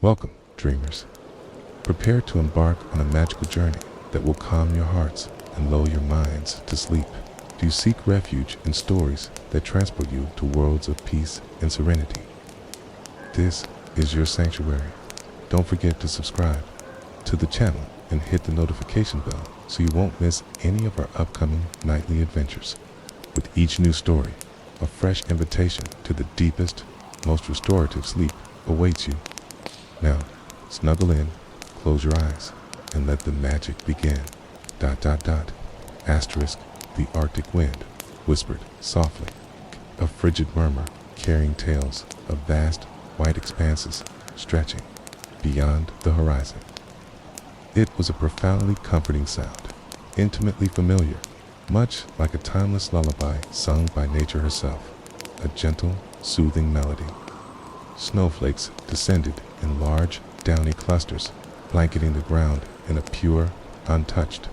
Welcome, dreamers. Prepare to embark on a magical journey that will calm your hearts and lull your minds to sleep. Do you seek refuge in stories that transport you to worlds of peace and serenity? This is your sanctuary. Don't forget to subscribe to the channel and hit the notification bell so you won't miss any of our upcoming nightly adventures. With each new story, a fresh invitation to the deepest, most restorative sleep awaits you. Now, snuggle in, close your eyes, and let the magic begin. ... Asterisk, the Arctic wind whispered softly, a frigid murmur carrying tales of vast, white expanses stretching beyond the horizon. It was a profoundly comforting sound, intimately familiar, much like a timeless lullaby sung by nature herself, a gentle, soothing melody. Snowflakes descended in large, downy clusters, blanketing the ground in a pure, untouched,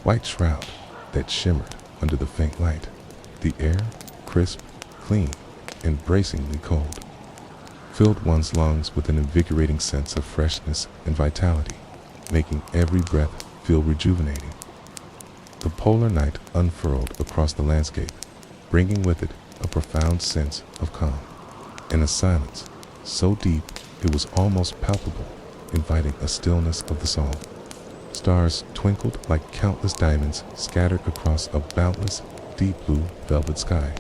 white shroud that shimmered under the faint light. The air, crisp, clean, and bracingly cold, filled one's lungs with an invigorating sense of freshness and vitality, making every breath feel rejuvenating. The polar night unfurled across the landscape, bringing with it a profound sense of calm, and a silence so deep it was almost palpable, inviting a stillness of the soul. Stars twinkled like countless diamonds scattered across a boundless, deep blue velvet sky,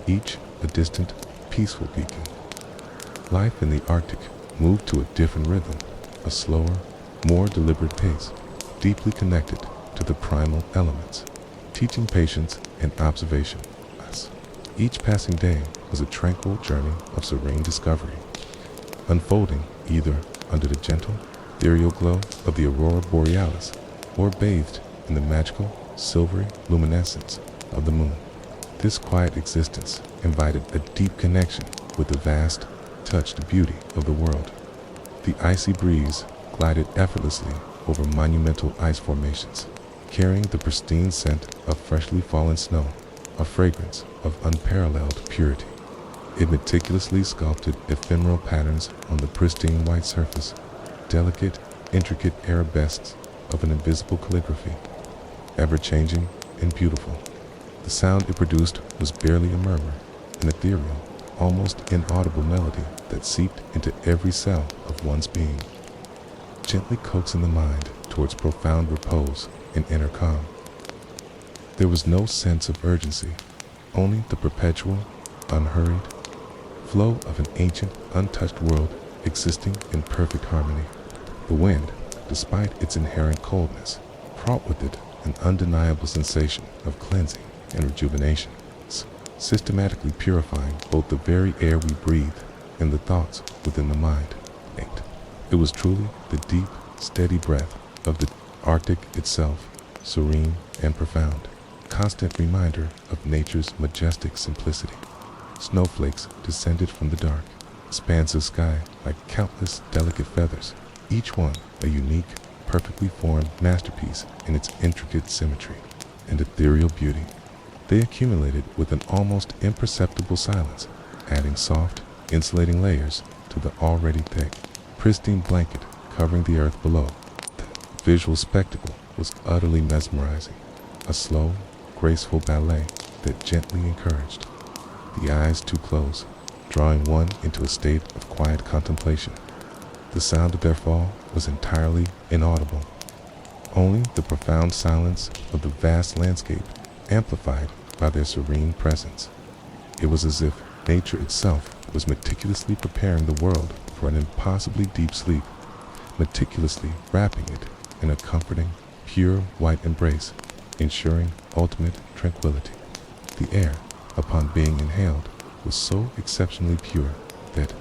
each a distant, peaceful beacon. Life in the Arctic moved to a different rhythm, a slower, more deliberate pace, deeply connected to the primal elements, teaching patience and observation. Each passing day was a tranquil journey of serene discovery, unfolding either under the gentle, ethereal glow of the aurora borealis or bathed in the magical, silvery luminescence of the moon. This quiet existence invited a deep connection with the vast, touched beauty of the world. The icy breeze glided effortlessly over monumental ice formations, carrying the pristine scent of freshly fallen snow, a fragrance of unparalleled purity. It meticulously sculpted ephemeral patterns on the pristine white surface, delicate, intricate arabesques of an invisible calligraphy, ever-changing and beautiful. The sound it produced was barely a murmur, an ethereal, almost inaudible melody that seeped into every cell of one's being, gently coaxing the mind towards profound repose and inner calm. There was no sense of urgency, only the perpetual, unhurried flow of an ancient, untouched world existing in perfect harmony. The wind, despite its inherent coldness, brought with it an undeniable sensation of cleansing and rejuvenation, systematically purifying both the very air we breathe and the thoughts within the mind. It was truly the deep, steady breath of the Arctic itself, serene and profound, constant reminder of nature's majestic simplicity. Snowflakes descended from the dark, expanse of sky like countless delicate feathers, each one a unique, perfectly formed masterpiece in its intricate symmetry and ethereal beauty. They accumulated with an almost imperceptible silence, adding soft, insulating layers to the already thick, pristine blanket covering the earth below. The visual spectacle was utterly mesmerizing, a slow, graceful ballet that gently encouraged the eyes to close, drawing one into a state of quiet contemplation. The sound of their fall was entirely inaudible. Only the profound silence of the vast landscape amplified by their serene presence. It was as if nature itself was meticulously preparing the world for an impossibly deep sleep, meticulously wrapping it in a comforting, pure white embrace, ensuring ultimate tranquility. The air, upon being inhaled, was so exceptionally pure that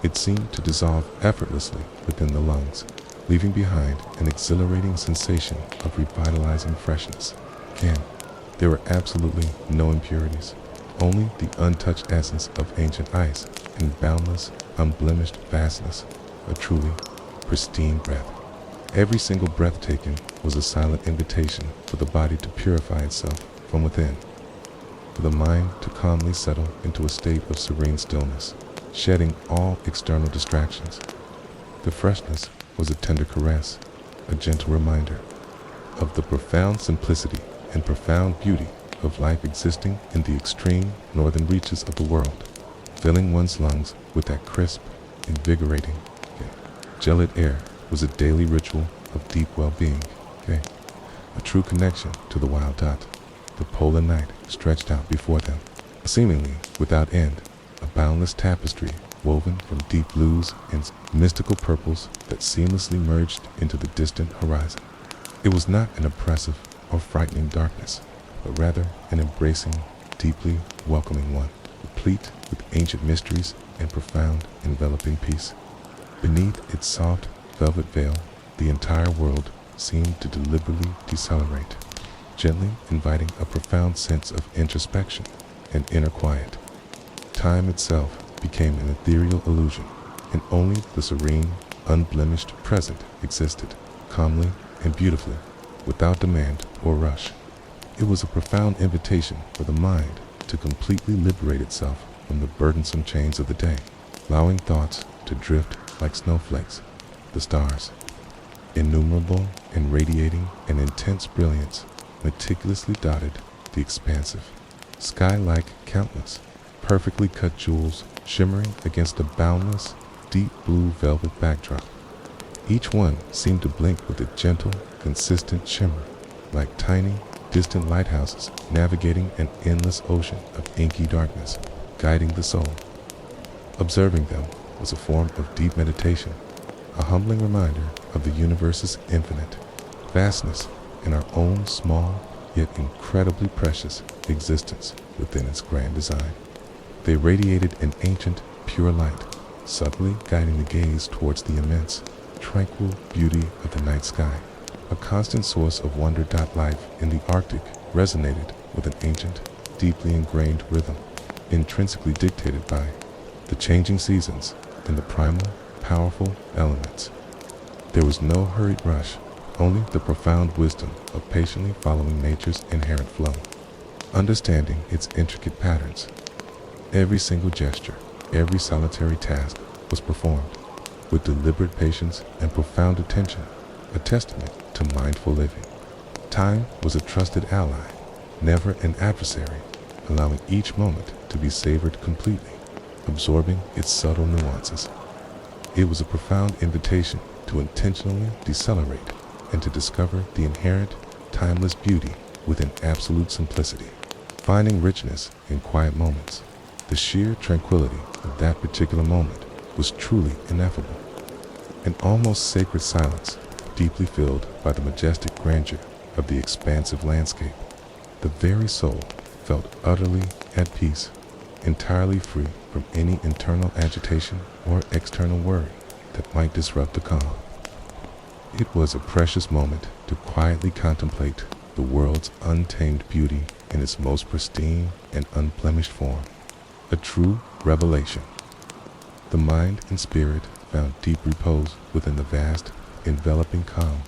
it seemed to dissolve effortlessly within the lungs, leaving behind an exhilarating sensation of revitalizing freshness. There were absolutely no impurities, only the untouched essence of ancient ice and boundless, unblemished vastness, a truly pristine breath. Every single breath taken was a silent invitation for the body to purify itself from within, for the mind to calmly settle into a state of serene stillness, shedding all external distractions. The freshness was a tender caress, a gentle reminder of the profound simplicity and profound beauty of life existing in the extreme northern reaches of the world, filling one's lungs with that crisp, invigorating, gelid air was a daily ritual of deep well-being, a true connection to the wild dot. The polar night stretched out before them, seemingly without end, a boundless tapestry woven from deep blues and mystical purples that seamlessly merged into the distant horizon. It was not an oppressive or frightening darkness, but rather an embracing, deeply welcoming one, replete with ancient mysteries and profound, enveloping peace. Beneath its soft velvet veil, the entire world seemed to deliberately decelerate, gently inviting a profound sense of introspection and inner quiet. Time itself became an ethereal illusion, and only the serene, unblemished present existed, calmly and beautifully, without demand or rush. It was a profound invitation for the mind to completely liberate itself from the burdensome chains of the day, allowing thoughts to drift like snowflakes. The stars, innumerable and radiating an intense brilliance, meticulously dotted the expansive sky like countless, perfectly cut jewels shimmering against a boundless, deep blue velvet backdrop. Each one seemed to blink with a gentle, consistent shimmer, like tiny, distant lighthouses navigating an endless ocean of inky darkness, guiding the soul. Observing them was a form of deep meditation, a humbling reminder of the universe's infinite vastness and our own small, yet incredibly precious existence within its grand design. They radiated an ancient, pure light, subtly guiding the gaze towards the immense, tranquil beauty of the night sky. A constant source of wonder. Life in the Arctic resonated with an ancient, deeply ingrained rhythm, intrinsically dictated by the changing seasons and the primal, powerful elements. There was no hurried rush, only the profound wisdom of patiently following nature's inherent flow, understanding its intricate patterns. Every single gesture, every solitary task was performed with deliberate patience and profound attention, a testament to mindful living. Time was a trusted ally, never an adversary, allowing each moment to be savored completely, absorbing its subtle nuances. It was a profound invitation to intentionally decelerate and to discover the inherent, timeless beauty within absolute simplicity, finding richness in quiet moments. The sheer tranquility of that particular moment was truly ineffable, an almost sacred silence, deeply filled by the majestic grandeur of the expansive landscape. The very soul felt utterly at peace, entirely free from any internal agitation or external worry that might disrupt the calm. It was a precious moment to quietly contemplate the world's untamed beauty in its most pristine and unblemished form, a true revelation. The mind and spirit found deep repose within the vast, enveloping calm,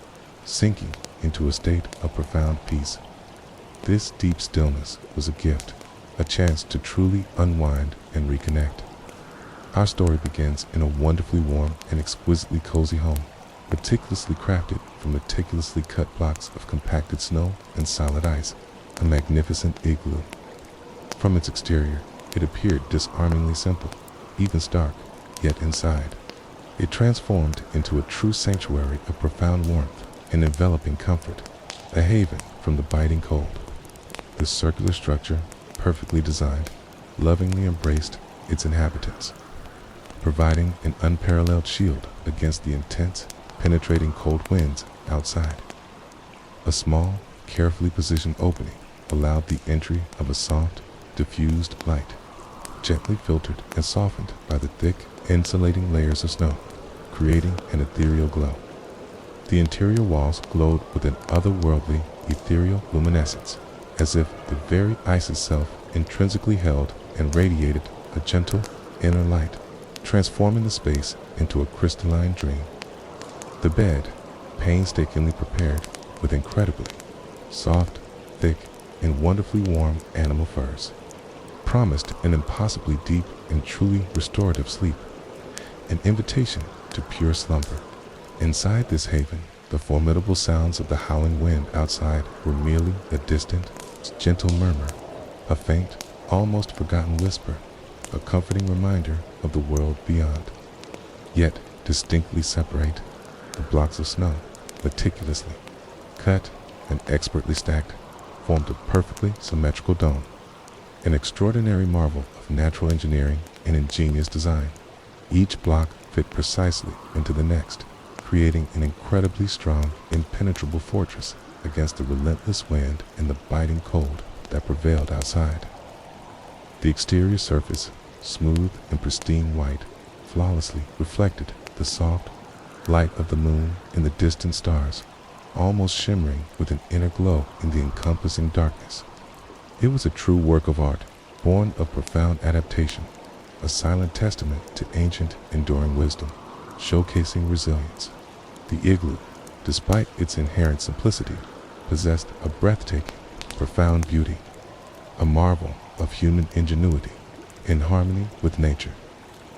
sinking into a state of profound peace. This deep stillness was a gift, a chance to truly unwind and reconnect. Our story begins in a wonderfully warm and exquisitely cozy home, meticulously crafted from meticulously cut blocks of compacted snow and solid ice, a magnificent igloo. From its exterior, it appeared disarmingly simple, even stark, yet inside, it transformed into a true sanctuary of profound warmth and enveloping comfort, a haven from the biting cold. This circular structure, perfectly designed, lovingly embraced its inhabitants, providing an unparalleled shield against the intense, penetrating cold winds outside. A small, carefully positioned opening allowed the entry of a soft, diffused light, gently filtered and softened by the thick, insulating layers of snow, creating an ethereal glow. The interior walls glowed with an otherworldly, ethereal luminescence, as if the very ice itself intrinsically held and radiated a gentle, inner light, transforming the space into a crystalline dream. The bed, painstakingly prepared with incredibly soft, thick, and wonderfully warm animal furs, promised an impossibly deep and truly restorative sleep, an invitation to pure slumber. Inside this haven, the formidable sounds of the howling wind outside were merely a distant, gentle murmur, a faint, almost forgotten whisper, a comforting reminder of the world beyond. Yet, distinctly separate, the blocks of snow, meticulously cut and expertly stacked, formed a perfectly symmetrical dome, an extraordinary marvel of natural engineering and ingenious design. Each block fit precisely into the next, creating an incredibly strong, impenetrable fortress against the relentless wind and the biting cold that prevailed outside. The exterior surface, smooth and pristine white, flawlessly reflected the soft light of the moon and the distant stars, almost shimmering with an inner glow in the encompassing darkness. It was a true work of art, born of profound adaptation, a silent testament to ancient, enduring wisdom, showcasing resilience. The igloo, despite its inherent simplicity, possessed a breathtaking, profound beauty, a marvel of human ingenuity in harmony with nature.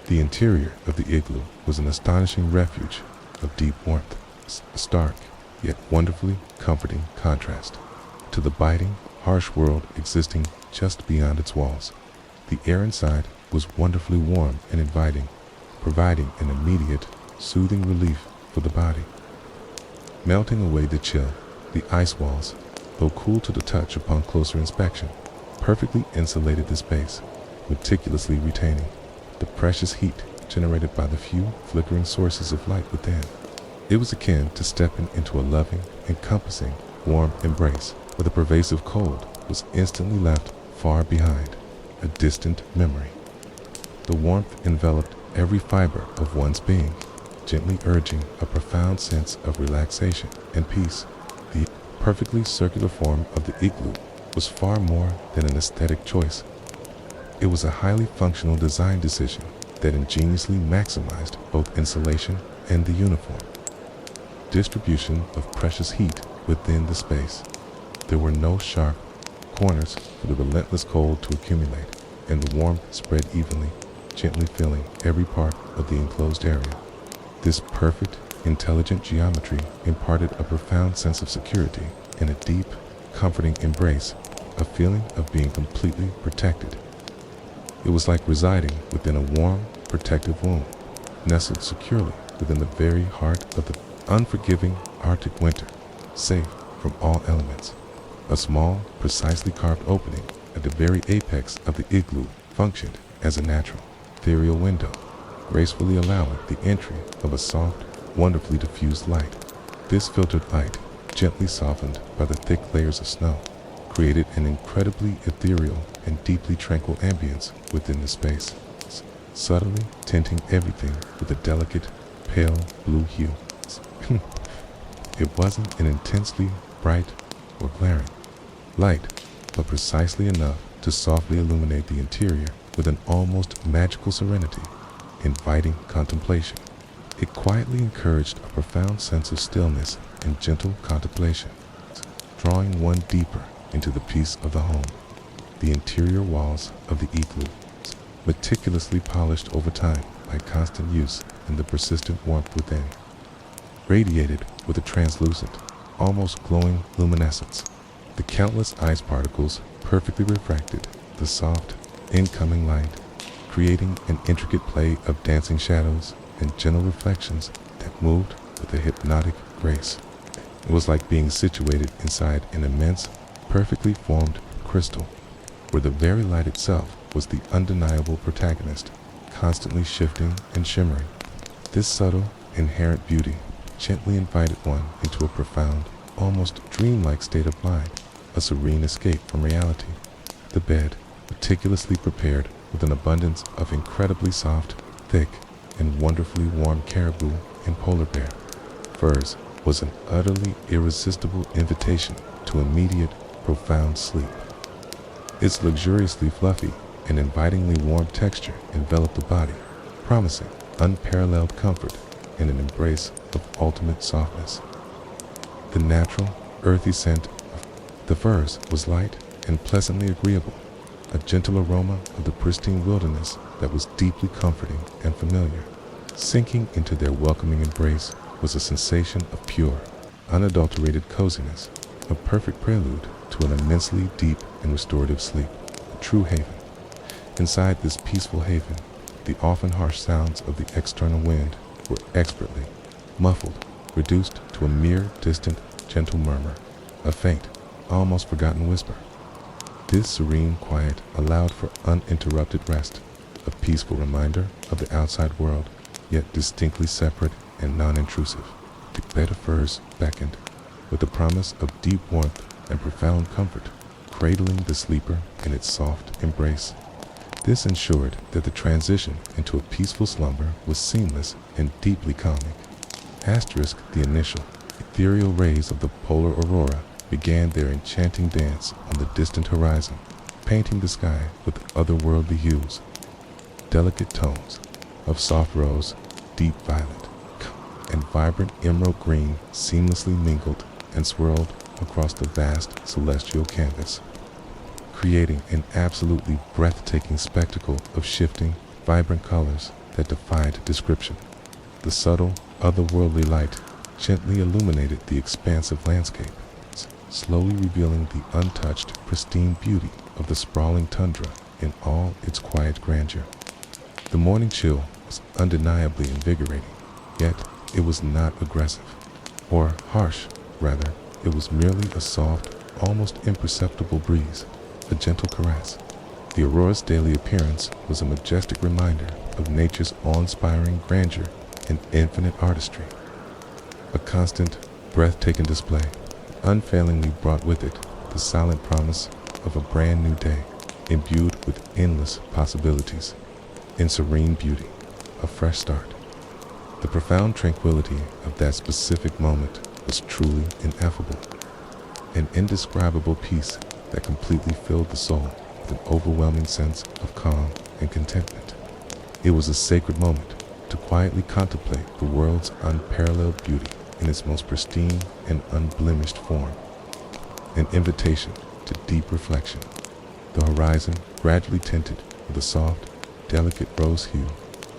The interior of the igloo was an astonishing refuge of deep warmth, a stark yet wonderfully comforting contrast to the biting, harsh world existing just beyond its walls. The air inside was wonderfully warm and inviting, providing an immediate, soothing relief for the body. Melting away the chill, the ice walls, though cool to the touch upon closer inspection, perfectly insulated the space, meticulously retaining the precious heat generated by the few flickering sources of light within. It was akin to stepping into a loving, encompassing, warm embrace where the pervasive cold was instantly left far behind, a distant memory. The warmth enveloped every fiber of one's being, gently urging a profound sense of relaxation and peace. The perfectly circular form of the igloo was far more than an aesthetic choice. It was a highly functional design decision that ingeniously maximized both insulation and the uniform distribution of precious heat within the space. There were no sharp corners for the relentless cold to accumulate, and the warmth spread evenly, gently filling every part of the enclosed area. This perfect, intelligent geometry imparted a profound sense of security and a deep, comforting embrace, a feeling of being completely protected. It was like residing within a warm, protective womb, nestled securely within the very heart of the unforgiving Arctic winter, safe from all elements. A small, precisely carved opening at the very apex of the igloo functioned as a natural, ethereal window, gracefully allowing the entry of a soft, wonderfully diffused light. This filtered light, gently softened by the thick layers of snow, created an incredibly ethereal and deeply tranquil ambience within the space, subtly tinting everything with a delicate, pale blue hue. It wasn't an intensely bright or glaring light, but precisely enough to softly illuminate the interior with an almost magical serenity, inviting contemplation. It quietly encouraged a profound sense of stillness and gentle contemplation, drawing one deeper into the peace of the home. The interior walls of the igloo, meticulously polished over time by constant use and the persistent warmth within, radiated with a translucent, almost glowing luminescence. The countless ice particles perfectly refracted the soft, incoming light, creating an intricate play of dancing shadows and gentle reflections that moved with a hypnotic grace. It was like being situated inside an immense, perfectly formed crystal, where the very light itself was the undeniable protagonist, constantly shifting and shimmering. This subtle, inherent beauty gently invited one into a profound, almost dreamlike state of mind, a serene escape from reality. The bed, meticulously prepared with an abundance of incredibly soft, thick, and wonderfully warm caribou and polar bear furs, was an utterly irresistible invitation to immediate, profound sleep. Its luxuriously fluffy and invitingly warm texture enveloped the body, promising unparalleled comfort and an embrace of ultimate softness. The natural, earthy scent of the furs was light and pleasantly agreeable, a gentle aroma of the pristine wilderness that was deeply comforting and familiar. Sinking into their welcoming embrace was a sensation of pure, unadulterated coziness, a perfect prelude to an immensely deep and restorative sleep, a true haven. Inside this peaceful haven, the often harsh sounds of the external wind were expertly muffled, reduced to a mere distant, gentle murmur, a faint, almost forgotten whisper. This serene quiet allowed for uninterrupted rest, a peaceful reminder of the outside world, yet distinctly separate and non-intrusive. The bed of furs beckoned, with the promise of deep warmth and profound comfort, cradling the sleeper in its soft embrace. This ensured that the transition into a peaceful slumber was seamless and deeply calming. Asterisk the initial, ethereal rays of the polar aurora began their enchanting dance on the distant horizon, painting the sky with otherworldly hues. Delicate tones of soft rose, deep violet, and vibrant emerald green seamlessly mingled and swirled across the vast celestial canvas, creating an absolutely breathtaking spectacle of shifting, vibrant colors that defied description. The subtle, otherworldly light gently illuminated the expansive landscape, slowly revealing the untouched, pristine beauty of the sprawling tundra in all its quiet grandeur. The morning chill was undeniably invigorating, yet it was not aggressive, or harsh, rather, it was merely a soft, almost imperceptible breeze, a gentle caress. The aurora's daily appearance was a majestic reminder of nature's awe-inspiring grandeur and infinite artistry. A constant, breathtaking display unfailingly brought with it the silent promise of a brand new day, imbued with endless possibilities. In serene beauty, a fresh start. The profound tranquility of that specific moment was truly ineffable, an indescribable peace that completely filled the soul with an overwhelming sense of calm and contentment. It was a sacred moment to quietly contemplate the world's unparalleled beauty in its most pristine and unblemished form, an invitation to deep reflection. The horizon gradually tinted with a soft, delicate rose hue,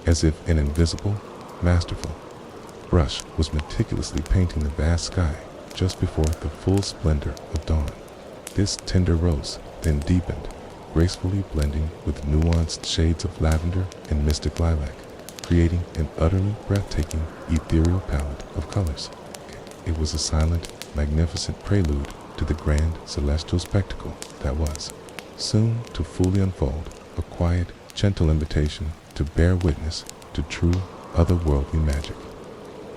as if an invisible, masterful brush was meticulously painting the vast sky just before the full splendor of dawn. This tender rose then deepened, gracefully blending with nuanced shades of lavender and mystic lilac, creating an utterly breathtaking, ethereal palette of colors. It was a silent, magnificent prelude to the grand celestial spectacle that was, soon to fully unfold, a quiet, gentle invitation to bear witness to true, otherworldly magic.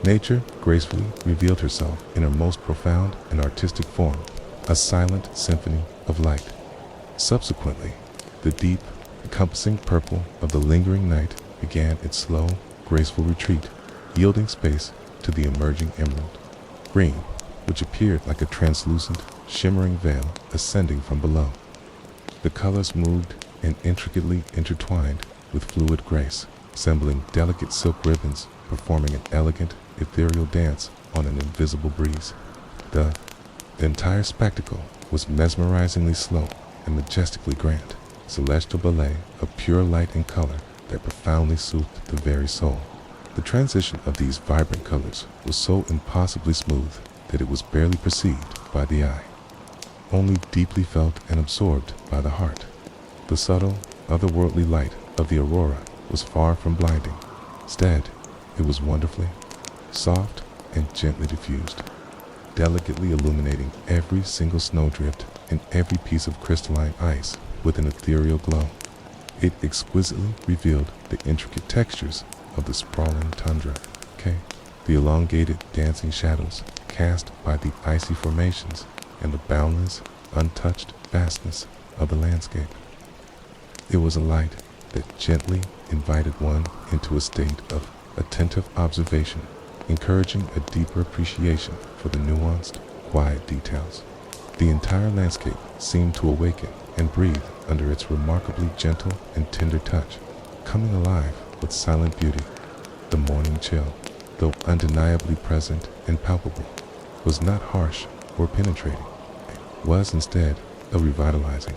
Nature gracefully revealed herself in her most profound and artistic form, a silent symphony of light. Subsequently, the deep, encompassing purple of the lingering night began its slow, graceful retreat, yielding space to the emerging emerald green, which appeared like a translucent, shimmering veil ascending from below. The colors moved and intricately intertwined with fluid grace, resembling delicate silk ribbons performing an elegant, ethereal dance on an invisible breeze. The entire spectacle was mesmerizingly slow and majestically grand, celestial ballet of pure light and color that profoundly soothed the very soul. The transition of these vibrant colors was so impossibly smooth that it was barely perceived by the eye, only deeply felt and absorbed by the heart. The subtle, otherworldly light of the aurora was far from blinding. Instead, it was wonderfully soft and gently diffused, delicately illuminating every single snowdrift and every piece of crystalline ice with an ethereal glow. It exquisitely revealed the intricate textures of the sprawling tundra, the elongated dancing shadows cast by the icy formations, and the boundless, untouched vastness of the landscape. It was a light that gently invited one into a state of attentive observation, encouraging a deeper appreciation for the nuanced, quiet details. The entire landscape seemed to awaken and breathe under its remarkably gentle and tender touch, coming alive with silent beauty. The morning chill, though undeniably present and palpable, was not harsh or penetrating. It was instead a revitalizing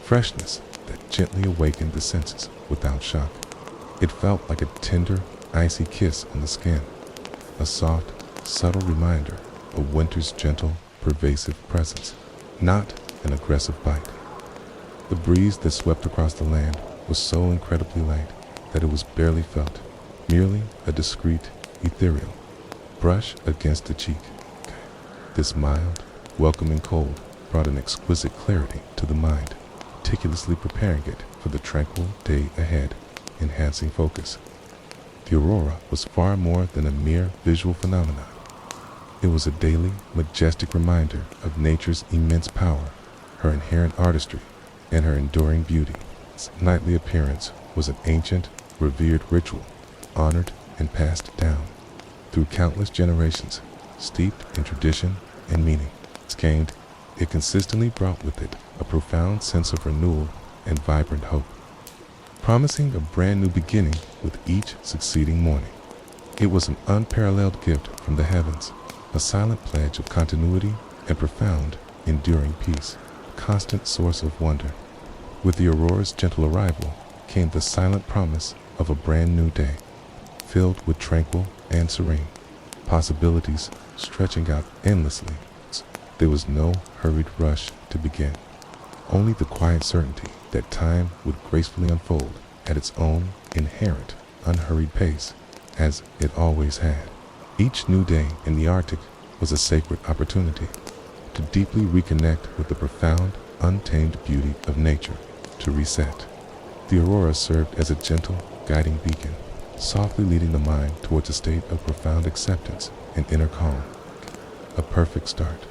freshness that gently awakened the senses without shock. It felt like a tender, icy kiss on the skin, a soft, subtle reminder of winter's gentle, pervasive presence, not an aggressive bite. The breeze that swept across the land was so incredibly light that it was barely felt, merely a discreet, ethereal brush against the cheek. This mild, welcoming cold brought an exquisite clarity to the mind, meticulously preparing it for the tranquil day ahead, enhancing focus. The aurora was far more than a mere visual phenomenon. It was a daily, majestic reminder of nature's immense power, her inherent artistry, and her enduring beauty. Its nightly appearance was an ancient, revered ritual, honored and passed down through countless generations, steeped in tradition and meaning. It consistently brought with it a profound sense of renewal and vibrant hope, promising a brand new beginning with each succeeding morning. It was an unparalleled gift from the heavens, a silent pledge of continuity and profound, enduring peace, a constant source of wonder. With the aurora's gentle arrival came the silent promise of a brand new day, filled with tranquil and serene possibilities stretching out endlessly. There was no hurried rush to begin, only the quiet certainty that time would gracefully unfold at its own inherent, unhurried pace, as it always had. Each new day in the Arctic was a sacred opportunity to deeply reconnect with the profound, untamed beauty of nature, to reset. The aurora served as a gentle, guiding beacon, softly leading the mind towards a state of profound acceptance and inner calm. A perfect start.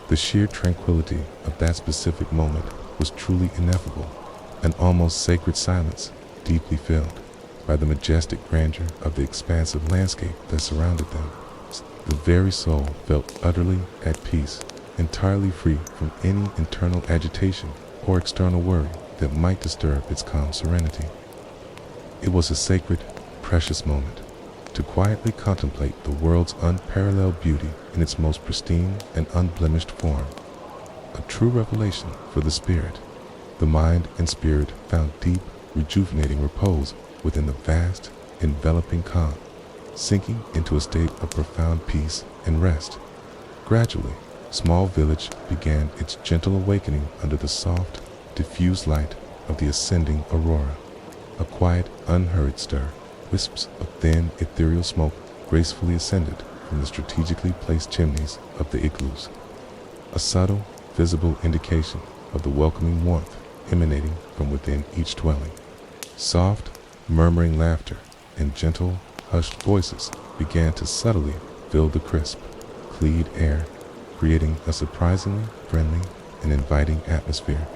The sheer tranquility of that specific moment was truly ineffable, an almost sacred silence, deeply filled by the majestic grandeur of the expansive landscape that surrounded them. The very soul felt utterly at peace, entirely free from any internal agitation or external worry that might disturb its calm serenity. It was a sacred, precious moment to quietly contemplate the world's unparalleled beauty in its most pristine and unblemished form. A true revelation for the spirit. The mind and spirit found deep, rejuvenating repose within the vast, enveloping calm, sinking into a state of profound peace and rest. Gradually, Small Village began its gentle awakening under the soft, diffused light of the ascending aurora. A quiet, unhurried stir. Wisps of thin, ethereal smoke gracefully ascended from the strategically placed chimneys of the igloos, a subtle, visible indication of the welcoming warmth emanating from within each dwelling. Soft, murmuring laughter and gentle, hushed voices began to subtly fill the crisp, clean air, creating a surprisingly friendly and inviting atmosphere.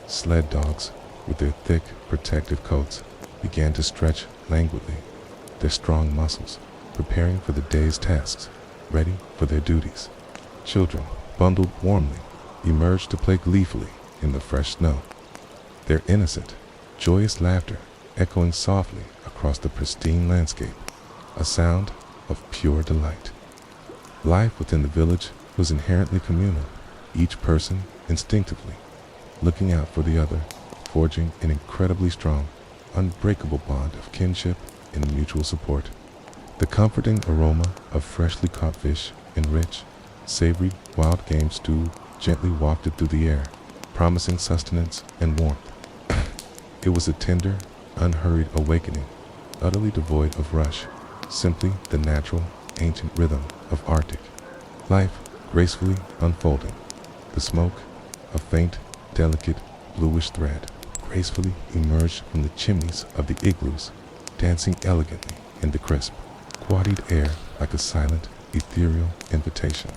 Sled dogs, with their thick, protective coats, began to stretch languidly, their strong muscles preparing for the day's tasks, ready for their duties. Children, bundled warmly, emerged to play gleefully in the fresh snow, their innocent, joyous laughter echoing softly across the pristine landscape, a sound of pure delight. Life within the village was inherently communal, each person instinctively looking out for the other, forging an incredibly strong, unbreakable bond of kinship and mutual support. The comforting aroma of freshly caught fish and rich, savory wild game stew gently wafted through the air, promising sustenance and warmth. It was a tender, unhurried awakening, utterly devoid of rush, simply the natural, ancient rhythm of Arctic life gracefully unfolding. The smoke, a faint, delicate, bluish thread, gracefully emerged from the chimneys of the igloos, dancing elegantly in the crisp, quadied air like a silent, ethereal invitation.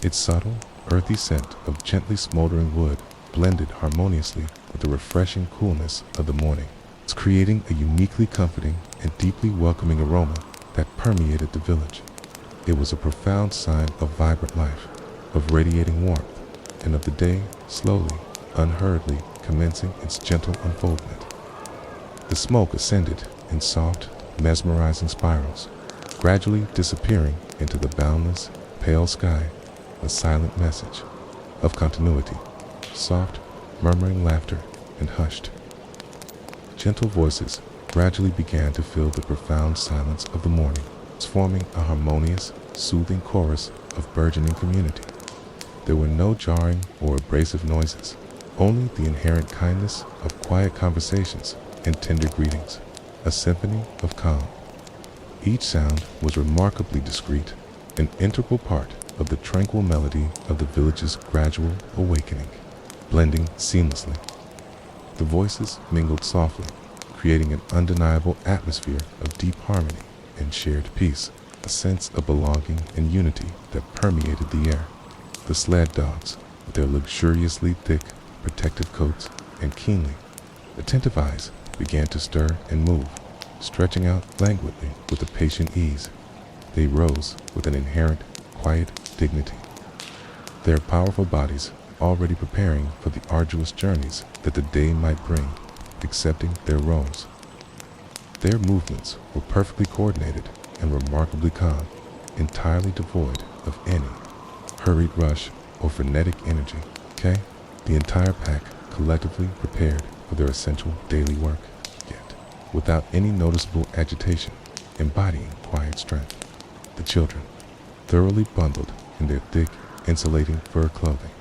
Its subtle, earthy scent of gently smoldering wood blended harmoniously with the refreshing coolness of the morning, creating a uniquely comforting and deeply welcoming aroma that permeated the village. It was a profound sign of vibrant life, of radiating warmth, and of the day slowly, unhurriedly commencing its gentle unfoldment. The smoke ascended in soft, mesmerizing spirals, gradually disappearing into the boundless, pale sky, a silent message of continuity, soft, murmuring laughter, and hushed, gentle voices gradually began to fill the profound silence of the morning, forming a harmonious, soothing chorus of burgeoning community. There were no jarring or abrasive noises, only the inherent kindness of quiet conversations and tender greetings, a symphony of calm. Each sound was remarkably discreet, an integral part of the tranquil melody of the village's gradual awakening, blending seamlessly. The voices mingled softly, creating an undeniable atmosphere of deep harmony and shared peace, a sense of belonging and unity that permeated the air. The sled dogs, with their luxuriously thick, protective coats and keenly attentive eyes, began to stir and move, stretching out languidly with a patient ease. They rose with an inherent, quiet dignity, their powerful bodies already preparing for the arduous journeys that the day might bring, accepting their roles. Their movements were perfectly coordinated and remarkably calm, entirely devoid of any hurried rush or frenetic energy. The entire pack collectively prepared for their essential daily work, yet without any noticeable agitation, embodying quiet strength. The children, thoroughly bundled in their thick, insulating fur clothing,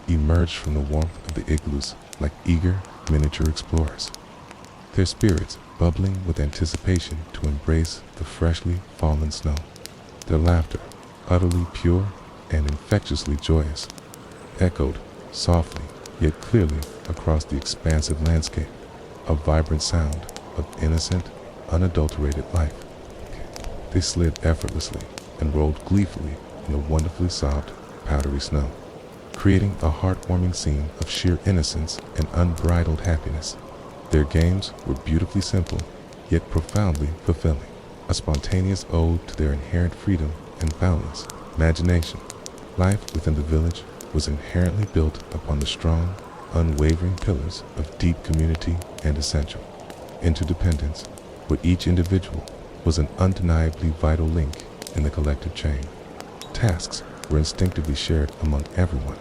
emerged from the warmth of the igloos like eager miniature explorers, their spirits bubbling with anticipation to embrace the freshly fallen snow. Their laughter, utterly pure and infectiously joyous, echoed softly yet clearly across the expansive landscape, a vibrant sound of innocent, unadulterated life. They slid effortlessly and rolled gleefully in the wonderfully soft, powdery snow, creating a heartwarming scene of sheer innocence and unbridled happiness. Their games were beautifully simple, yet profoundly fulfilling, a spontaneous ode to their inherent freedom and boundless imagination. Life within the village was inherently built upon the strong, unwavering pillars of deep community and essential interdependence, where each individual was an undeniably vital link in the collective chain. Tasks were instinctively shared among everyone.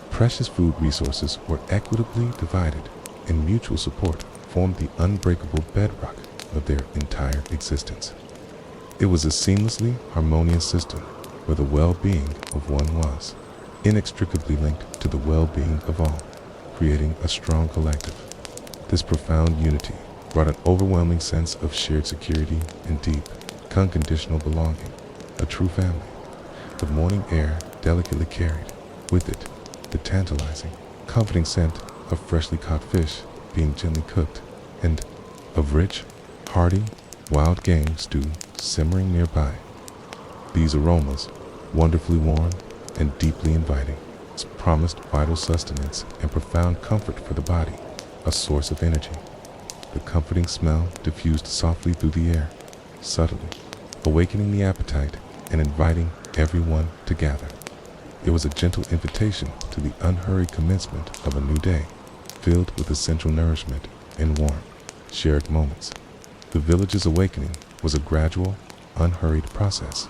Precious food resources were equitably divided, and mutual support formed the unbreakable bedrock of their entire existence. It was a seamlessly harmonious system where the well-being of one was inextricably linked to the well-being of all, creating a strong collective. This profound unity brought an overwhelming sense of shared security and deep, unconditional belonging, a true family. The morning air delicately carried with it the tantalizing, comforting scent of freshly caught fish being gently cooked, and of rich, hearty, wild game stew simmering nearby. These aromas, wonderfully warm and deeply inviting, promised vital sustenance and profound comfort for the body, a source of energy. The comforting smell diffused softly through the air, subtly awakening the appetite and inviting everyone to gather. It was a gentle invitation to the unhurried commencement of a new day, filled with essential nourishment and warm, shared moments. The village's awakening was a gradual, unhurried process,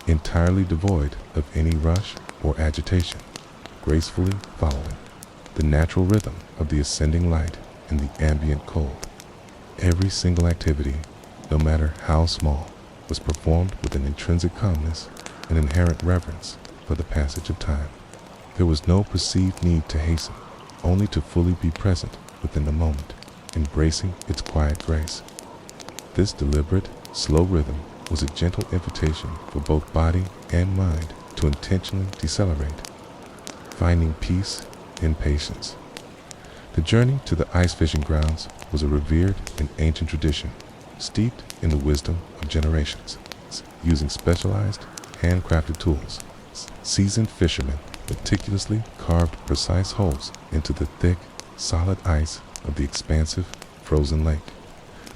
entirely devoid of any rush or agitation, gracefully following the natural rhythm of the ascending light and the ambient cold. Every single activity, no matter how small, was performed with an intrinsic calmness and inherent reverence for the passage of time. There was no perceived need to hasten, only to fully be present within the moment, embracing its quiet grace. This deliberate, slow rhythm was a gentle invitation for both body and mind to intentionally decelerate, finding peace in patience. The journey to the ice fishing grounds was a revered and ancient tradition, steeped in the wisdom of generations. Using specialized, handcrafted tools, seasoned fishermen meticulously carved precise holes into the thick, solid ice of the expansive, frozen lake.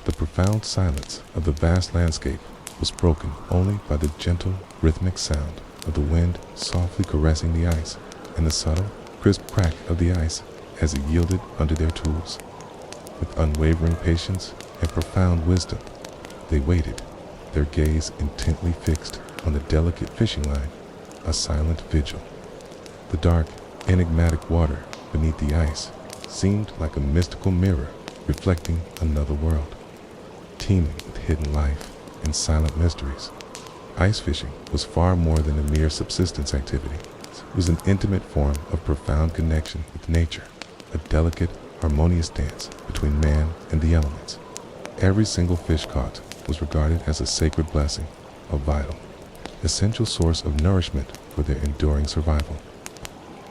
The profound silence of the vast landscape was broken only by the gentle, rhythmic sound of the wind softly caressing the ice and the subtle, crisp crack of the ice as it yielded under their tools. With unwavering patience and profound wisdom, they waited, their gaze intently fixed on the delicate fishing line, a silent vigil. The dark, enigmatic water beneath the ice seemed like a mystical mirror reflecting another world. teeming with hidden life and silent mysteries. Ice fishing was far more than a mere subsistence activity. It was an intimate form of profound connection with nature, a delicate, harmonious dance between man and the elements. Every single fish caught was regarded as a sacred blessing, a vital, essential source of nourishment for their enduring survival.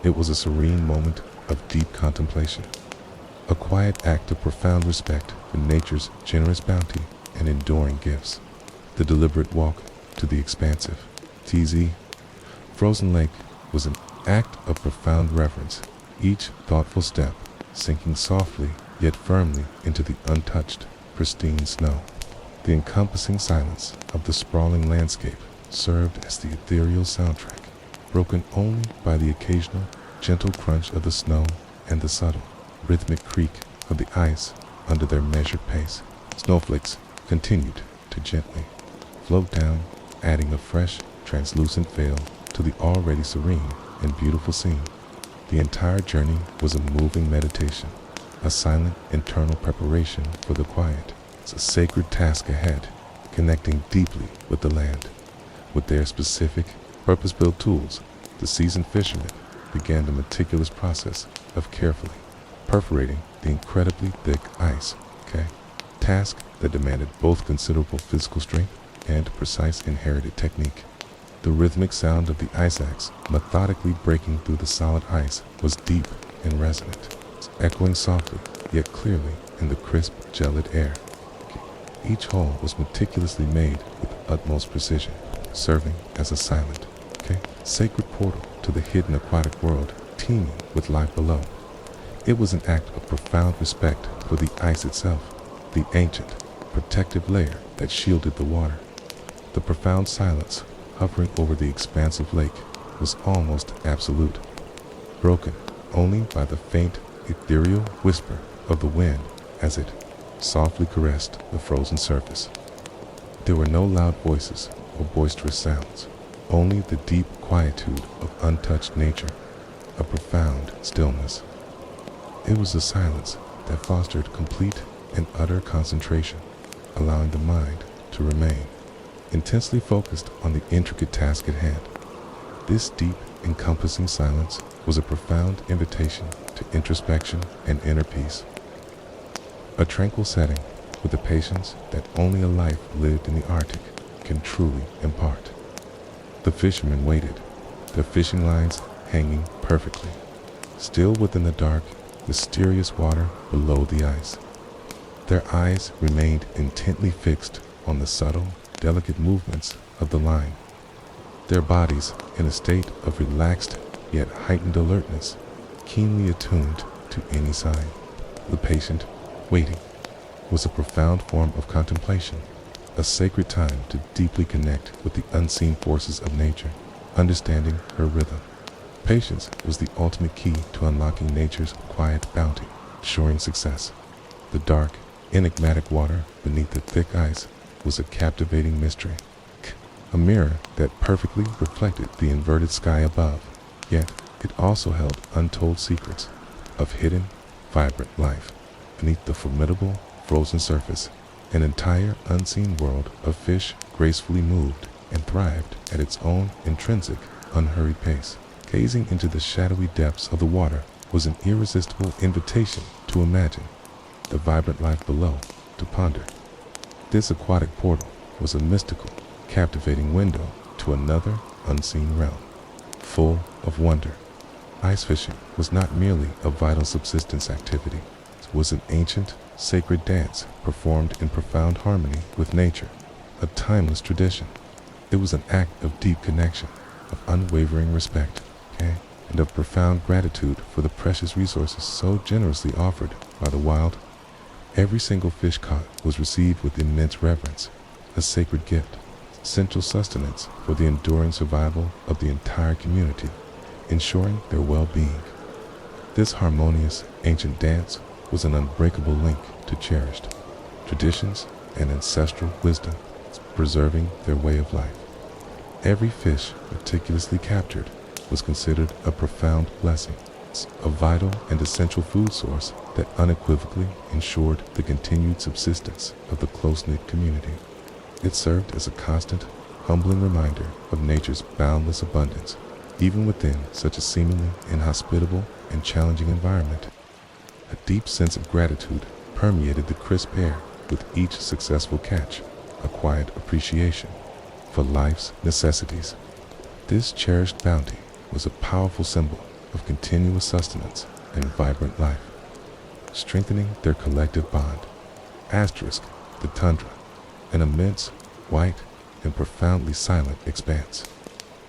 It was a serene moment of deep contemplation, a quiet act of profound respect for nature's generous bounty and enduring gifts. The deliberate walk to the expansive, TZ, frozen lake was an act of profound reverence, each thoughtful step sinking softly yet firmly into the untouched, pristine snow. The encompassing silence of the sprawling landscape served as the ethereal soundtrack, broken only by the occasional gentle crunch of the snow and the subtle, rhythmic creak of the ice under their measured pace. Snowflakes continued to gently float down, adding a fresh, translucent veil to the already serene and beautiful scene. The entire journey was a moving meditation, a silent internal preparation for the quiet. It's a sacred task ahead, connecting deeply with the land. With their specific, purpose-built tools, the seasoned fishermen began the meticulous process of carefully perforating the incredibly thick ice, task that demanded both considerable physical strength and precise inherited technique. The rhythmic sound of the ice axe methodically breaking through the solid ice was deep and resonant, echoing softly yet clearly in the crisp, gelid air. Each hole was meticulously made with utmost precision, serving as a silent, sacred portal to the hidden aquatic world teeming with life below. It was an act of profound respect for the ice itself, the ancient, protective layer that shielded the water. The profound silence hovering over the expansive lake was almost absolute, broken only by the faint, ethereal whisper of the wind as it softly caressed the frozen surface. There were no loud voices or boisterous sounds, only the deep quietude of untouched nature, a profound stillness. It was a silence that fostered complete and utter concentration, allowing the mind to remain intensely focused on the intricate task at hand. This deep, encompassing silence was a profound invitation to introspection and inner peace, a tranquil setting with the patience that only a life lived in the Arctic can truly impart. The fishermen waited, their fishing lines hanging perfectly, still within the dark, mysterious water below the ice. Their eyes remained intently fixed on the subtle, delicate movements of the line, their bodies in a state of relaxed yet heightened alertness, keenly attuned to any sign. The patient waiting was a profound form of contemplation, a sacred time to deeply connect with the unseen forces of nature, understanding her rhythm. Patience was the ultimate key to unlocking nature's quiet bounty, ensuring success. The dark, enigmatic water beneath the thick ice was a captivating mystery, a mirror that perfectly reflected the inverted sky above, yet it also held untold secrets of hidden, vibrant life. Beneath the formidable, frozen surface, an entire unseen world of fish gracefully moved and thrived at its own intrinsic, unhurried pace. Gazing into the shadowy depths of the water was an irresistible invitation to imagine, the vibrant life below to ponder. This aquatic portal was a mystical, captivating window to another unseen realm, full of wonder. Ice fishing was not merely a vital subsistence activity. It was an ancient, sacred dance performed in profound harmony with nature, a timeless tradition. It was an act of deep connection, of unwavering respect, and of profound gratitude for the precious resources so generously offered by the wild. Every single fish caught was received with immense reverence, a sacred gift, essential sustenance for the enduring survival of the entire community, ensuring their well-being. This harmonious, ancient dance was an unbreakable link to cherished traditions and ancestral wisdom, preserving their way of life. Every fish meticulously captured was considered a profound blessing, a vital and essential food source that unequivocally ensured the continued subsistence of the close-knit community. It served as a constant, humbling reminder of nature's boundless abundance, even within such a seemingly inhospitable and challenging environment. A deep sense of gratitude permeated the crisp air with each successful catch, a quiet appreciation for life's necessities. This cherished bounty was a powerful symbol of continuous sustenance and vibrant life, strengthening their collective bond. Asterisk, the tundra, an immense, white, and profoundly silent expanse,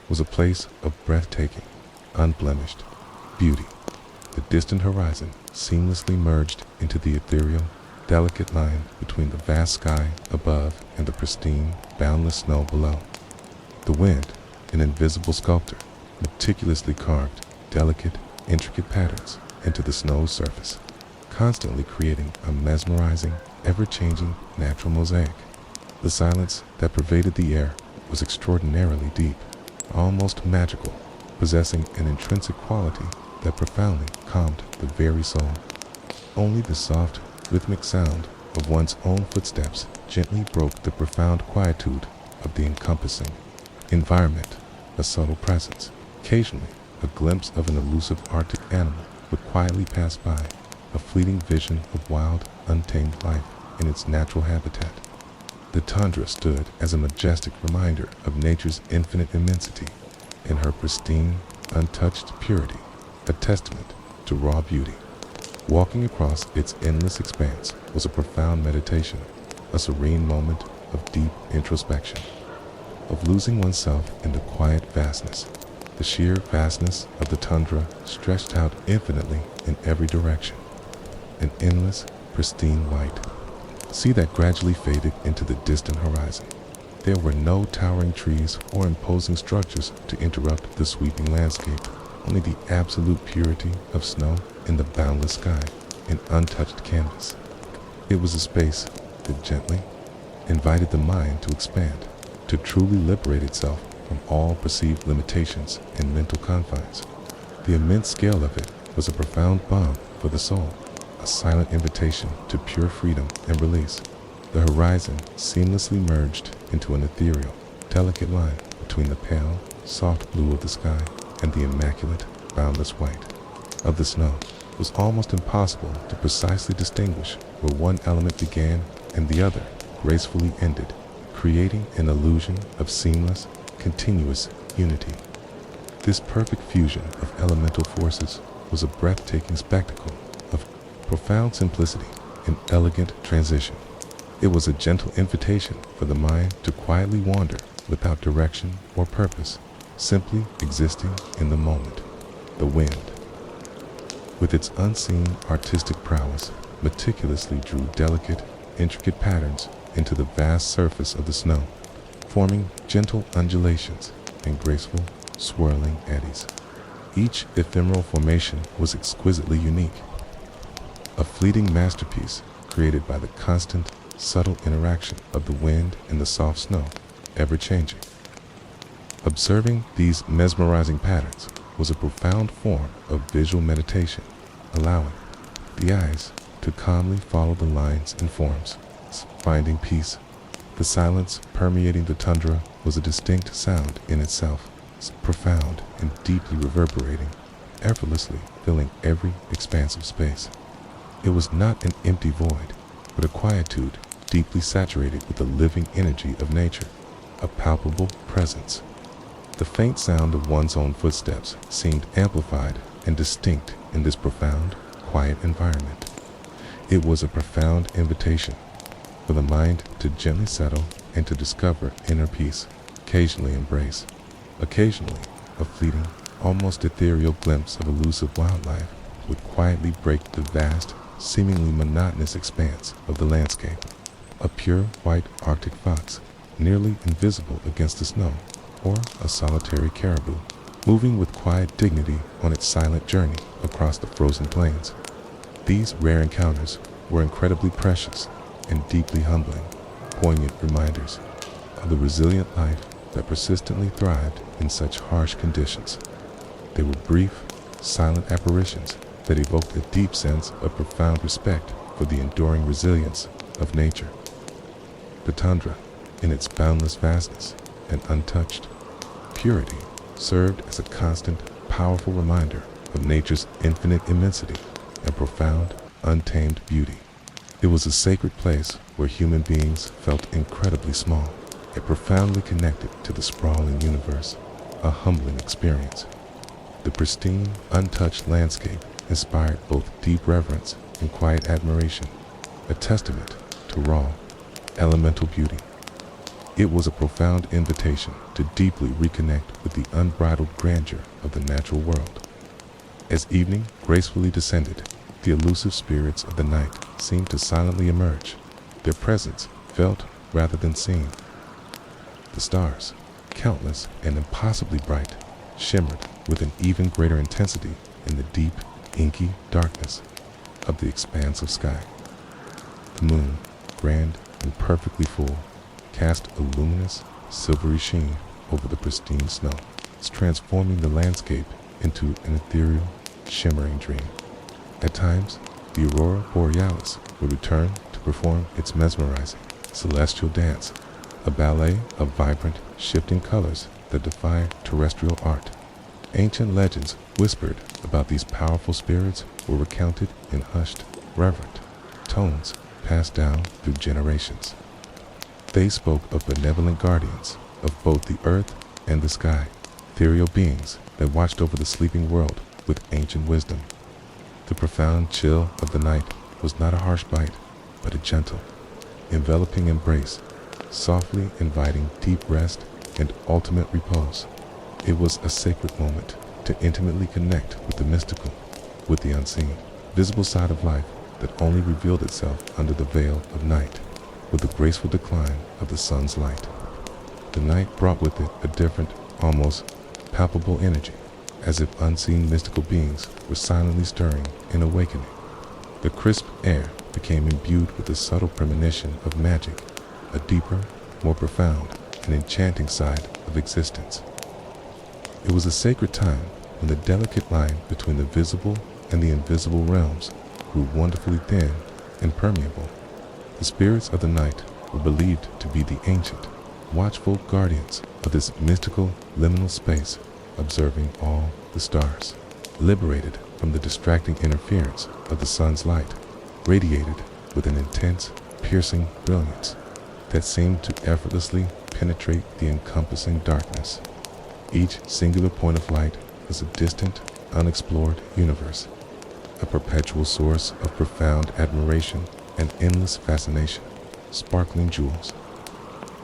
was a place of breathtaking, unblemished beauty. The distant horizon seamlessly merged into the ethereal, delicate line between the vast sky above and the pristine, boundless snow below. The wind, an invisible sculptor, meticulously carved delicate, intricate patterns into the snow's surface, constantly creating a mesmerizing, ever-changing natural mosaic. The silence that pervaded the air was extraordinarily deep, almost magical, possessing an intrinsic quality that profoundly calmed the very soul. Only the soft, rhythmic sound of one's own footsteps gently broke the profound quietude of the encompassing environment. A subtle presence, occasionally a glimpse of an elusive Arctic animal, would quietly pass by, a fleeting vision of wild, untamed life in its natural habitat. The tundra stood as a majestic reminder of nature's infinite immensity and her pristine, untouched purity, a testament to raw beauty. Walking across its endless expanse was a profound meditation, a serene moment of deep introspection, of losing oneself in the quiet vastness. The sheer vastness of the tundra stretched out infinitely in every direction, an endless, pristine white sea that gradually faded into the distant horizon. There were no towering trees or imposing structures to interrupt the sweeping landscape, only the absolute purity of snow in the boundless sky, an untouched canvas. It was a space that gently invited the mind to expand, to truly liberate itself from all perceived limitations and mental confines. The immense scale of it was a profound balm for the soul, a silent invitation to pure freedom and release. The horizon seamlessly merged into an ethereal, delicate line between the pale, soft blue of the sky and the immaculate, boundless white of the snow. It was almost impossible to precisely distinguish where one element began and the other gracefully ended, creating an illusion of seamless, continuous unity. This perfect fusion of elemental forces was a breathtaking spectacle of profound simplicity and elegant transition. It was a gentle invitation for the mind to quietly wander without direction or purpose, simply existing in the moment. The wind, with its unseen artistic prowess, meticulously drew delicate, intricate patterns into the vast surface of the snow, forming gentle undulations and graceful, swirling eddies. Each ephemeral formation was exquisitely unique, a fleeting masterpiece created by the constant, subtle interaction of the wind and the soft snow, ever changing. Observing these mesmerizing patterns was a profound form of visual meditation, allowing the eyes to calmly follow the lines and forms, finding peace. The silence permeating the tundra was a distinct sound in itself, profound and deeply reverberating, effortlessly filling every expanse of space. It was not an empty void, but a quietude deeply saturated with the living energy of nature, a palpable presence. The faint sound of one's own footsteps seemed amplified and distinct in this profound, quiet environment. It was a profound invitation for the mind to gently settle and to discover inner peace, occasionally embrace. Occasionally, a fleeting, almost ethereal glimpse of elusive wildlife would quietly break the vast, seemingly monotonous expanse of the landscape. A pure white Arctic fox, nearly invisible against the snow, or a solitary caribou, moving with quiet dignity on its silent journey across the frozen plains. These rare encounters were incredibly precious and deeply humbling, poignant reminders of the resilient life that persistently thrived in such harsh conditions. They were brief, silent apparitions, that evoked a deep sense of profound respect for the enduring resilience of nature. The tundra, in its boundless vastness and untouched purity, served as a constant, powerful reminder of nature's infinite immensity and profound, untamed beauty. It was a sacred place where human beings felt incredibly small, yet profoundly connected to the sprawling universe, a humbling experience. The pristine, untouched landscape inspired both deep reverence and quiet admiration, a testament to raw, elemental beauty. It was a profound invitation to deeply reconnect with the unbridled grandeur of the natural world. As evening gracefully descended, the elusive spirits of the night seemed to silently emerge, their presence felt rather than seen. The stars, countless and impossibly bright, shimmered with an even greater intensity in the deep, inky darkness of the expanse of sky. The moon, grand and perfectly full, cast a luminous, silvery sheen over the pristine snow, transforming the landscape into an ethereal, shimmering dream. At times, the aurora borealis would return to perform its mesmerizing, celestial dance, a ballet of vibrant, shifting colors that defy terrestrial art. Ancient legends whispered about these powerful spirits were recounted in hushed, reverent tones passed down through generations. They spoke of benevolent guardians of both the earth and the sky, ethereal beings that watched over the sleeping world with ancient wisdom. The profound chill of the night was not a harsh bite, but a gentle, enveloping embrace, softly inviting deep rest and ultimate repose. It was a sacred moment to intimately connect with the mystical, with the unseen, visible side of life that only revealed itself under the veil of night, with the graceful decline of the sun's light. The night brought with it a different, almost palpable energy, as if unseen mystical beings were silently stirring and awakening. The crisp air became imbued with a subtle premonition of magic, a deeper, more profound, and enchanting side of existence. It was a sacred time when the delicate line between the visible and the invisible realms grew wonderfully thin and permeable. The spirits of the night were believed to be the ancient, watchful guardians of this mystical liminal space, observing all the stars, liberated from the distracting interference of the sun's light, radiated with an intense, piercing brilliance that seemed to effortlessly penetrate the encompassing darkness. Each singular point of light was a distant, unexplored universe, a perpetual source of profound admiration and endless fascination, sparkling jewels.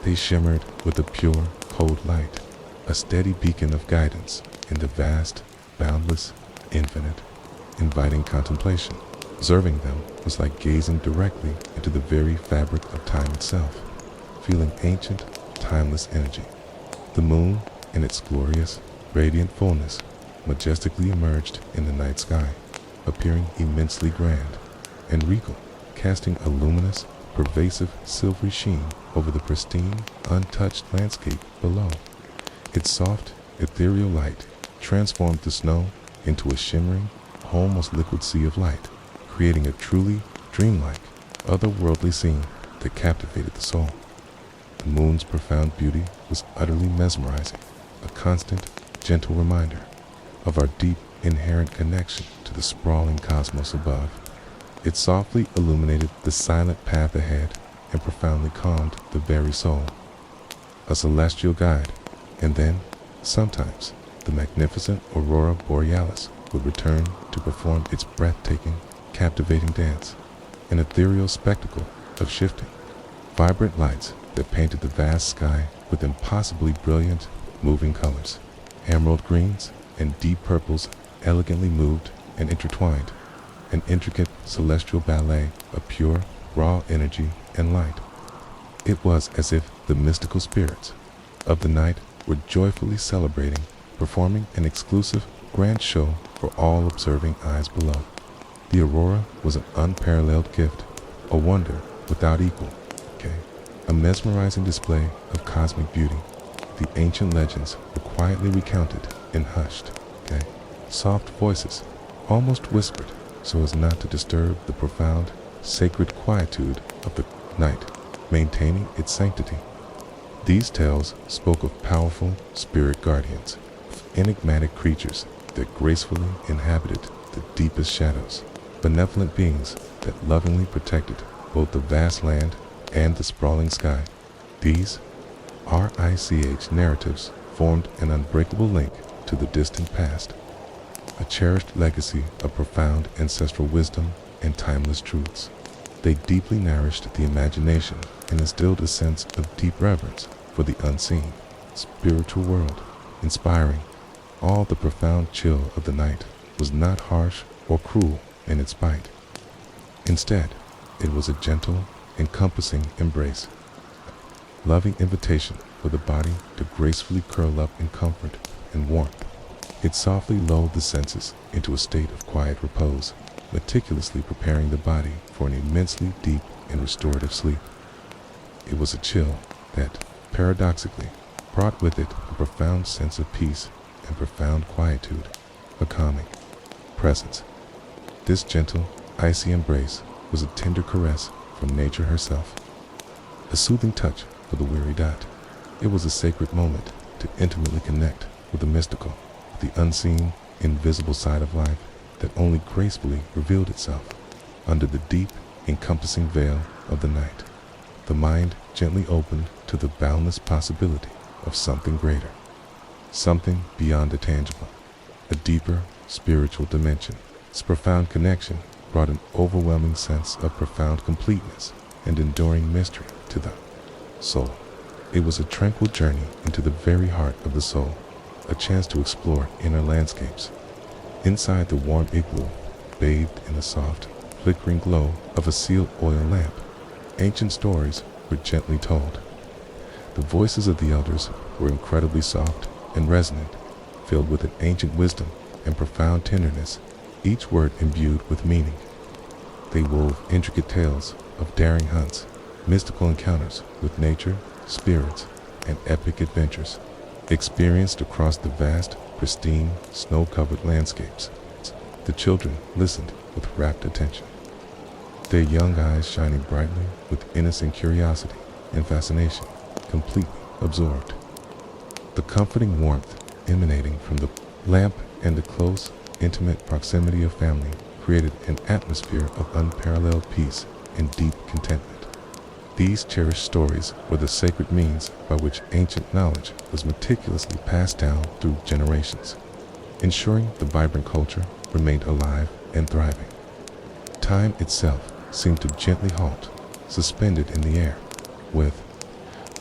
They shimmered with a pure, cold light, a steady beacon of guidance in the vast, boundless, infinite, inviting contemplation. Observing them was like gazing directly into the very fabric of time itself, feeling ancient, timeless energy. The moon, in its glorious, radiant fullness, majestically emerged in the night sky, appearing immensely grand and regal, casting a luminous, pervasive silvery sheen over the pristine, untouched landscape below. Its soft, ethereal light transformed the snow into a shimmering, almost liquid sea of light, creating a truly dreamlike, otherworldly scene that captivated the soul. The moon's profound beauty was utterly mesmerizing, a constant, gentle reminder of our deep, inherent connection to the sprawling cosmos above. It softly illuminated the silent path ahead and profoundly calmed the very soul. A celestial guide, and then, sometimes, the magnificent aurora borealis would return to perform its breathtaking, captivating dance, an ethereal spectacle of shifting, vibrant lights that painted the vast sky with impossibly brilliant, moving colors. Emerald greens and deep purples elegantly moved and intertwined, an intricate celestial ballet of pure, raw energy and light. It was as if the mystical spirits of the night were joyfully celebrating, performing an exclusive grand show for all observing eyes below. The aurora was an unparalleled gift, a wonder without equal, a mesmerizing display of cosmic beauty. The ancient legends were quietly recounted in hushed, soft voices, almost whispered so as not to disturb the profound, sacred quietude of the night, maintaining its sanctity. These tales spoke of powerful spirit guardians, enigmatic creatures that gracefully inhabited the deepest shadows, benevolent beings that lovingly protected both the vast land and the sprawling sky. These RICH narratives formed an unbreakable link to the distant past, a cherished legacy of profound ancestral wisdom and timeless truths. They deeply nourished the imagination and instilled a sense of deep reverence for the unseen, spiritual world, inspiring. All the profound chill of the night was not harsh or cruel in its bite. Instead, it was a gentle, encompassing embrace, loving invitation for the body to gracefully curl up in comfort and warmth. It softly lulled the senses into a state of quiet repose, meticulously preparing the body for an immensely deep and restorative sleep. It was a chill that, paradoxically, brought with it a profound sense of peace and profound quietude, a calming presence. This gentle, icy embrace was a tender caress from nature herself, a soothing touch for the weary dot. It was a sacred moment to intimately connect with the mystical, the unseen, invisible side of life that only gracefully revealed itself under the deep, encompassing veil of the night. The mind gently opened to the boundless possibility of something greater, something beyond the tangible, a deeper spiritual dimension. Its profound connection brought an overwhelming sense of profound completeness and enduring mystery to the soul. It was a tranquil journey into the very heart of the soul, a chance to explore inner landscapes. Inside the warm igloo, bathed in the soft, flickering glow of a seal oil lamp, ancient stories were gently told. The voices of the elders were incredibly soft and resonant, filled with an ancient wisdom and profound tenderness, each word imbued with meaning. They wove intricate tales of daring hunts, mystical encounters with nature, spirits, and epic adventures experienced across the vast, pristine, snow-covered landscapes. The children listened with rapt attention, their young eyes shining brightly with innocent curiosity and fascination, completely absorbed. The comforting warmth emanating from the lamp and the close, intimate proximity of family created an atmosphere of unparalleled peace and deep contentment. These cherished stories were the sacred means by which ancient knowledge was meticulously passed down through generations, ensuring the vibrant culture remained alive and thriving. Time itself seemed to gently halt, suspended in the air, with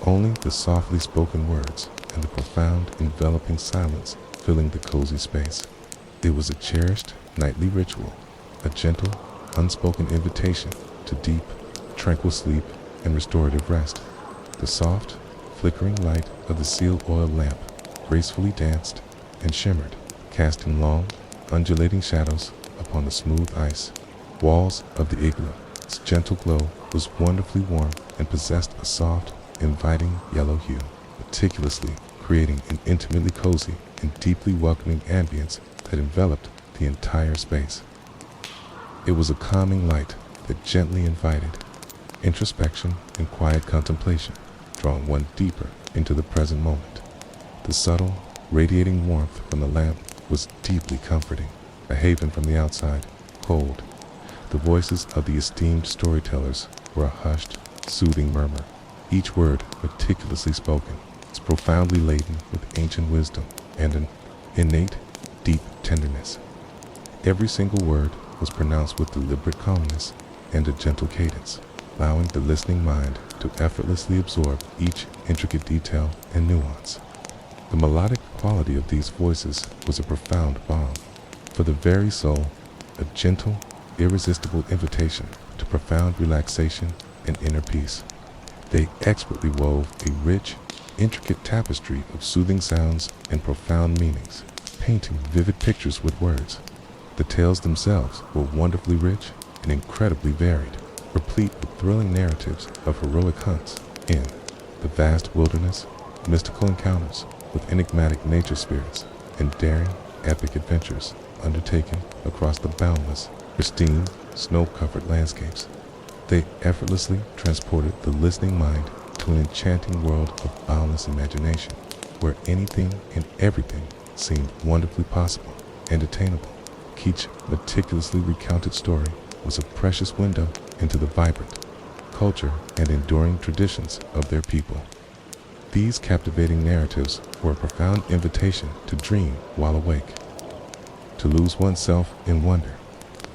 only the softly spoken words and the profound, enveloping silence filling the cozy space. It was a cherished nightly ritual, a gentle, unspoken invitation to deep, tranquil sleep and restorative rest. The soft, flickering light of the seal oil lamp gracefully danced and shimmered, casting long, undulating shadows upon the smooth ice walls of the igloo. Its gentle glow was wonderfully warm and possessed a soft, inviting yellow hue, meticulously creating an intimately cozy and deeply welcoming ambience that enveloped the entire space. It was a calming light that gently invited introspection and quiet contemplation, drawing one deeper into the present moment. The subtle, radiating warmth from the lamp was deeply comforting, a haven from the outside, cold. The voices of the esteemed storytellers were a hushed, soothing murmur, each word meticulously spoken. It's profoundly laden with ancient wisdom and an innate, deep tenderness. Every single word was pronounced with deliberate calmness and a gentle cadence, allowing the listening mind to effortlessly absorb each intricate detail and nuance. The melodic quality of these voices was a profound balm for the very soul, a gentle, irresistible invitation to profound relaxation and inner peace. They expertly wove a rich, intricate tapestry of soothing sounds and profound meanings, painting vivid pictures with words. The tales themselves were wonderfully rich and incredibly varied, replete with thrilling narratives of heroic hunts in the vast wilderness, mystical encounters with enigmatic nature spirits, and daring, epic adventures undertaken across the boundless, pristine, snow-covered landscapes. They effortlessly transported the listening mind to an enchanting world of boundless imagination, where anything and everything seemed wonderfully possible and attainable. Each meticulously recounted story was a precious window into the vibrant culture and enduring traditions of their people. These captivating narratives were a profound invitation to dream while awake, to lose oneself in wonder.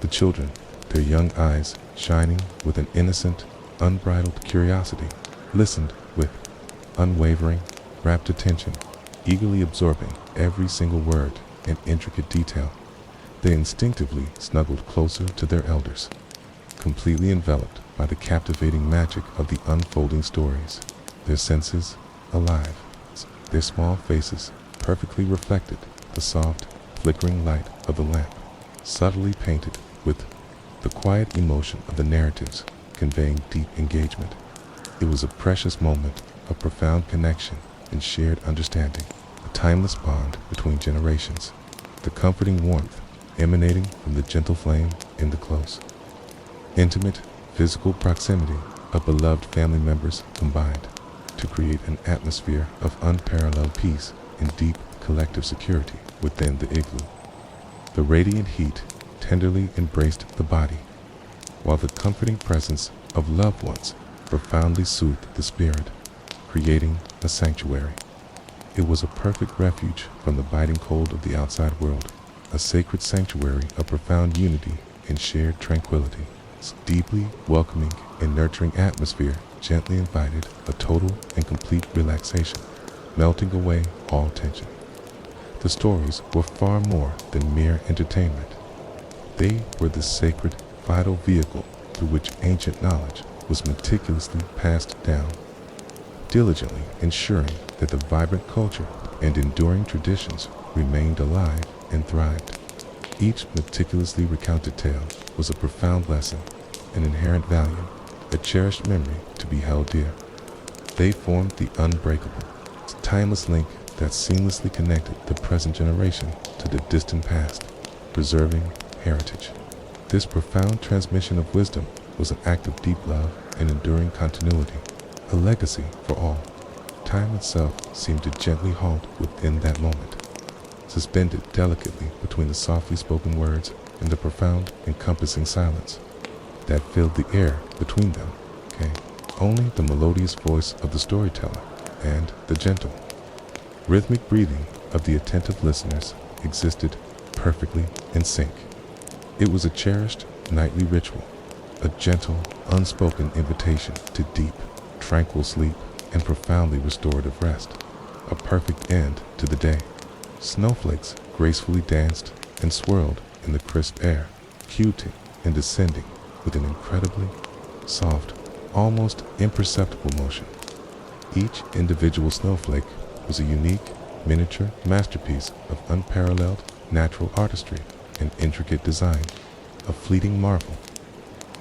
The children, their young eyes shining with an innocent, unbridled curiosity, listened with unwavering, rapt attention, eagerly absorbing every single word and intricate detail. They instinctively snuggled closer to their elders, completely enveloped by the captivating magic of the unfolding stories, their senses alive, their small faces perfectly reflected the soft, flickering light of the lamp, subtly painted with the quiet emotion of the narratives, conveying deep engagement. It was a precious moment of profound connection and shared understanding, a timeless bond between generations, the comforting warmth emanating from the gentle flame in the close, intimate physical proximity of beloved family members combined to create an atmosphere of unparalleled peace and deep collective security within the igloo. The radiant heat tenderly embraced the body, while the comforting presence of loved ones profoundly soothed the spirit, creating a sanctuary. It was a perfect refuge from the biting cold of the outside world, a sacred sanctuary of profound unity and shared tranquility. Its deeply welcoming and nurturing atmosphere gently invited a total and complete relaxation, melting away all tension. The stories were far more than mere entertainment. They were the sacred, vital vehicle through which ancient knowledge was meticulously passed down, diligently ensuring that the vibrant culture and enduring traditions remained alive and thrived. Each meticulously recounted tale was a profound lesson, an inherent value, a cherished memory to be held dear. They formed the unbreakable, timeless link that seamlessly connected the present generation to the distant past, preserving heritage. This profound transmission of wisdom was an act of deep love and enduring continuity, a legacy for all. Time itself seemed to gently halt within that moment, suspended delicately between the softly spoken words and the profound, encompassing silence that filled the air between them. Only the melodious voice of the storyteller and the gentle, rhythmic breathing of the attentive listeners existed perfectly in sync. It was a cherished nightly ritual, a gentle, unspoken invitation to deep, tranquil sleep and profoundly restorative rest, a perfect end to the day. Snowflakes gracefully danced and swirled in the crisp air, cuting and descending with an incredibly soft, almost imperceptible motion. Each individual snowflake was a unique, miniature masterpiece of unparalleled natural artistry and intricate design, a fleeting marvel.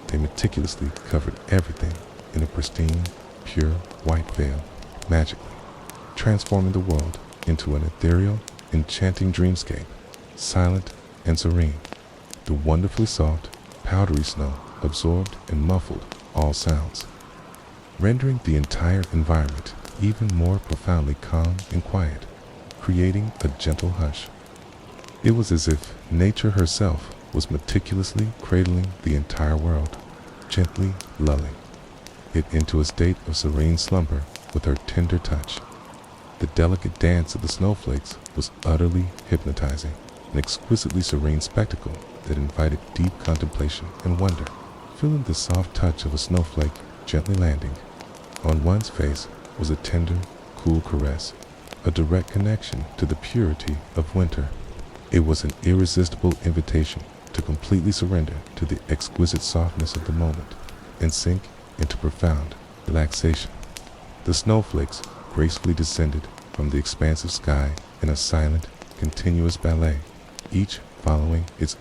They meticulously covered everything in a pristine, pure white veil, magically transforming the world into an ethereal, enchanting dreamscape, silent and serene. The wonderfully soft, powdery snow absorbed and muffled all sounds, rendering the entire environment even more profoundly calm and quiet, creating a gentle hush. It was as if nature herself was meticulously cradling the entire world, gently lulling it into a state of serene slumber with her tender touch. The delicate dance of the snowflakes was utterly hypnotizing, an exquisitely serene spectacle that invited deep contemplation and wonder. Feeling the soft touch of a snowflake gently landing on one's face was a tender, cool caress, a direct connection to the purity of winter. It was an irresistible invitation to completely surrender to the exquisite softness of the moment and sink into profound relaxation. The snowflakes gracefully descended from the expansive sky in a silent, continuous ballet, each following its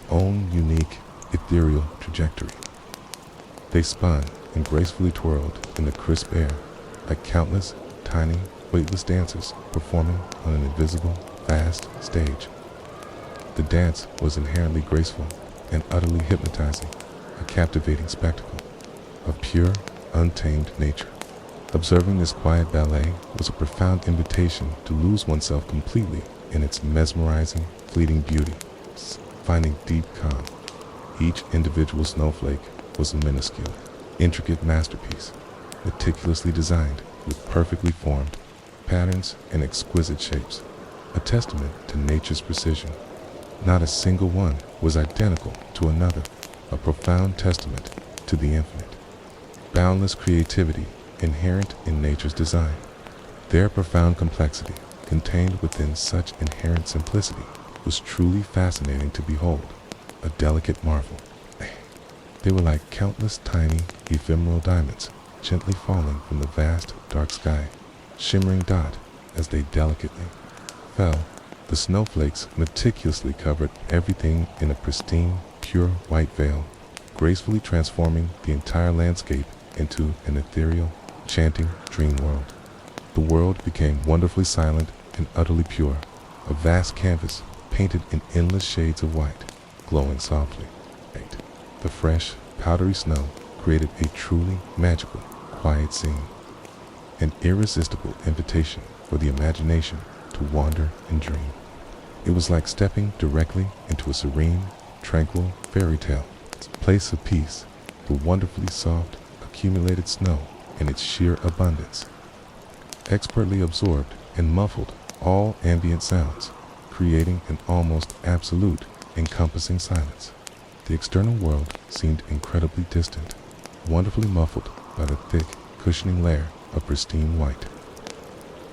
own unique, ethereal trajectory. They spun and gracefully twirled in the crisp air like countless tiny, weightless dancers performing on an invisible, vast stage. The The dance was inherently graceful and utterly hypnotizing, a captivating spectacle of pure, untamed nature. Observing this quiet ballet was a profound invitation to lose oneself completely in its mesmerizing, fleeting beauty, finding deep calm. Each individual snowflake was a minuscule, intricate masterpiece, meticulously designed with perfectly formed patterns and exquisite shapes, a testament to nature's precision. Not a single one was identical to another, a profound testament to the infinite, boundless creativity inherent in nature's design. Their profound complexity, contained within such inherent simplicity, was truly fascinating to behold, a delicate marvel. They were like countless tiny, ephemeral diamonds, gently falling from the vast, dark sky, shimmering dot as they delicately fell. The snowflakes meticulously covered everything in a pristine, pure white veil, gracefully transforming the entire landscape into an ethereal, chanting dream world. The world became wonderfully silent and utterly pure, a vast canvas painted in endless shades of white, glowing softly. The fresh, powdery snow created a truly magical, quiet scene, an irresistible invitation for the imagination to wander and dream. It was like stepping directly into a serene, tranquil fairy tale, a place of peace. The wonderfully soft, accumulated snow in its sheer abundance expertly absorbed and muffled all ambient sounds, creating an almost absolute, encompassing silence. The external world seemed incredibly distant, wonderfully muffled by the thick, cushioning layer of pristine white.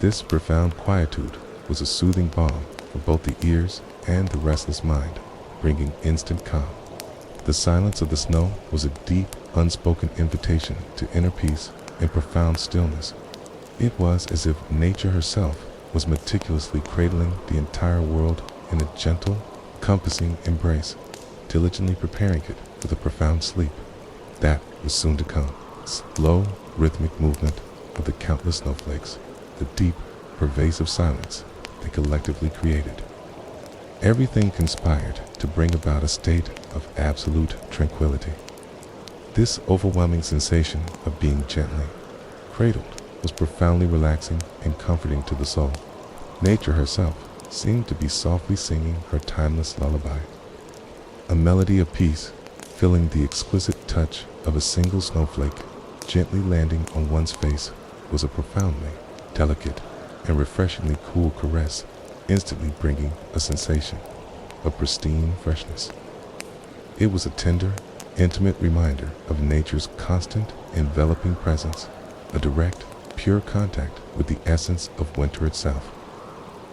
This profound quietude was a soothing balm for both the ears and the restless mind, bringing instant calm. The silence of the snow was a deep, unspoken invitation to inner peace and profound stillness. It was as if nature herself was meticulously cradling the entire world in a gentle, compassing embrace, diligently preparing it for the profound sleep that was soon to come. Slow, rhythmic movement of the countless snowflakes, the deep, pervasive silence they collectively created. Everything conspired to bring about a state of absolute tranquility. This overwhelming sensation of being gently cradled was profoundly relaxing and comforting to the soul. Nature herself seemed to be softly singing her timeless lullaby, a melody of peace, filling the exquisite touch of a single snowflake gently landing on one's face was a profoundly delicate and refreshingly cool caress, instantly bringing a sensation of pristine freshness. It was a tender, intimate reminder of nature's constant, enveloping presence, a direct, pure contact with the essence of winter itself.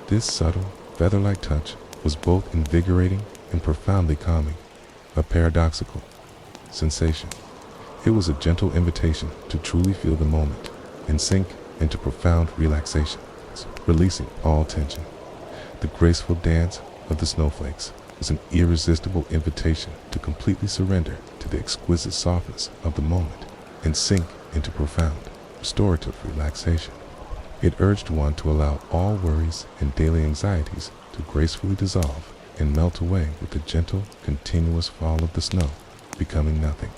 This subtle, feather-like touch was both invigorating and profoundly calming, a paradoxical sensation. It was a gentle invitation to truly feel the moment and sink into profound relaxation, releasing all tension. The graceful dance of the snowflakes was an irresistible invitation to completely surrender to the exquisite softness of the moment and sink into profound, restorative relaxation. It urged one to allow all worries and daily anxieties to gracefully dissolve and melt away with the gentle, continuous fall of the snow, becoming nothing.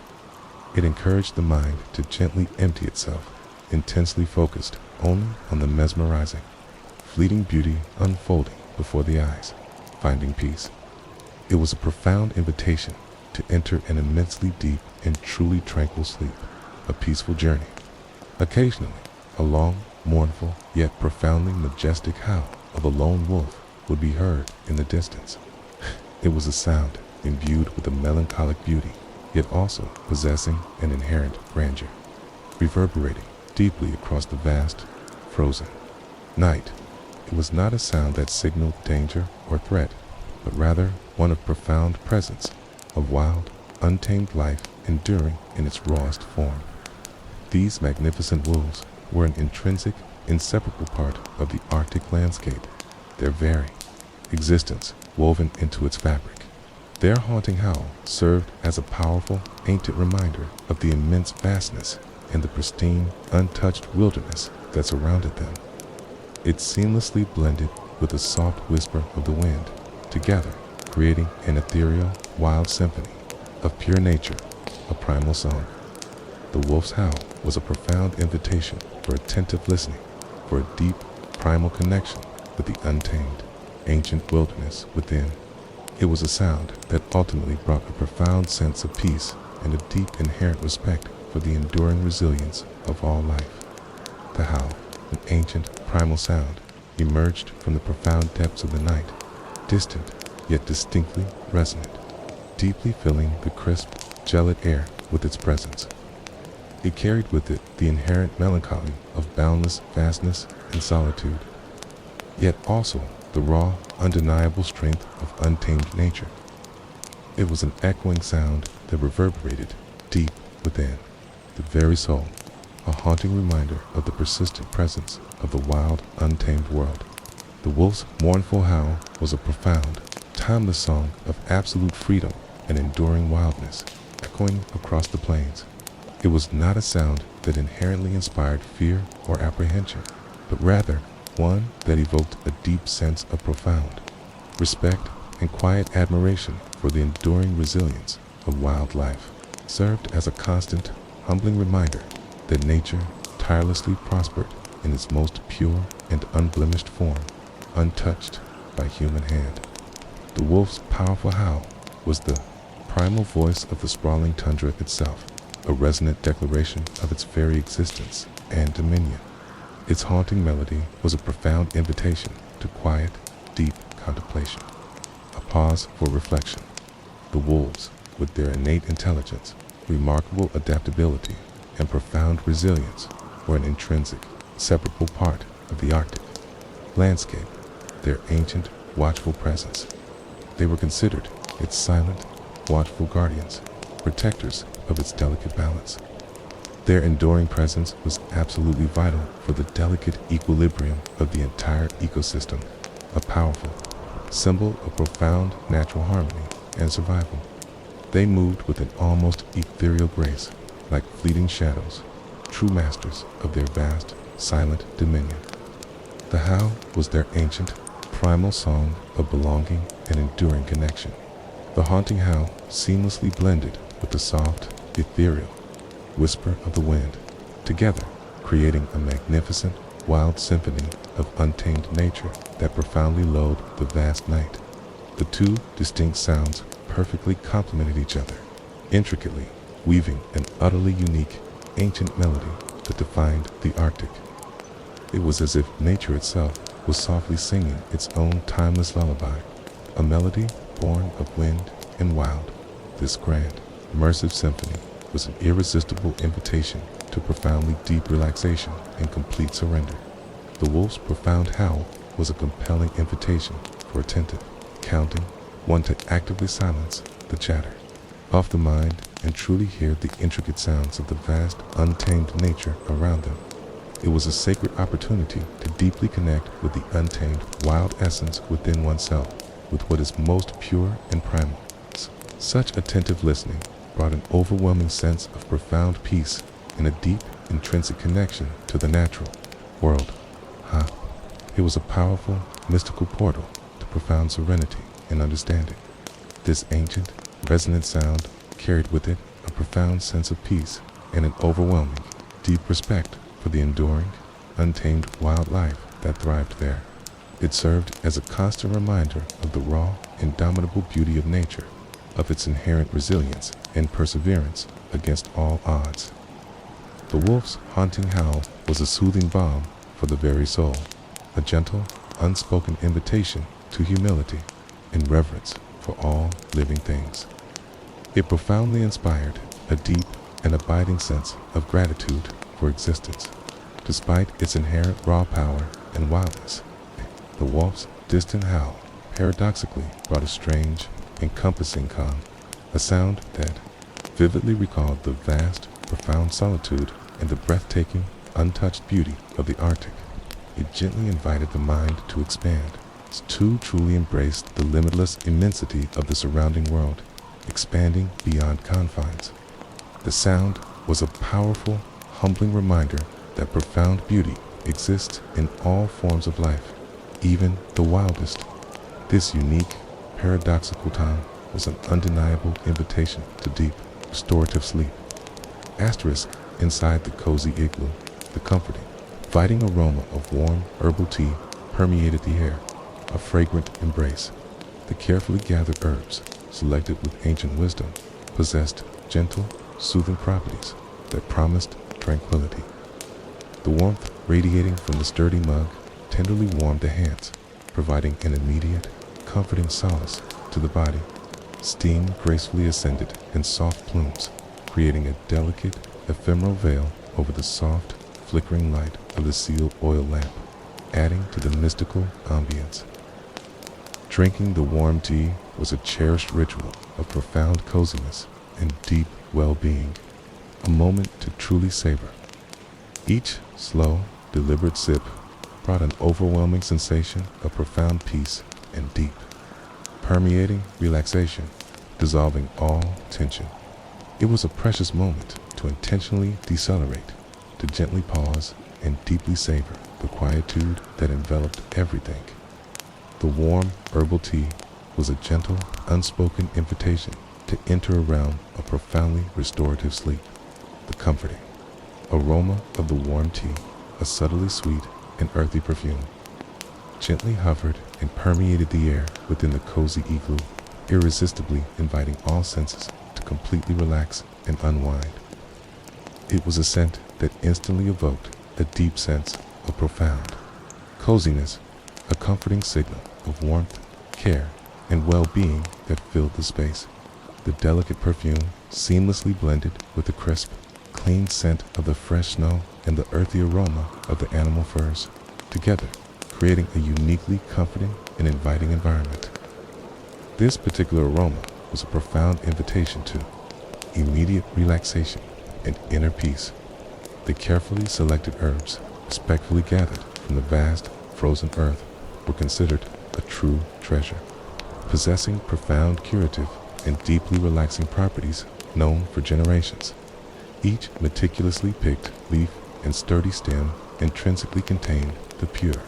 It encouraged the mind to gently empty itself, intensely focused only on the mesmerizing, fleeting beauty unfolding before the eyes, finding peace. It was a profound invitation to enter an immensely deep and truly tranquil sleep, a peaceful journey. Occasionally, a long, mournful, yet profoundly majestic howl of a lone wolf would be heard in the distance. It was a sound imbued with a melancholic beauty, yet also possessing an inherent grandeur, reverberating deeply across the vast, frozen night. It was not a sound that signaled danger or threat, but rather one of profound presence, of wild, untamed life enduring in its rawest form. These magnificent wolves were an intrinsic, inseparable part of the Arctic landscape, their very existence woven into its fabric. Their haunting howl served as a powerful, ancient reminder of the immense vastness and the pristine, untouched wilderness that surrounded them. It seamlessly blended with the soft whisper of the wind, together creating an ethereal, wild symphony of pure nature, a primal song. The wolf's howl was a profound invitation for attentive listening, for a deep, primal connection with the untamed, ancient wilderness within. It was a sound that ultimately brought a profound sense of peace and a deep inherent respect for the enduring resilience of all life. The howl, an ancient, primal sound, emerged from the profound depths of the night, distant yet distinctly resonant, deeply filling the crisp, gelid air with its presence. It carried with it the inherent melancholy of boundless vastness and solitude, yet also the raw, undeniable strength of untamed nature. It was an echoing sound that reverberated deep within the very soul, a haunting reminder of the persistent presence of the wild, untamed world. The wolf's mournful howl was a profound, timeless song of absolute freedom and enduring wildness, echoing across the plains. It was not a sound that inherently inspired fear or apprehension, but rather one that evoked a deep sense of profound respect and quiet admiration for the enduring resilience of wildlife, served as a constant, humbling reminder that nature tirelessly prospered in its most pure and unblemished form, untouched by human hand. The wolf's powerful howl was the primal voice of the sprawling tundra itself, a resonant declaration of its very existence and dominion. Its haunting melody was a profound invitation to quiet, deep contemplation, a pause for reflection. The wolves, with their innate intelligence, remarkable adaptability, and profound resilience, were an intrinsic, separable part of the Arctic landscape, their ancient, watchful presence. They were considered its silent, watchful guardians, protectors of its delicate balance. Their enduring presence was absolutely vital for the delicate equilibrium of the entire ecosystem, a powerful symbol of profound natural harmony and survival. They moved with an almost ethereal grace, like fleeting shadows, true masters of their vast, silent dominion. The howl was their ancient, primal song of belonging and enduring connection. The haunting howl seamlessly blended with the soft, ethereal whisper of the wind, together creating a magnificent, wild symphony of untamed nature that profoundly lulled the vast night. The two distinct sounds perfectly complemented each other, intricately weaving an utterly unique, ancient melody that defined the Arctic. It was as if nature itself was softly singing its own timeless lullaby, a melody born of wind and wild. This grand, immersive symphony was an irresistible invitation to profoundly deep relaxation and complete surrender. The wolf's profound howl was a compelling invitation for attentive, counting, one to actively silence the chatter of the mind and truly hear the intricate sounds of the vast, untamed nature around them. It was a sacred opportunity to deeply connect with the untamed, wild essence within oneself, with what is most pure and primal. Such attentive listening brought an overwhelming sense of profound peace and a deep, intrinsic connection to the natural world. It was a powerful, mystical portal to profound serenity and understanding. This ancient, resonant sound carried with it a profound sense of peace and an overwhelming, deep respect for the enduring, untamed wildlife that thrived there. It served as a constant reminder of the raw, indomitable beauty of nature, of its inherent resilience and perseverance against all odds. The wolf's haunting howl was a soothing balm for the very soul, a gentle, unspoken invitation to humility and reverence for all living things. It profoundly inspired a deep and abiding sense of gratitude for existence. Despite its inherent raw power and wildness, the wolf's distant howl paradoxically brought a strange, encompassing calm, a sound that vividly recalled the vast, profound solitude and the breathtaking, untouched beauty of the Arctic. It gently invited the mind to expand, to truly embrace the limitless immensity of the surrounding world, expanding beyond confines. The sound was a powerful, humbling reminder that profound beauty exists in all forms of life, even the wildest. This unique, paradoxical time was an undeniable invitation to deep, restorative sleep. Asterisk, inside the cozy igloo, the comforting, inviting aroma of warm herbal tea permeated the air, a fragrant embrace. The carefully gathered herbs, selected with ancient wisdom, possessed gentle, soothing properties that promised tranquility. The warmth radiating from the sturdy mug tenderly warmed the hands, providing an immediate, comforting solace to the body. Steam gracefully ascended in soft plumes, creating a delicate, ephemeral veil over the soft, flickering light of the seal oil lamp, adding to the mystical ambience. Drinking the warm tea was a cherished ritual of profound coziness and deep well-being, a moment to truly savor. Each slow, deliberate sip brought an overwhelming sensation of profound peace and deep, permeating relaxation, dissolving all tension. It was a precious moment to intentionally decelerate, to gently pause and deeply savor the quietude that enveloped everything. The warm herbal tea was a gentle, unspoken invitation to enter a realm of profoundly restorative sleep. The comforting aroma of the warm tea, a subtly sweet and earthy perfume, gently hovered and permeated the air within the cozy igloo, irresistibly inviting all senses to completely relax and unwind. It was a scent that instantly evoked a deep sense of profound coziness, a comforting signal of warmth, care, and well-being that filled the space. The delicate perfume seamlessly blended with the crisp, clean scent of the fresh snow and the earthy aroma of the animal furs, together creating a uniquely comforting and inviting environment. This particular aroma was a profound invitation to immediate relaxation and inner peace. The carefully selected herbs, respectfully gathered from the vast, frozen earth, were considered a true treasure, possessing profound curative and deeply relaxing properties known for generations. Each meticulously picked leaf and sturdy stem intrinsically contained the pure,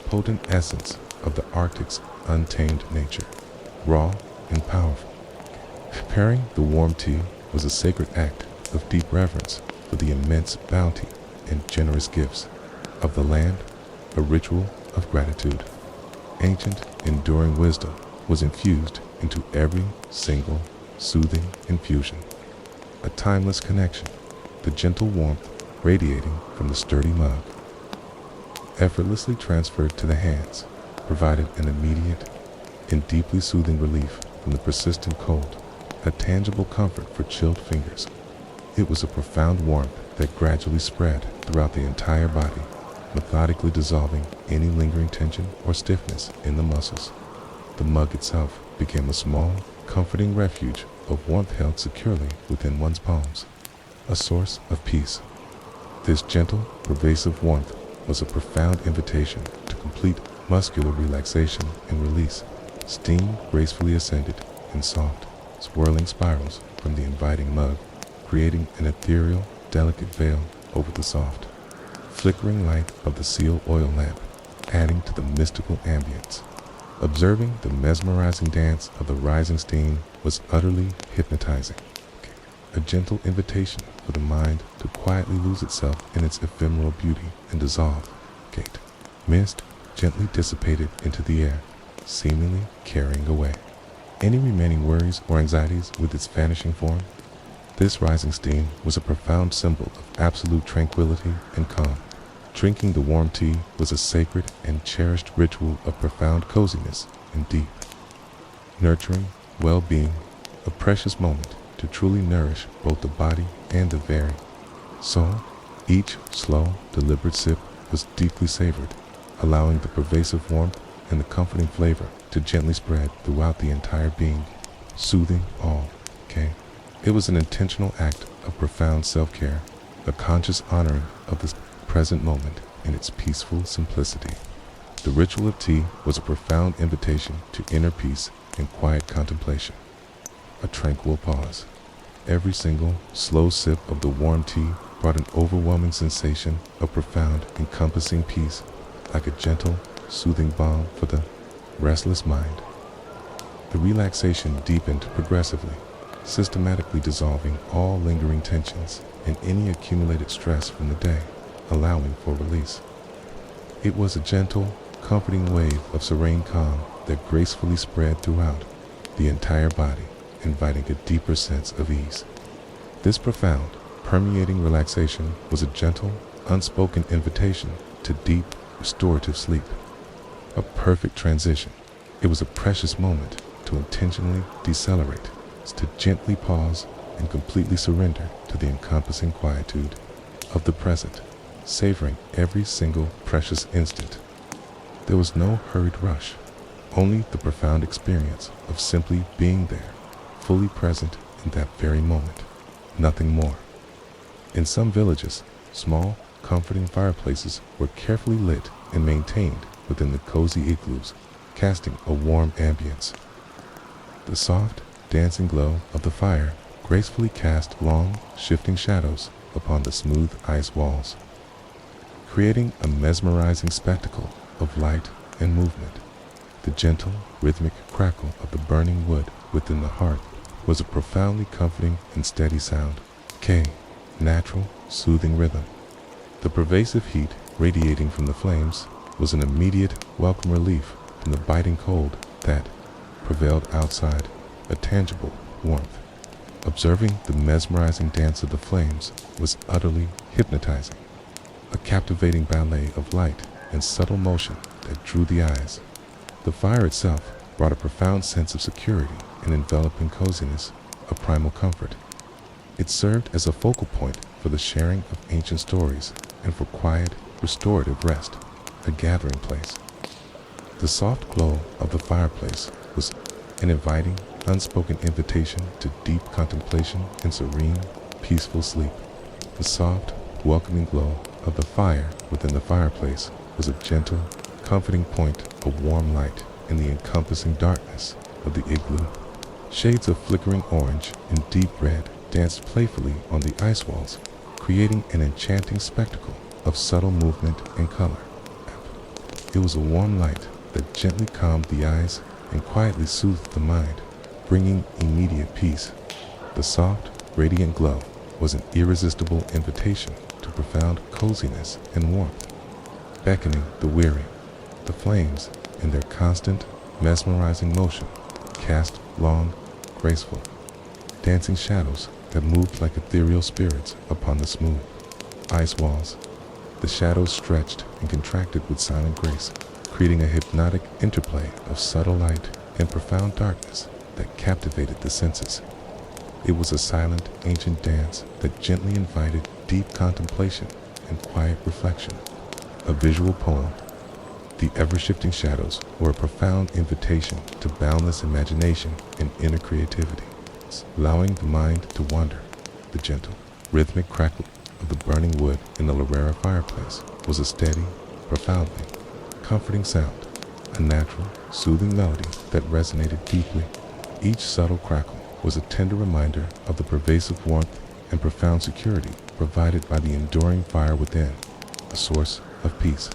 potent essence of the Arctic's untamed nature, raw and powerful. Preparing the warm tea was a sacred act of deep reverence for the immense bounty and generous gifts of the land, a ritual of gratitude. Ancient, enduring wisdom was infused into every single soothing infusion. A timeless connection, the gentle warmth radiating from the sturdy mug, effortlessly transferred to the hands, provided an immediate and deeply soothing relief from the persistent cold, a tangible comfort for chilled fingers. It was a profound warmth that gradually spread throughout the entire body, methodically dissolving any lingering tension or stiffness in the muscles. The mug itself became a small, comforting refuge of warmth held securely within one's palms, a source of peace. This gentle, pervasive warmth was a profound invitation to complete muscular relaxation and release. Steam gracefully ascended in soft, swirling spirals from the inviting mug, creating an ethereal, delicate veil over the soft, flickering light of the seal oil lamp, adding to the mystical ambience. Observing the mesmerizing dance of the rising steam was utterly hypnotizing, a gentle invitation for the mind to quietly lose itself in its ephemeral beauty and dissolve. Mist gently dissipated into the air, seemingly carrying away any remaining worries or anxieties with its vanishing form. This rising steam was a profound symbol of absolute tranquility and calm. Drinking the warm tea was a sacred and cherished ritual of profound coziness and deep, nurturing well-being, a precious moment to truly nourish both the body and the very soul. Each slow, deliberate sip was deeply savored, allowing the pervasive warmth and the comforting flavor to gently spread throughout the entire being, soothing all. It was an intentional act of profound self-care, a conscious honoring of the present moment in its peaceful simplicity. The ritual of tea was a profound invitation to inner peace and quiet contemplation, a tranquil pause. Every single, slow sip of the warm tea brought an overwhelming sensation of profound, encompassing peace, like a gentle, soothing balm for the restless mind. The relaxation deepened progressively, systematically dissolving all lingering tensions and any accumulated stress from the day, allowing for release. It was a gentle, comforting wave of serene calm that gracefully spread throughout the entire body, inviting a deeper sense of ease. This profound, permeating relaxation was a gentle, unspoken invitation to deep, restorative sleep. A perfect transition. It was a precious moment to intentionally decelerate, to gently pause and completely surrender to the encompassing quietude of the present, savoring every single precious instant. There was no hurried rush, only the profound experience of simply being there, fully present in that very moment, nothing more. In some villages, small, comforting fireplaces were carefully lit and maintained within the cozy igloos, casting a warm ambience. The soft, dancing glow of the fire gracefully cast long, shifting shadows upon the smooth ice walls, creating a mesmerizing spectacle of light and movement. The gentle, rhythmic crackle of the burning wood within the hearth was a profoundly comforting and steady sound. Natural, soothing rhythm. The pervasive heat radiating from the flames was an immediate, welcome relief from the biting cold that prevailed outside, a tangible warmth. Observing the mesmerizing dance of the flames was utterly hypnotizing, a captivating ballet of light and subtle motion that drew the eyes. The fire itself brought a profound sense of security and enveloping coziness, a primal comfort. It served as a focal point for the sharing of ancient stories and for quiet, restorative rest, a gathering place. The soft glow of the fireplace was an inviting, unspoken invitation to deep contemplation and serene, peaceful sleep. The soft, welcoming glow of the fire within the fireplace was a gentle, comforting point of warm light in the encompassing darkness of the igloo. Shades of flickering orange and deep red danced playfully on the ice walls, creating an enchanting spectacle of subtle movement and color. It was a warm light that gently calmed the eyes and quietly soothed the mind, bringing immediate peace. The soft, radiant glow was an irresistible invitation to profound coziness and warmth, beckoning the weary. The flames, in their constant, mesmerizing motion, cast long, graceful, dancing shadows that moved like ethereal spirits upon the smooth ice walls. The shadows stretched and contracted with silent grace, creating a hypnotic interplay of subtle light and profound darkness that captivated the senses. It was a silent, ancient dance that gently invited deep contemplation and quiet reflection. A visual poem. The ever-shifting shadows were a profound invitation to boundless imagination and inner creativity, allowing the mind to wander. The gentle, rhythmic crackle of the burning wood in the Lorera fireplace was a steady, profoundly comforting sound, a natural, soothing melody that resonated deeply. Each subtle crackle was a tender reminder of the pervasive warmth and profound security provided by the enduring fire within, a source of peace.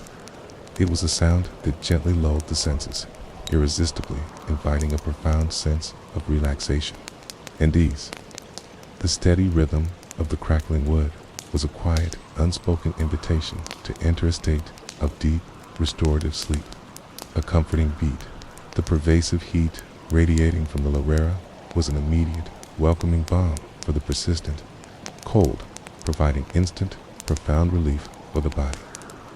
It was a sound that gently lulled the senses, irresistibly inviting a profound sense of relaxation and ease. The steady rhythm of the crackling wood was a quiet, unspoken invitation to enter a state of deep, restorative sleep, a comforting beat. The pervasive heat radiating from the Lorera was an immediate, welcoming balm for the persistent cold, providing instant, profound relief for the body.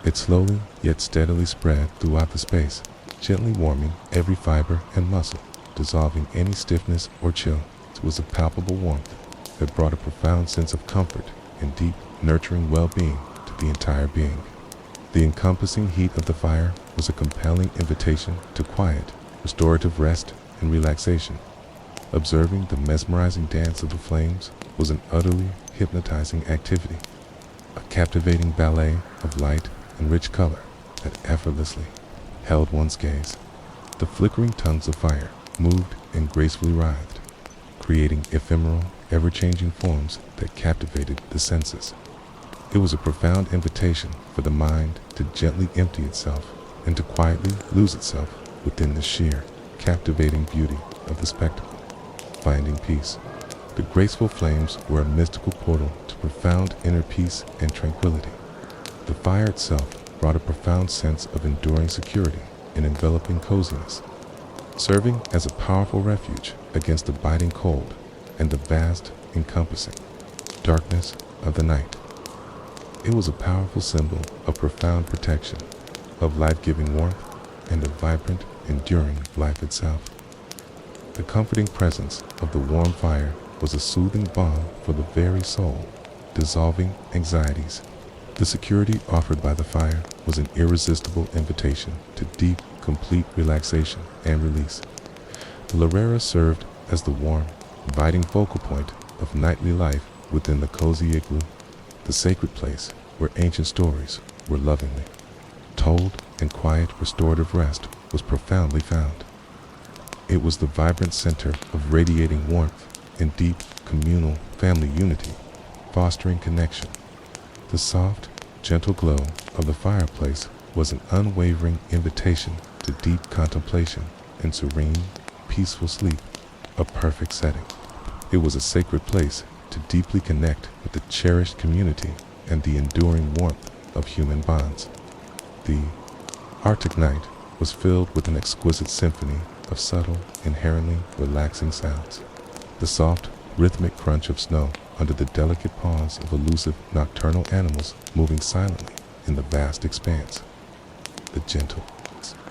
It slowly yet steadily spread throughout the space, gently warming every fiber and muscle, dissolving any stiffness or chill. It was a palpable warmth that brought a profound sense of comfort and deep, nurturing well-being to the entire being. The encompassing heat of the fire was a compelling invitation to quiet, restorative rest and relaxation. Observing the mesmerizing dance of the flames was an utterly hypnotizing activity, a captivating ballet of light and rich color that effortlessly held one's gaze. The flickering tongues of fire moved and gracefully writhed, creating ephemeral, ever-changing forms that captivated the senses. It was a profound invitation for the mind to gently empty itself and to quietly lose itself within the sheer, captivating beauty of the spectacle, finding peace. The graceful flames were a mystical portal to profound inner peace and tranquility. The fire itself brought a profound sense of enduring security and enveloping coziness, serving as a powerful refuge against the biting cold and the vast, encompassing darkness of the night. It was a powerful symbol of profound protection, of life-giving warmth, and of vibrant, enduring life itself. The comforting presence of the warm fire was a soothing balm for the very soul, dissolving anxieties. The security offered by the fire was an irresistible invitation to deep, complete relaxation and release. The Larera served as the warm, inviting focal point of nightly life within the cozy igloo, the sacred place where ancient stories were lovingly told and quiet restorative rest was profoundly found. It was the vibrant center of radiating warmth and deep communal family unity, fostering connection. The soft, gentle glow of the fireplace was an unwavering invitation to deep contemplation and serene, peaceful sleep, a perfect setting. It was a sacred place to deeply connect with the cherished community and the enduring warmth of human bonds. The Arctic night was filled with an exquisite symphony of subtle, inherently relaxing sounds. The soft, rhythmic crunch of snow under the delicate paws of elusive nocturnal animals moving silently in the vast expanse. The gentle,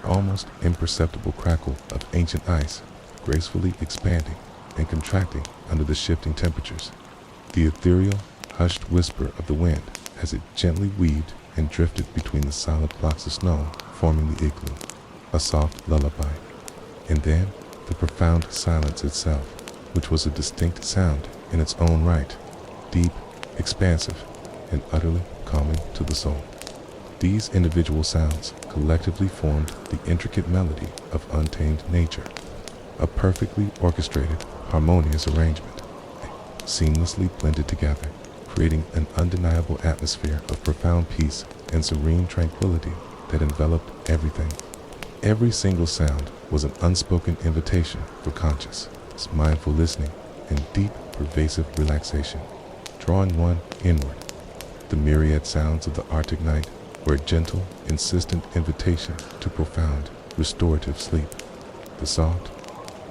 almost imperceptible crackle of ancient ice gracefully expanding and contracting under the shifting temperatures. The ethereal, hushed whisper of the wind as it gently weaved and drifted between the solid blocks of snow forming the igloo, a soft lullaby. And then the profound silence itself, which was a distinct sound in its own right, deep, expansive, and utterly calming to the soul. These individual sounds collectively formed the intricate melody of untamed nature, a perfectly orchestrated, harmonious arrangement, seamlessly blended together, creating an undeniable atmosphere of profound peace and serene tranquility that enveloped everything. Every single sound was an unspoken invitation for conscious, mindful listening and deep, pervasive relaxation, drawing one inward. The myriad sounds of the Arctic night were a gentle, insistent invitation to profound, restorative sleep. The soft,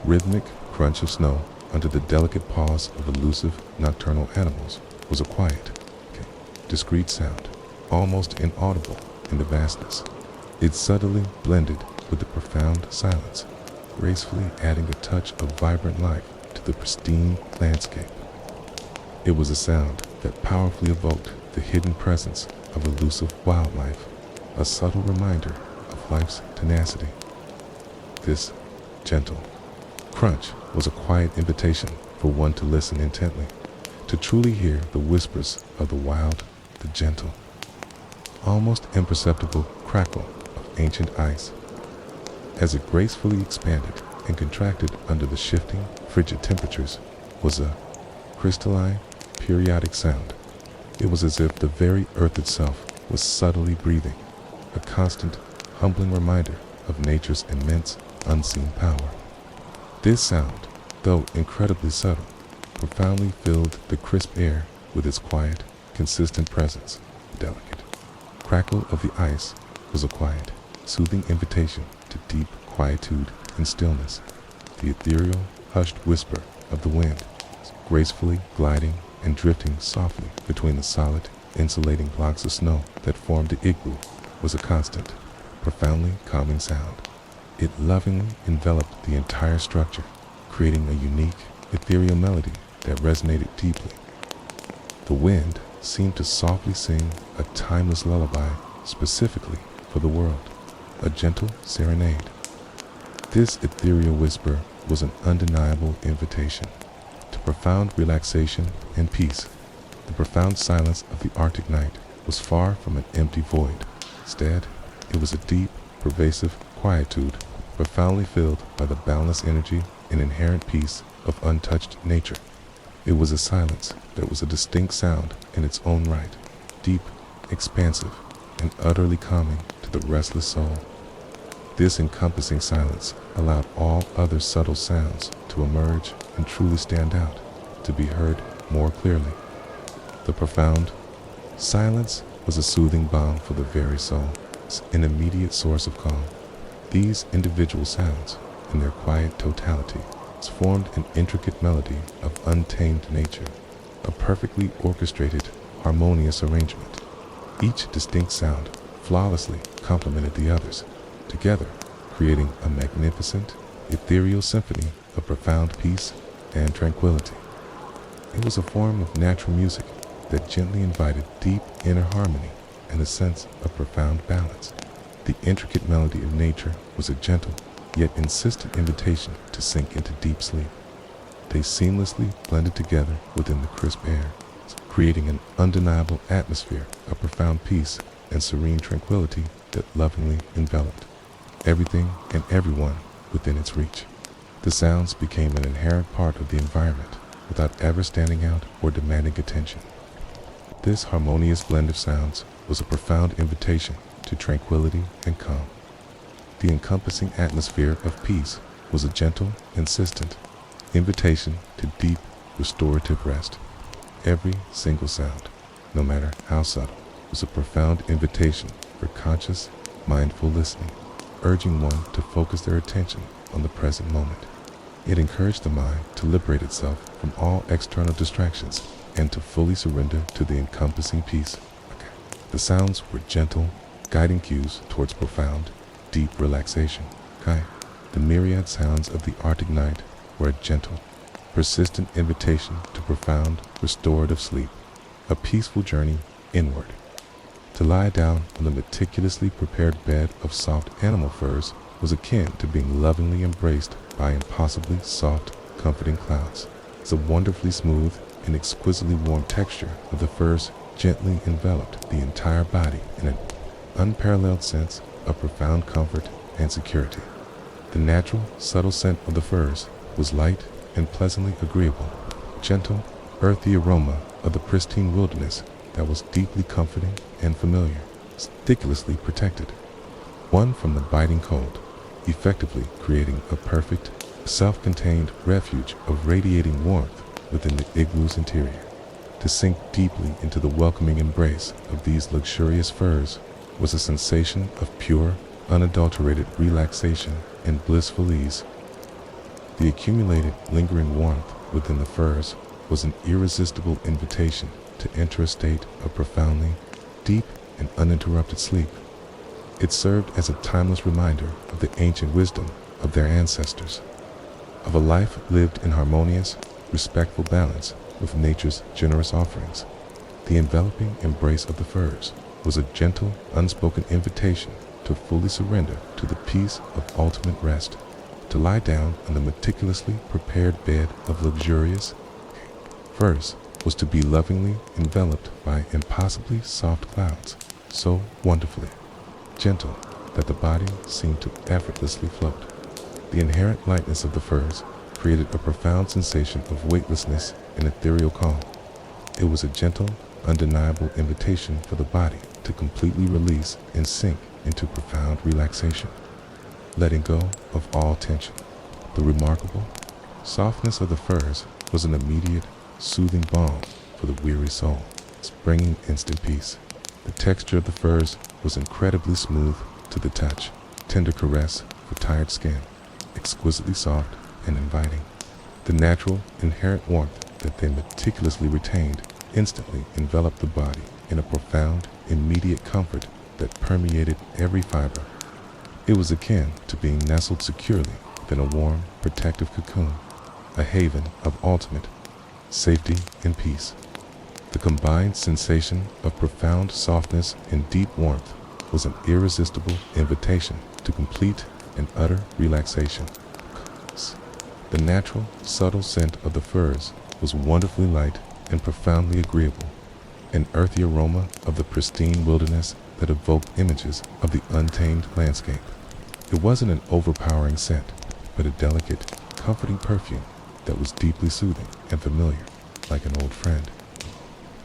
rhythmic crunch of snow under the delicate paws of elusive nocturnal animals was a quiet, discreet sound, almost inaudible in the vastness. It subtly blended with the profound silence, gracefully adding a touch of vibrant life to the pristine landscape. It was a sound that powerfully evoked the hidden presence of elusive wildlife, a subtle reminder of life's tenacity. This gentle crunch was a quiet invitation for one to listen intently, to truly hear the whispers of the wild, the gentle, almost imperceptible crackle of ancient ice as it gracefully expanded and contracted under the shifting, frigid temperatures was a crystalline, periodic sound. It was as if the very earth itself was subtly breathing, a constant, humbling reminder of nature's immense, unseen power. This sound, though incredibly subtle, profoundly filled the crisp air with its quiet, consistent presence. The delicate crackle of the ice was a quiet, soothing invitation to deep quietude and stillness. The ethereal, hushed whisper of the wind, gracefully gliding and drifting softly between the solid, insulating blocks of snow that formed the igloo, was a constant, profoundly calming sound. It lovingly enveloped the entire structure, creating a unique, ethereal melody that resonated deeply. The wind seemed to softly sing a timeless lullaby specifically for the world, a gentle serenade. This ethereal whisper was an undeniable invitation to profound relaxation and peace. The profound silence of the Arctic night was far from an empty void. Instead, it was a deep, pervasive quietude, profoundly filled by the boundless energy and inherent peace of untouched nature. It was a silence that was a distinct sound in its own right, deep, expansive, and utterly calming to the restless soul. This encompassing silence allowed all other subtle sounds to emerge and truly stand out, to be heard more clearly. The profound silence was a soothing balm for the very soul, an immediate source of calm. These individual sounds, in their quiet totality, formed an intricate melody of untamed nature, a perfectly orchestrated, harmonious arrangement. Each distinct sound flawlessly complemented the others, together creating a magnificent, ethereal symphony of profound peace and tranquility. It was a form of natural music that gently invited deep inner harmony and a sense of profound balance. The intricate melody of nature was a gentle, yet insistent invitation to sink into deep sleep. They seamlessly blended together within the crisp air, creating an undeniable atmosphere of profound peace and serene tranquility that lovingly enveloped everything and everyone within its reach. The sounds became an inherent part of the environment without ever standing out or demanding attention. This harmonious blend of sounds was a profound invitation to tranquility and calm. The encompassing atmosphere of peace was a gentle, insistent invitation to deep, restorative rest. Every single sound, no matter how subtle, was a profound invitation for conscious, mindful listening, urging one to focus their attention on the present moment. It encouraged the mind to liberate itself from all external distractions and to fully surrender to the encompassing peace. The sounds were gentle, guiding cues towards profound, deep relaxation. The myriad sounds of the Arctic night were a gentle, persistent invitation to profound, restorative sleep, a peaceful journey inward. To lie down on the meticulously prepared bed of soft animal furs was akin to being lovingly embraced by impossibly soft, comforting clouds. The wonderfully smooth and exquisitely warm texture of the furs gently enveloped the entire body in an unparalleled sense of profound comfort and security. The natural, subtle scent of the furs was light and pleasantly agreeable, gentle, earthy aroma of the pristine wilderness that was deeply comforting and familiar, meticulously protected, one from the biting cold, effectively creating a perfect, self-contained refuge of radiating warmth within the igloo's interior. To sink deeply into the welcoming embrace of these luxurious furs was a sensation of pure, unadulterated relaxation and blissful ease. The accumulated, lingering warmth within the furs was an irresistible invitation to enter a state of profoundly deep and uninterrupted sleep. It served as a timeless reminder of the ancient wisdom of their ancestors, of a life lived in harmonious, respectful balance with nature's generous offerings. The enveloping embrace of the furs was a gentle, unspoken invitation to fully surrender to the peace of ultimate rest, to lie down on the meticulously prepared bed of luxurious furs was to be lovingly enveloped by impossibly soft clouds, so wonderfully gentle that the body seemed to effortlessly float. The inherent lightness of the furs created a profound sensation of weightlessness and ethereal calm. It was a gentle, undeniable invitation for the body to completely release and sink into profound relaxation, letting go of all tension. The remarkable softness of the furs was an immediate, soothing balm for the weary soul, bringing instant peace. The texture of the furs was incredibly smooth to the touch, tender caress for tired skin, exquisitely soft and inviting. The natural, inherent warmth that they meticulously retained instantly enveloped the body in a profound, immediate comfort that permeated every fiber. It was akin to being nestled securely within a warm, protective cocoon, a haven of ultimate safety and peace. The combined sensation of profound softness and deep warmth was an irresistible invitation to complete and utter relaxation. The natural, subtle scent of the furs was wonderfully light and profoundly agreeable, an earthy aroma of the pristine wilderness that evoked images of the untamed landscape. It wasn't an overpowering scent, but a delicate, comforting perfume that was deeply soothing and familiar, like an old friend.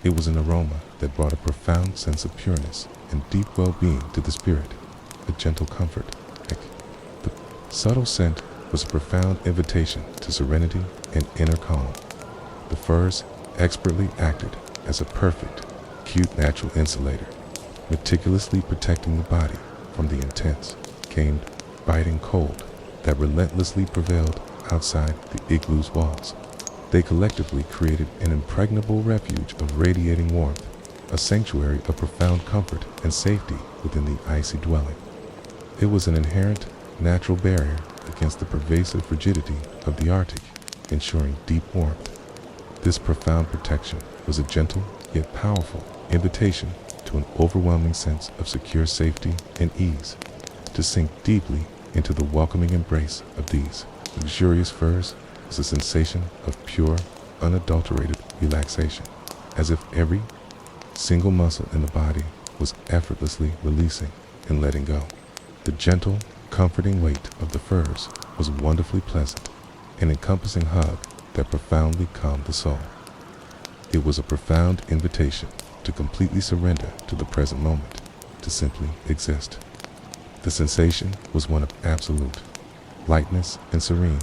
It was an aroma that brought a profound sense of pureness and deep well-being to the spirit, a gentle comfort. The subtle scent was a profound invitation to serenity and inner calm. The furs expertly acted as a perfect, cute natural insulator, meticulously protecting the body from the intense, caned, biting cold that relentlessly prevailed outside the igloo's walls. They collectively created an impregnable refuge of radiating warmth, a sanctuary of profound comfort and safety within the icy dwelling. It was an inherent, natural barrier against the pervasive frigidity of the Arctic, ensuring deep warmth. This profound protection was a gentle yet powerful invitation to an overwhelming sense of secure safety and ease. To sink deeply into the welcoming embrace of these luxurious furs was a sensation of pure, unadulterated relaxation, as if every single muscle in the body was effortlessly releasing and letting go. The gentle, comforting weight of the furs was wonderfully pleasant, an encompassing hug that profoundly calmed the soul. It was a profound invitation to completely surrender to the present moment, to simply exist. The sensation was one of absolute lightness and serene,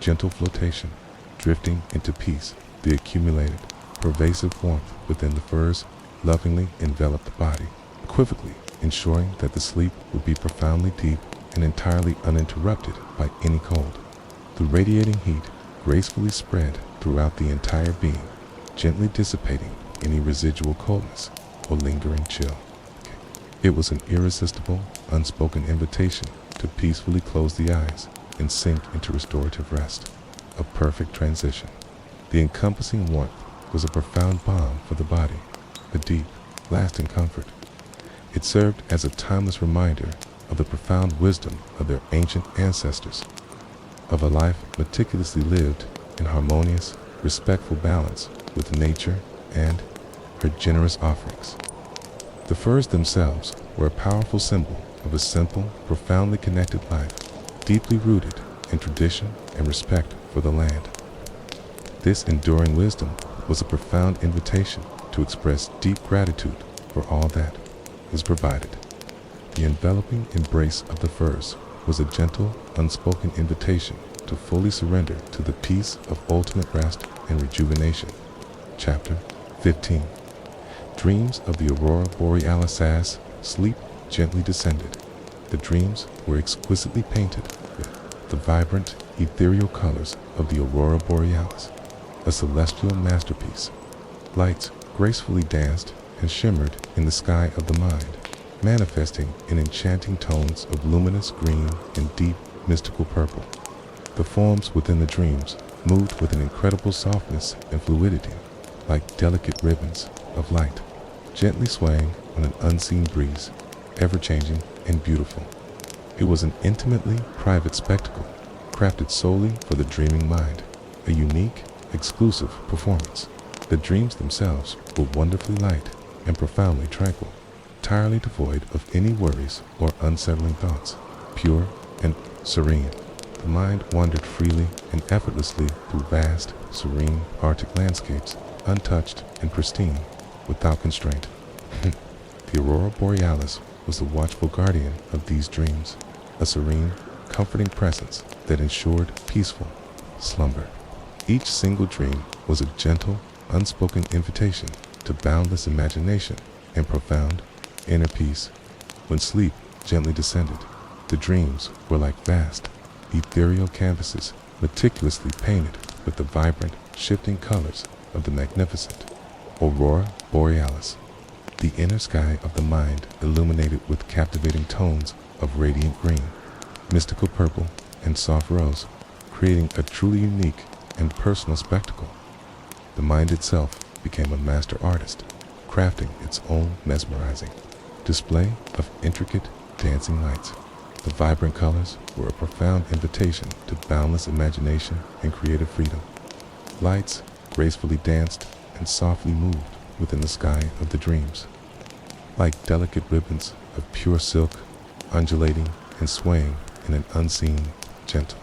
gentle flotation, drifting into peace. The accumulated, pervasive warmth within the furs lovingly enveloped the body, equivocally ensuring that the sleep would be profoundly deep and entirely uninterrupted by any cold. The radiating heat gracefully spread throughout the entire being, gently dissipating any residual coldness or lingering chill. It was an irresistible, unspoken invitation to peacefully close the eyes and sink into restorative rest, a perfect transition. The encompassing warmth was a profound balm for the body, a deep, lasting comfort. It served as a timeless reminder of the profound wisdom of their ancient ancestors, of a life meticulously lived in harmonious, respectful balance with nature and her generous offerings. The furs themselves were a powerful symbol of a simple, profoundly connected life, deeply rooted in tradition and respect for the land. This enduring wisdom was a profound invitation to express deep gratitude for all that was provided. The enveloping embrace of the furs was a gentle, unspoken invitation to fully surrender to the peace of ultimate rest and rejuvenation. Chapter 15. Dreams of the Aurora Borealis. As sleep gently descended, the dreams were exquisitely painted with the vibrant, ethereal colors of the Aurora Borealis, a celestial masterpiece. Lights gracefully danced and shimmered in the sky of the mind, manifesting in enchanting tones of luminous green and deep, mystical purple. The forms within the dreams moved with an incredible softness and fluidity, like delicate ribbons of light, gently swaying on an unseen breeze, ever-changing and beautiful. It was an intimately private spectacle, crafted solely for the dreaming mind, a unique, exclusive performance. The dreams themselves were wonderfully light and profoundly tranquil, entirely devoid of any worries or unsettling thoughts, pure and serene. The mind wandered freely and effortlessly through vast, serene Arctic landscapes, untouched and pristine, without constraint. The Aurora Borealis was the watchful guardian of these dreams, a serene, comforting presence that ensured peaceful slumber. Each single dream was a gentle, unspoken invitation to boundless imagination and profound inner peace. When sleep gently descended, the dreams were like vast, ethereal canvases meticulously painted with the vibrant, shifting colors of the magnificent Aurora Borealis. The inner sky of the mind illuminated with captivating tones of radiant green, mystical purple, and soft rose, creating a truly unique and personal spectacle. The mind itself became a master artist, crafting its own mesmerizing display of intricate dancing lights. The vibrant colors were a profound invitation to boundless imagination and creative freedom. Lights gracefully danced and softly moved within the sky of the dreams, like delicate ribbons of pure silk, undulating and swaying in an unseen, gentle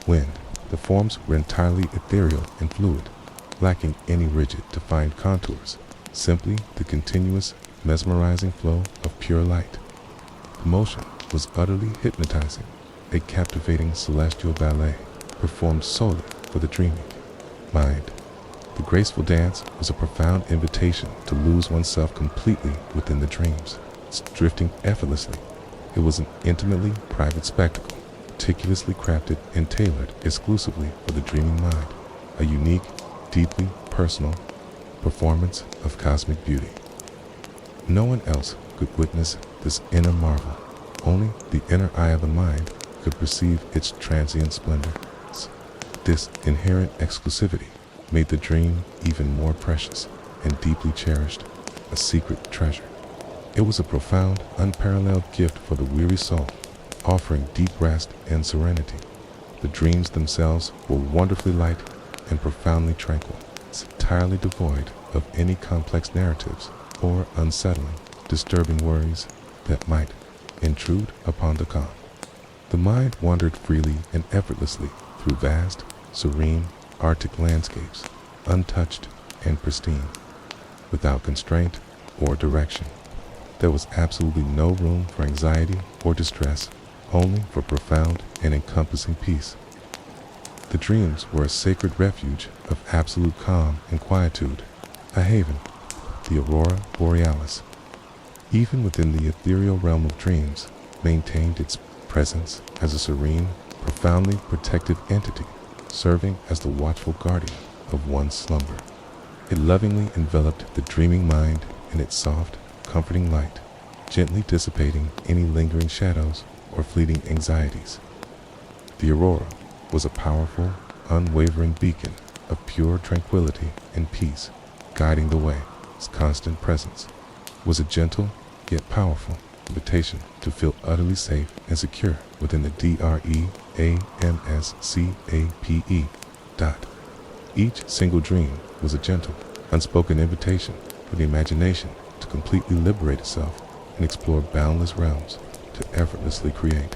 wind. The forms were entirely ethereal and fluid, lacking any rigid, defined contours, simply the continuous, mesmerizing flow of pure light. The motion was utterly hypnotizing, a captivating celestial ballet performed solely for the dreaming mind. The graceful dance was a profound invitation to lose oneself completely within the dreams, drifting effortlessly. It was an intimately private spectacle, meticulously crafted and tailored exclusively for the dreaming mind, a unique, deeply personal performance of cosmic beauty. No one else could witness this inner marvel. Only the inner eye of the mind could perceive its transient splendor. This inherent exclusivity made the dream even more precious and deeply cherished, a secret treasure. It was a profound, unparalleled gift for the weary soul, offering deep rest and serenity. The dreams themselves were wonderfully light and profoundly tranquil, entirely devoid of any complex narratives or unsettling, disturbing worries that might intrude upon the calm. The mind wandered freely and effortlessly through vast, serene, Arctic landscapes, untouched and pristine, without constraint or direction. There was absolutely no room for anxiety or distress, only for profound and encompassing peace. The dreams were a sacred refuge of absolute calm and quietude, a haven, the aurora borealis, even within the ethereal realm of dreams, maintained its presence as a serene, profoundly protective entity, serving as the watchful guardian of one's slumber. It lovingly enveloped the dreaming mind in its soft, comforting light, gently dissipating any lingering shadows or fleeting anxieties. The aurora was a powerful, unwavering beacon of pure tranquility and peace, guiding the way. Its constant presence was a gentle yet powerful invitation to feel utterly safe and secure within the DREAMSCAPE. Each single dream was a gentle, unspoken invitation for the imagination to completely liberate itself and explore boundless realms, to effortlessly create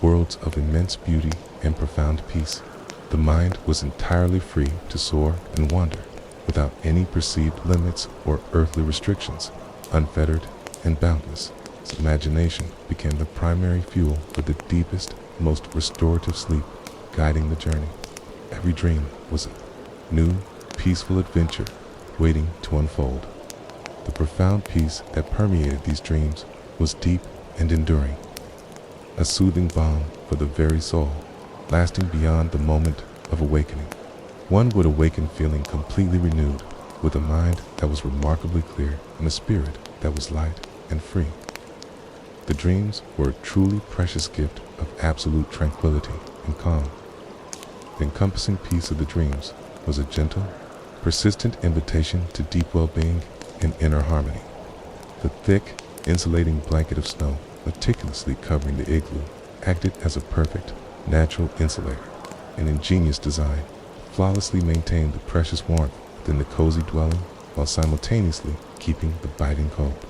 worlds of immense beauty and profound peace. The mind was entirely free to soar and wander without any perceived limits or earthly restrictions, unfettered and boundless. Its imagination became the primary fuel for the deepest, most restorative sleep, guiding the journey. Every dream was a new, peaceful adventure waiting to unfold. The profound peace that permeated these dreams was deep and enduring, a soothing balm for the very soul, lasting beyond the moment of awakening. One would awaken feeling completely renewed, with a mind that was remarkably clear and a spirit that was light and free. The dreams were a truly precious gift of absolute tranquility and calm. The encompassing peace of the dreams was a gentle, persistent invitation to deep well-being and inner harmony. The thick, insulating blanket of snow meticulously covering the igloo acted as a perfect, natural insulator. An ingenious design flawlessly maintained the precious warmth within the cozy dwelling while simultaneously keeping the biting cold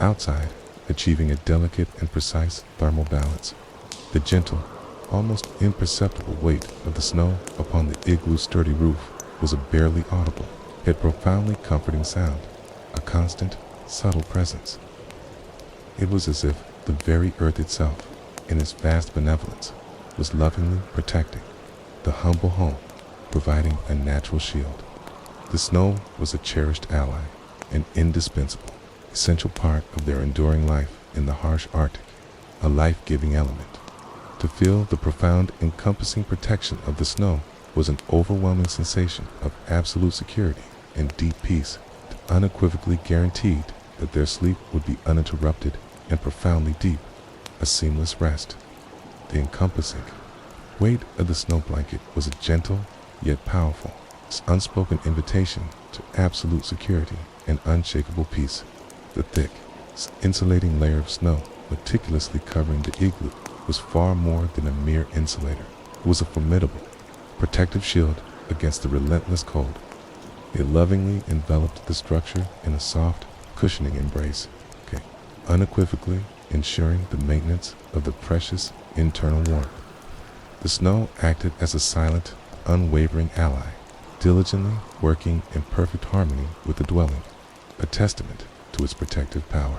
outside, achieving a delicate and precise thermal balance. The gentle, almost imperceptible weight of the snow upon the igloo's sturdy roof was a barely audible, yet profoundly comforting sound, a constant, subtle presence. It was as if the very earth itself, in its vast benevolence, was lovingly protecting the humble home, providing a natural shield. The snow was a cherished ally, an indispensable, essential part of their enduring life in the harsh Arctic, a life-giving element. To feel the profound, encompassing protection of the snow was an overwhelming sensation of absolute security and deep peace, unequivocally guaranteed that their sleep would be uninterrupted and profoundly deep, a seamless rest. The encompassing weight of the snow blanket was a gentle yet powerful, unspoken invitation to absolute security and unshakable peace. The thick, insulating layer of snow meticulously covering the igloo was far more than a mere insulator. It was a formidable, protective shield against the relentless cold. It lovingly enveloped the structure in a soft, cushioning embrace, unequivocally ensuring the maintenance of the precious internal warmth. The snow acted as a silent, unwavering ally, diligently working in perfect harmony with the dwelling, a testament to its protective power.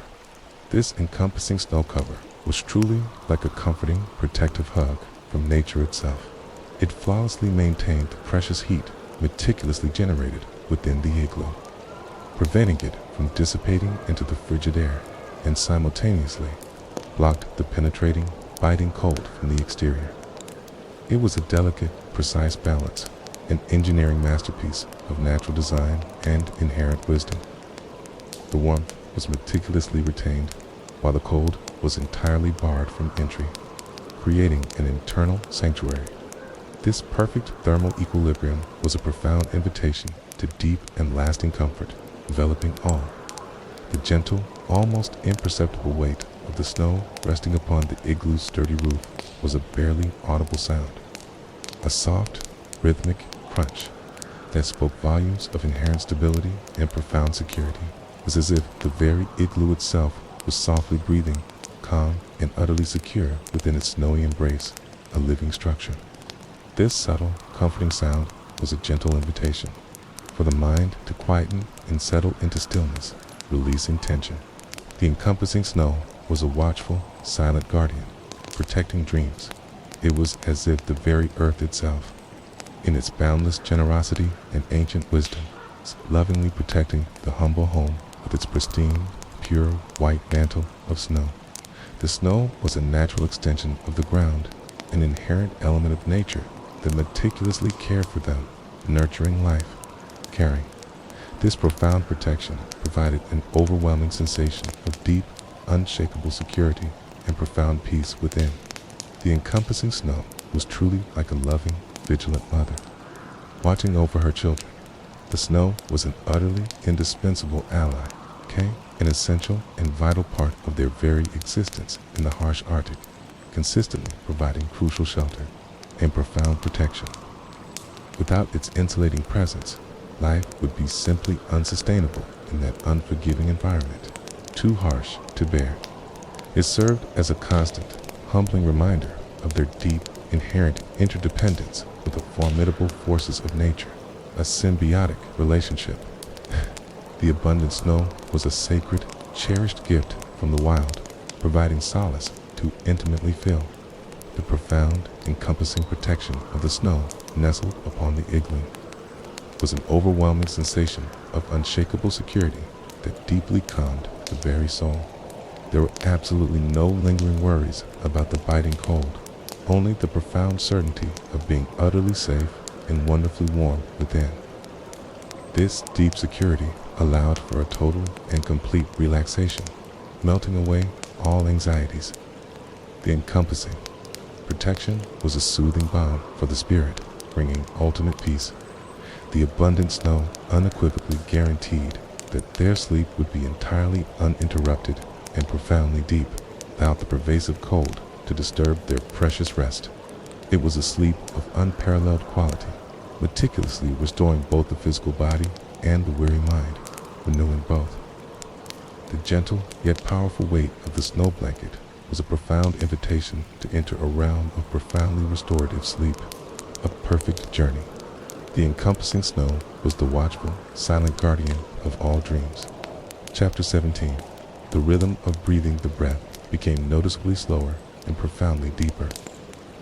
This encompassing snow cover was truly like a comforting, protective hug from nature itself. It flawlessly maintained the precious heat meticulously generated within the igloo, preventing it from dissipating into the frigid air, and simultaneously blocked the penetrating, biting cold from the exterior. It was a delicate, precise balance, an engineering masterpiece of natural design and inherent wisdom. The warmth was meticulously retained, while the cold was entirely barred from entry, creating an internal sanctuary. This perfect thermal equilibrium was a profound invitation to deep and lasting comfort, enveloping all. The gentle, almost imperceptible weight of the snow resting upon the igloo's sturdy roof was a barely audible sound. A soft, rhythmic crunch that spoke volumes of inherent stability and profound security. It was as if the very igloo itself was softly breathing, calm and utterly secure within its snowy embrace, a living structure. This subtle, comforting sound was a gentle invitation for the mind to quieten and settle into stillness, releasing tension. The encompassing snow was a watchful, silent guardian, protecting dreams. It was as if the very earth itself, in its boundless generosity and ancient wisdom, was lovingly protecting the humble home with its pristine, pure white mantle of snow. The snow was a natural extension of the ground, an inherent element of nature that meticulously cared for them, nurturing life, caring. This profound protection provided an overwhelming sensation of deep, unshakable security and profound peace within. The encompassing snow was truly like a loving, vigilant mother, watching over her children. The snow was an utterly indispensable ally, an essential and vital part of their very existence in the harsh Arctic, consistently providing crucial shelter and profound protection. Without its insulating presence, life would be simply unsustainable in that unforgiving environment, too harsh to bear. It served as a constant, humbling reminder of their deep, inherent interdependence with the formidable forces of nature, a symbiotic relationship. The abundant snow was a sacred, cherished gift from the wild, providing solace to intimately feel. The profound, encompassing protection of the snow nestled upon the igloo was an overwhelming sensation of unshakable security that deeply calmed the very soul. There were absolutely no lingering worries about the biting cold, only the profound certainty of being utterly safe and wonderfully warm within. This deep security allowed for a total and complete relaxation, melting away all anxieties. The encompassing protection was a soothing balm for the spirit, bringing ultimate peace. The abundant snow unequivocally guaranteed that their sleep would be entirely uninterrupted and profoundly deep, without the pervasive cold to disturb their precious rest. It was a sleep of unparalleled quality, meticulously restoring both the physical body and the weary mind, renewing both. The gentle yet powerful weight of the snow blanket was a profound invitation to enter a realm of profoundly restorative sleep, a perfect journey. The encompassing snow was the watchful, silent guardian of all dreams. Chapter 17. The rhythm of breathing the breath became noticeably slower and profoundly deeper,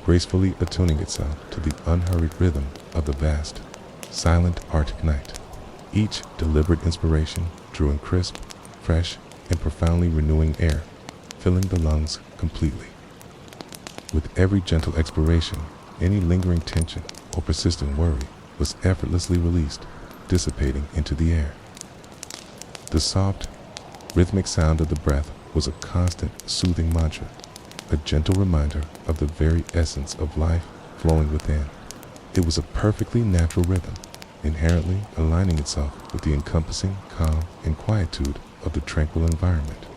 gracefully attuning itself to the unhurried rhythm of the vast, silent Arctic night. Each deliberate inspiration drew in crisp, fresh, and profoundly renewing air, filling the lungs completely. With every gentle expiration, any lingering tension or persistent worry was effortlessly released, dissipating into the air. The soft, rhythmic sound of the breath was a constant, soothing mantra, a gentle reminder of the very essence of life flowing within. It was a perfectly natural rhythm, inherently aligning itself with the encompassing calm and quietude of the tranquil environment.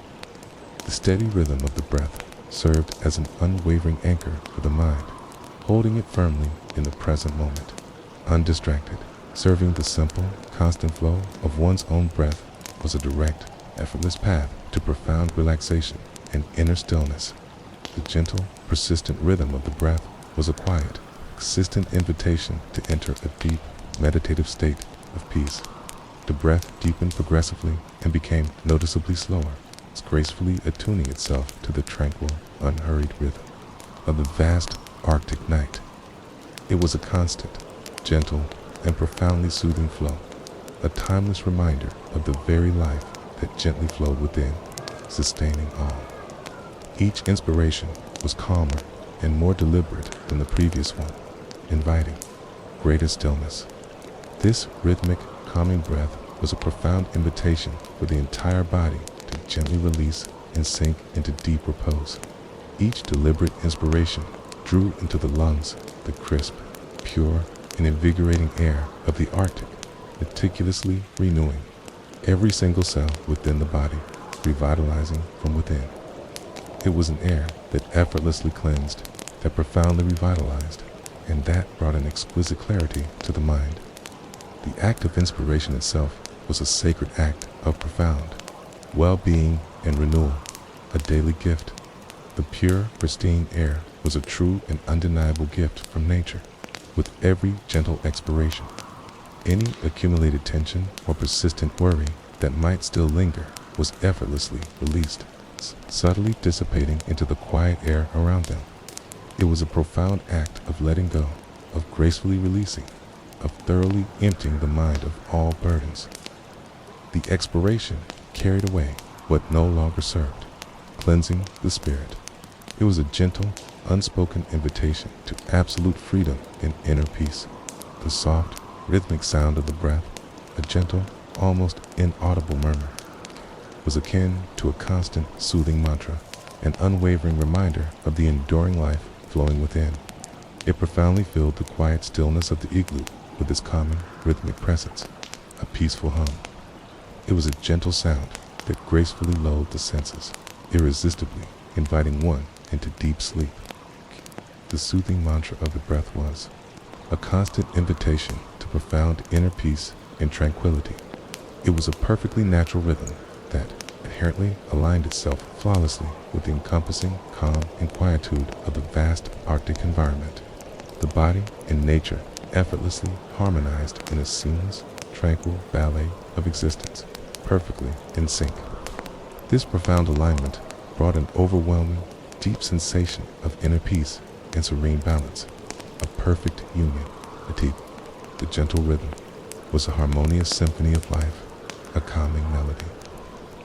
The steady rhythm of the breath served as an unwavering anchor for the mind, holding it firmly in the present moment, undistracted. Serving the simple, constant flow of one's own breath was a direct, effortless path to profound relaxation and inner stillness. The gentle, persistent rhythm of the breath was a quiet, consistent invitation to enter a deep, meditative state of peace. The breath deepened progressively and became noticeably slower, gracefully attuning itself to the tranquil, unhurried rhythm of the vast Arctic night. It was a constant, gentle, and profoundly soothing flow, a timeless reminder of the very life that gently flowed within, sustaining all. Each inspiration was calmer and more deliberate than the previous one, inviting greater stillness. This rhythmic, calming breath was a profound invitation for the entire body to gently release and sink into deep repose. Each deliberate inspiration drew into the lungs the crisp, pure, and invigorating air of the Arctic, meticulously renewing every single cell within the body, revitalizing from within. It was an air that effortlessly cleansed, that profoundly revitalized, and that brought an exquisite clarity to the mind. The act of inspiration itself was a sacred act of profound well-being and renewal, a daily gift. The pure, pristine air was a true and undeniable gift from nature. With every gentle expiration, any accumulated tension or persistent worry that might still linger was effortlessly released, subtly dissipating into the quiet air around them. It was a profound act of letting go, of gracefully releasing, of thoroughly emptying the mind of all burdens. The expiration carried away what no longer served, cleansing the spirit. It was a gentle, unspoken invitation to absolute freedom and inner peace. The soft, rhythmic sound of the breath, a gentle, almost inaudible murmur, was akin to a constant, soothing mantra, an unwavering reminder of the enduring life flowing within. It profoundly filled the quiet stillness of the igloo with its calming, rhythmic presence, a peaceful hum. It was a gentle sound that gracefully lulled the senses, irresistibly inviting one into deep sleep. The soothing mantra of the breath was a constant invitation to profound inner peace and tranquility. It was a perfectly natural rhythm that inherently aligned itself flawlessly with the encompassing calm and quietude of the vast Arctic environment. The body and nature effortlessly harmonized in a seamless, tranquil ballet of existence, perfectly in sync. This profound alignment brought an overwhelming, deep sensation of inner peace and serene balance, a perfect union. The gentle rhythm was a harmonious symphony of life, a calming melody.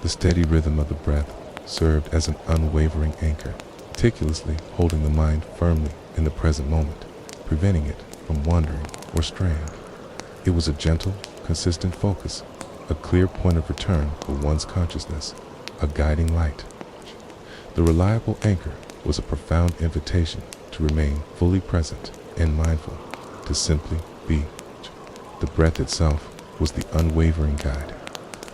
The steady rhythm of the breath served as an unwavering anchor, meticulously holding the mind firmly in the present moment, preventing it from wandering or straying. It was a gentle, consistent focus, a clear point of return for one's consciousness, a guiding light. The reliable anchor was a profound invitation to remain fully present and mindful, to simply be. The breath itself was the unwavering guide,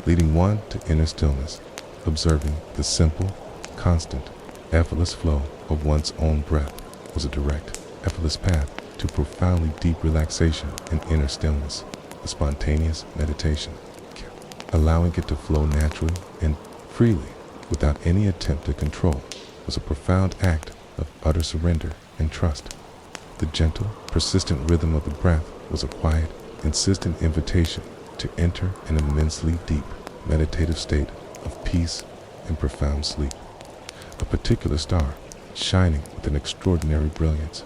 leading one to inner stillness, observing the simple, constant, effortless flow of one's own breath was a direct, effortless path to profoundly deep relaxation and inner stillness, a spontaneous meditation, allowing it to flow naturally and freely without any attempt at control was a profound act of utter surrender and trust. The gentle, persistent rhythm of the breath was a quiet, insistent invitation to enter an immensely deep, meditative state of peace and profound sleep. A particular star, shining with an extraordinary brilliance,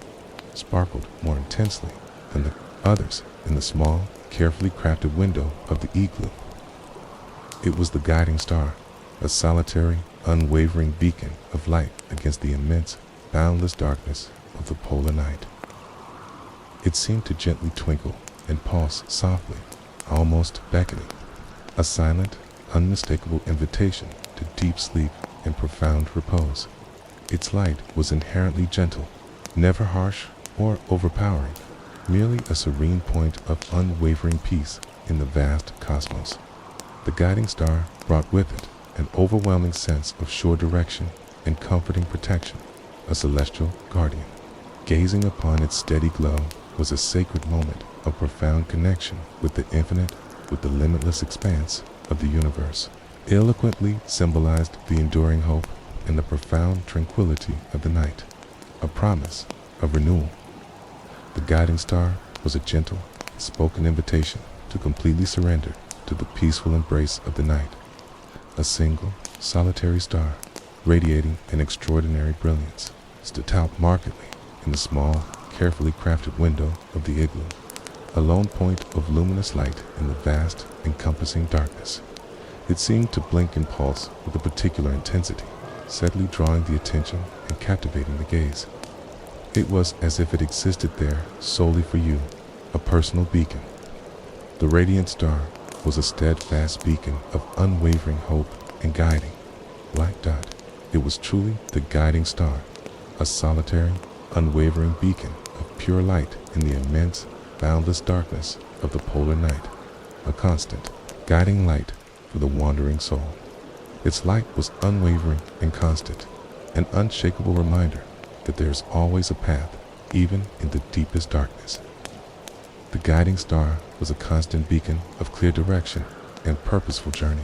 sparkled more intensely than the others in the small, carefully crafted window of the igloo. It was the guiding star, a solitary, unwavering beacon of light against the immense, boundless darkness of the polar night. It seemed to gently twinkle and pulse softly, almost beckoning, a silent, unmistakable invitation to deep sleep and profound repose. Its light was inherently gentle, never harsh or overpowering, merely a serene point of unwavering peace in the vast cosmos. The guiding star brought with it an overwhelming sense of sure direction and comforting protection, a celestial guardian. Gazing upon its steady glow was a sacred moment of profound connection with the infinite, with the limitless expanse of the universe. Eloquently symbolized the enduring hope and the profound tranquility of the night, a promise of renewal. The guiding star was a gentle, spoken invitation to completely surrender to the peaceful embrace of the night. A single, solitary star, radiating an extraordinary brilliance, stood out markedly in the small, carefully crafted window of the igloo, a lone point of luminous light in the vast, encompassing darkness. It seemed to blink and pulse with a particular intensity, steadily drawing the attention and captivating the gaze. It was as if it existed there solely for you, a personal beacon. The radiant star was a steadfast beacon of unwavering hope and guiding. Black dot, it was truly the guiding star, a solitary, unwavering beacon of pure light in the immense, boundless darkness of the polar night, a constant, guiding light for the wandering soul. Its light was unwavering and constant, an unshakable reminder that there is always a path, even in the deepest darkness. The guiding star was a constant beacon of clear direction and purposeful journey.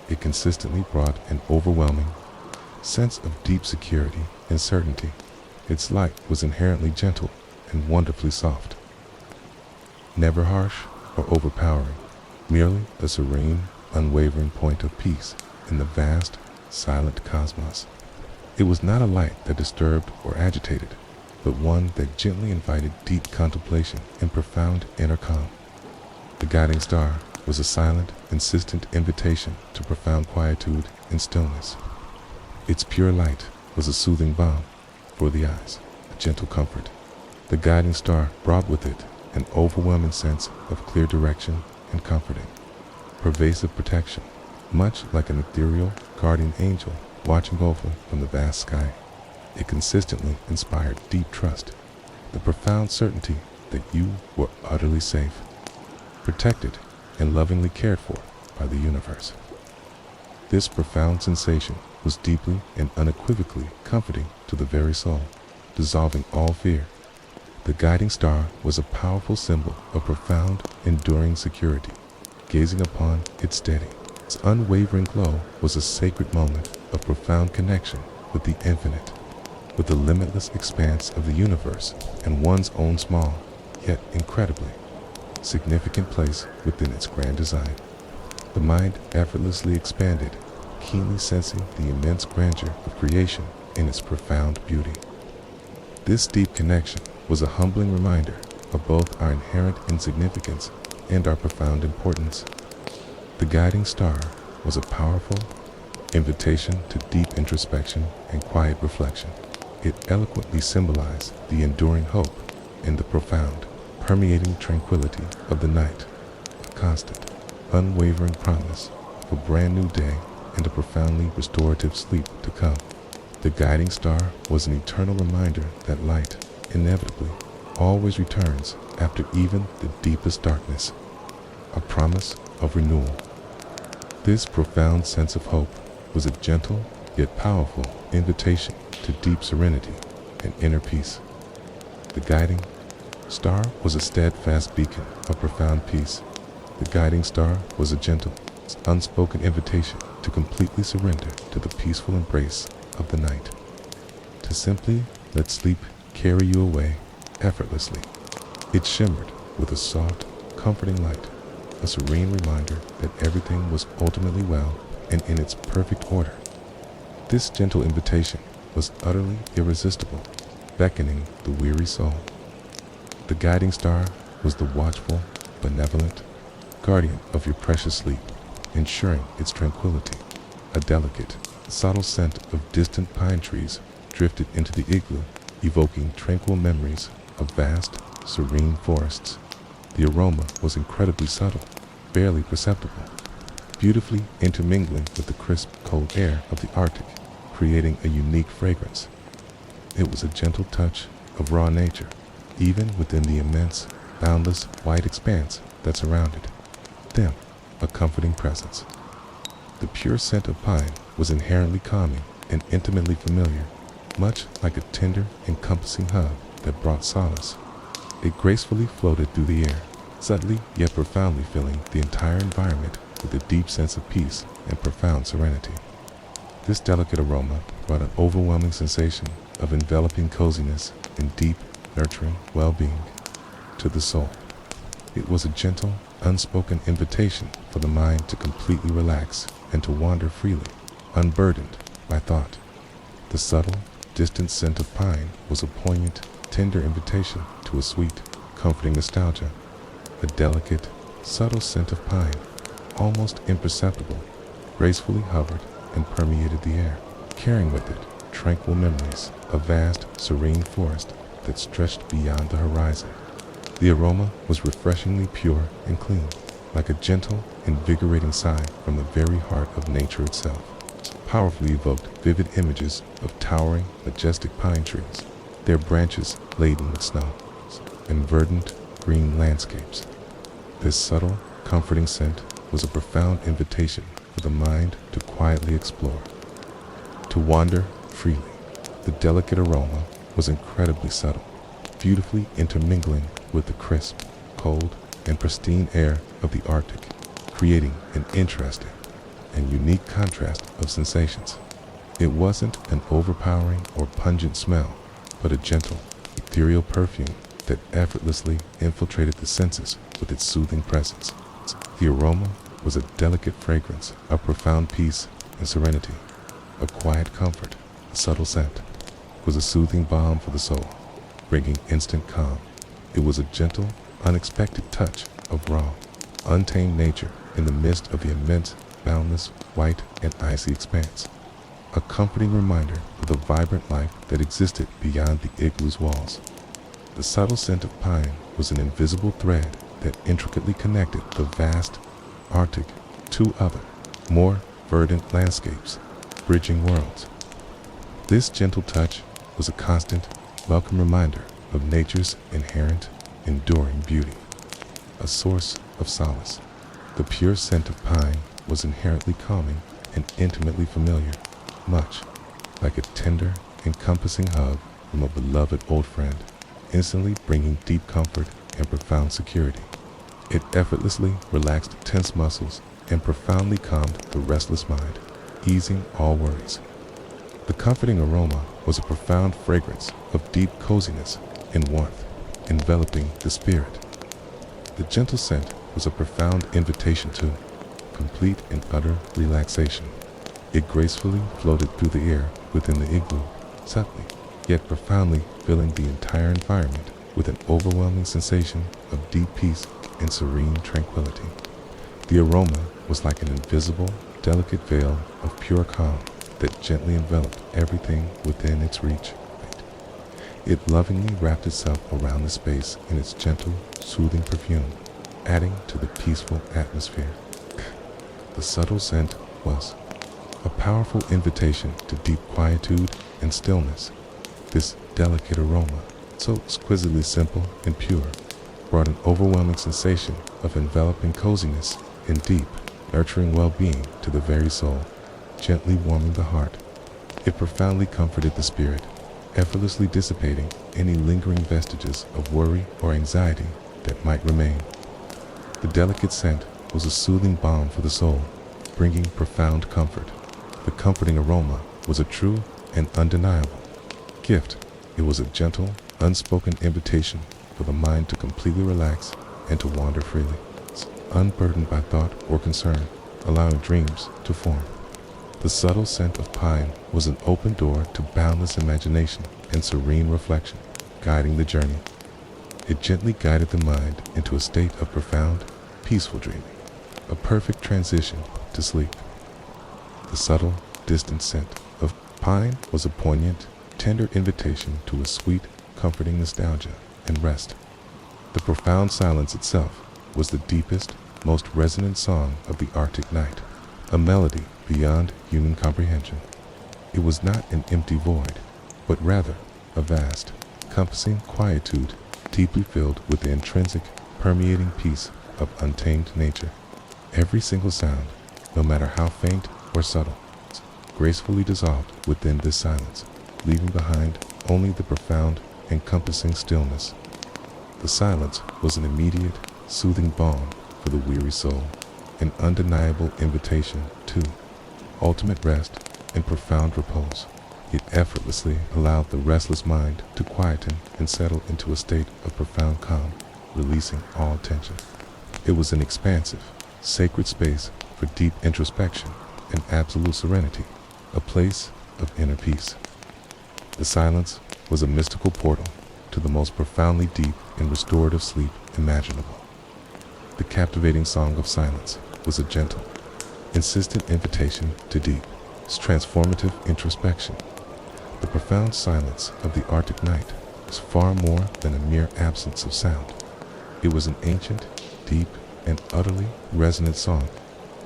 It consistently brought an overwhelming sense of deep security and certainty. Its light was inherently gentle and wonderfully soft, never harsh or overpowering, merely a serene, unwavering point of peace in the vast, silent cosmos. It was not a light that disturbed or agitated, but one that gently invited deep contemplation and profound inner calm. The guiding star was a silent, insistent invitation to profound quietude and stillness. Its pure light was a soothing balm for the eyes, a gentle comfort. The guiding star brought with it an overwhelming sense of clear direction and comforting, pervasive protection, much like an ethereal guardian angel watching over from the vast sky. It consistently inspired deep trust, the profound certainty that you were utterly safe, protected, and lovingly cared for by the universe. This profound sensation was deeply and unequivocally comforting to the very soul, dissolving all fear. The guiding star was a powerful symbol of profound, enduring security. Gazing upon its steady, its unwavering glow was a sacred moment of profound connection with the infinite, with the limitless expanse of the universe and one's own small, yet incredibly significant place within its grand design. The mind effortlessly expanded, keenly sensing the immense grandeur of creation in its profound beauty. This deep connection was a humbling reminder of both our inherent insignificance and our profound importance. The guiding star was a powerful invitation to deep introspection and quiet reflection. It eloquently symbolized the enduring hope and the profound, permeating tranquility of the night, a constant, unwavering promise of a brand new day and a profoundly restorative sleep to come. The guiding star was an eternal reminder that light, inevitably, always returns after even the deepest darkness, a promise of renewal. This profound sense of hope was a gentle yet powerful invitation to deep serenity and inner peace. The guiding star was a steadfast beacon of profound peace. The guiding star was a gentle, unspoken invitation to completely surrender to the peaceful embrace of the night, to simply let sleep carry you away effortlessly. It shimmered with a soft, comforting light, a serene reminder that everything was ultimately well and in its perfect order. This gentle invitation was utterly irresistible, beckoning the weary soul. The guiding star was the watchful, benevolent guardian of your precious sleep, ensuring its tranquility. A delicate, subtle scent of distant pine trees drifted into the igloo, evoking tranquil memories of vast, serene forests. The aroma was incredibly subtle, barely perceptible, beautifully intermingling with the crisp, cold air of the Arctic, creating a unique fragrance. It was a gentle touch of raw nature, even within the immense, boundless, white expanse that surrounded them, a comforting presence. The pure scent of pine was inherently calming and intimately familiar, much like a tender, encompassing hug that brought solace. It gracefully floated through the air, subtly yet profoundly filling the entire environment with a deep sense of peace and profound serenity. This delicate aroma brought an overwhelming sensation of enveloping coziness and deep, nurturing well-being to the soul. It was a gentle, unspoken invitation for the mind to completely relax and to wander freely, unburdened by thought. The subtle, distant scent of pine was a poignant, tender invitation to a sweet, comforting nostalgia. A delicate, subtle scent of pine, almost imperceptible, gracefully hovered and permeated the air, carrying with it tranquil memories of vast, serene forest that stretched beyond the horizon. The aroma was refreshingly pure and clean, like a gentle, invigorating sigh from the very heart of nature itself. Powerfully evoked vivid images of towering, majestic pine trees, their branches laden with snow, and verdant, green landscapes. This subtle, comforting scent was a profound invitation for the mind to quietly explore, to wander freely. The delicate aroma was incredibly subtle, beautifully intermingling with the crisp, cold, and pristine air of the Arctic, creating an interesting and unique contrast of sensations. It wasn't an overpowering or pungent smell, but a gentle, ethereal perfume that effortlessly infiltrated the senses with its soothing presence. The aroma was a delicate fragrance of profound peace and serenity, a quiet comfort. A subtle scent was a soothing balm for the soul, bringing instant calm. It was a gentle, unexpected touch of raw, untamed nature in the midst of the immense, boundless, white and icy expanse. A comforting reminder of the vibrant life that existed beyond the igloo's walls. The subtle scent of pine was an invisible thread that intricately connected the vast Arctic to other, more verdant landscapes, bridging worlds. This gentle touch was a constant, welcome reminder of nature's inherent, enduring beauty, a source of solace. The pure scent of pine was inherently calming and intimately familiar, much like a tender, encompassing hug from a beloved old friend, instantly bringing deep comfort and profound security. It effortlessly relaxed tense muscles and profoundly calmed the restless mind, easing all worries. The comforting aroma was a profound fragrance of deep coziness and warmth, enveloping the spirit. The gentle scent was a profound invitation to complete and utter relaxation. It gracefully floated through the air within the igloo, subtly, yet profoundly filling the entire environment with an overwhelming sensation of deep peace and serene tranquility. The aroma was like an invisible, delicate veil of pure calm that gently enveloped everything within its reach. It lovingly wrapped itself around the space in its gentle, soothing perfume, adding to the peaceful atmosphere. The subtle scent was a powerful invitation to deep quietude and stillness. This delicate aroma, so exquisitely simple and pure, brought an overwhelming sensation of enveloping coziness and deep, nurturing well-being to the very soul, gently warming the heart. It profoundly comforted the spirit, effortlessly dissipating any lingering vestiges of worry or anxiety that might remain. The delicate scent was a soothing balm for the soul, bringing profound comfort. The comforting aroma was a true and undeniable gift. It was a gentle, unspoken invitation for the mind to completely relax and to wander freely, unburdened by thought or concern, allowing dreams to form. The subtle scent of pine was an open door to boundless imagination and serene reflection, guiding the journey. It gently guided the mind into a state of profound, peaceful dreaming, a perfect transition to sleep. The subtle, distant scent of pine was a poignant, tender invitation to a sweet, comforting nostalgia and rest. The profound silence itself was the deepest, most resonant song of the Arctic night, a melody beyond human comprehension. It was not an empty void, but rather a vast, encompassing quietude, deeply filled with the intrinsic, permeating peace of untamed nature. Every single sound, no matter how faint or subtle, gracefully dissolved within this silence, leaving behind only the profound, encompassing stillness. The silence was an immediate, soothing balm for the weary soul, an undeniable invitation to ultimate rest and profound repose. It effortlessly allowed the restless mind to quieten and settle into a state of profound calm, releasing all tension. It was an expansive, sacred space for deep introspection and absolute serenity, a place of inner peace. The silence was a mystical portal to the most profoundly deep and restorative sleep imaginable. The captivating song of silence was a gentle, insistent invitation to deep, transformative introspection. The profound silence of the Arctic night was far more than a mere absence of sound. It was an ancient, deep, and utterly resonant song,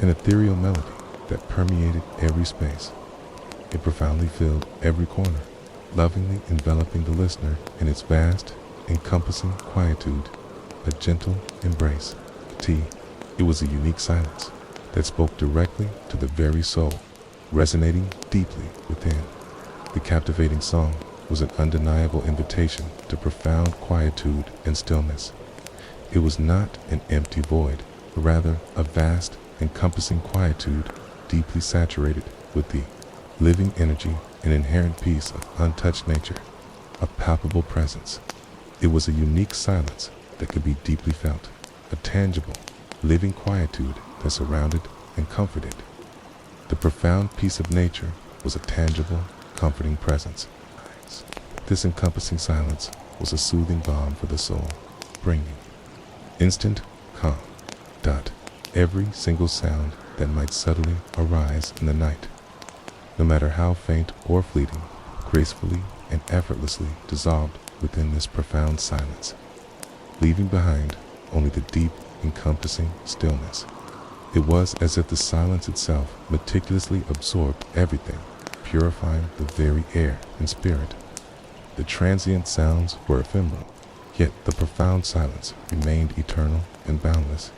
an ethereal melody that permeated every space. It profoundly filled every corner, lovingly enveloping the listener in its vast, encompassing quietude, a gentle embrace. It was a unique silence that spoke directly to the very soul, resonating deeply within. The captivating song was an undeniable invitation to profound quietude and stillness. It was not an empty void, but rather a vast, encompassing quietude deeply saturated with the living energy and inherent peace of untouched nature, a palpable presence. It was a unique silence that could be deeply felt, a tangible, living quietude that surrounded and comforted. The profound peace of nature was a tangible, comforting presence. This encompassing silence was a soothing balm for the soul, bringing instant calm. Every single sound that might subtly arise in the night, no matter how faint or fleeting, gracefully and effortlessly dissolved within this profound silence, leaving behind only the deep, encompassing stillness. It was as if the silence itself meticulously absorbed everything, purifying the very air and spirit. The transient sounds were ephemeral, yet the profound silence remained eternal and boundless.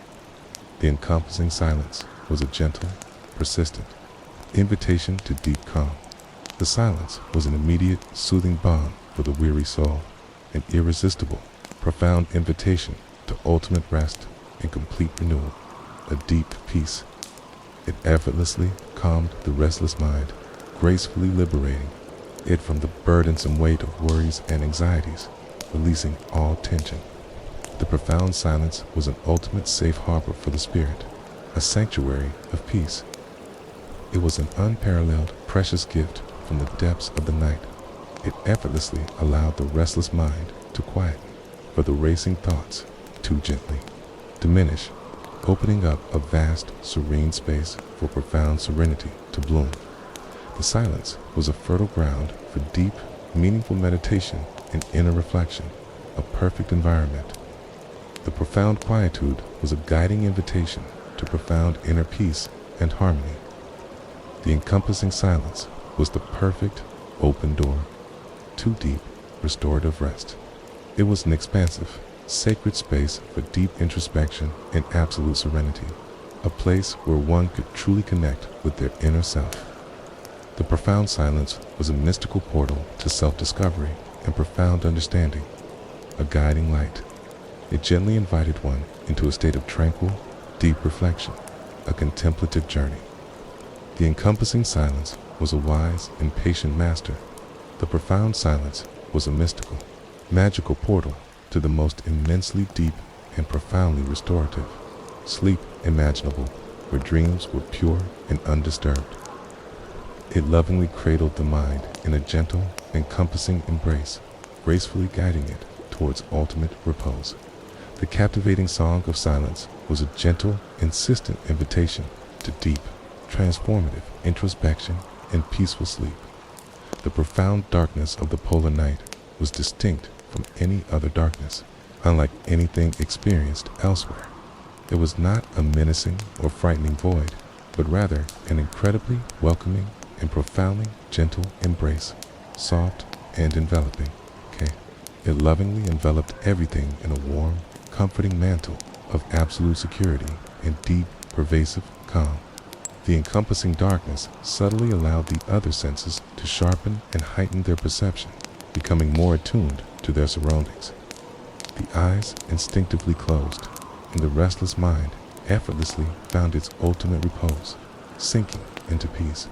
The encompassing silence was a gentle, persistent invitation to deep calm. The silence was an immediate, soothing balm for the weary soul, an irresistible, profound invitation to ultimate rest and complete renewal, a deep peace. It effortlessly calmed the restless mind, gracefully liberating it from the burdensome weight of worries and anxieties, releasing all tension. The profound silence was an ultimate safe harbor for the spirit, a sanctuary of peace. It was an unparalleled, precious gift from the depths of the night. It effortlessly allowed the restless mind to quieten, for the racing thoughts to gently diminish, opening up a vast, serene space for profound serenity to bloom. The silence was a fertile ground for deep, meaningful meditation and inner reflection, a perfect environment. The profound quietude was a guiding invitation to profound inner peace and harmony. The encompassing silence was the perfect open door to deep, restorative rest. It was an expansive, sacred space for deep introspection and absolute serenity, a place where one could truly connect with their inner self. The profound silence was a mystical portal to self-discovery and profound understanding, a guiding light. It gently invited one into a state of tranquil, deep reflection, a contemplative journey. The encompassing silence was a wise and patient master. The profound silence was a mystical, magical portal to the most immensely deep and profoundly restorative sleep imaginable, where dreams were pure and undisturbed. It lovingly cradled the mind in a gentle, encompassing embrace, gracefully guiding it towards ultimate repose. The captivating song of silence was a gentle, insistent invitation to deep, transformative introspection and peaceful sleep. The profound darkness of the polar night was distinct from any other darkness, unlike anything experienced elsewhere. It was not a menacing or frightening void, but rather an incredibly welcoming and profoundly gentle embrace, soft and enveloping. It lovingly enveloped everything in a warm, comforting mantle of absolute security and deep, pervasive calm. The encompassing darkness subtly allowed the other senses to sharpen and heighten their perception, becoming more attuned to their surroundings. The eyes instinctively closed, and the restless mind effortlessly found its ultimate repose, sinking into peace.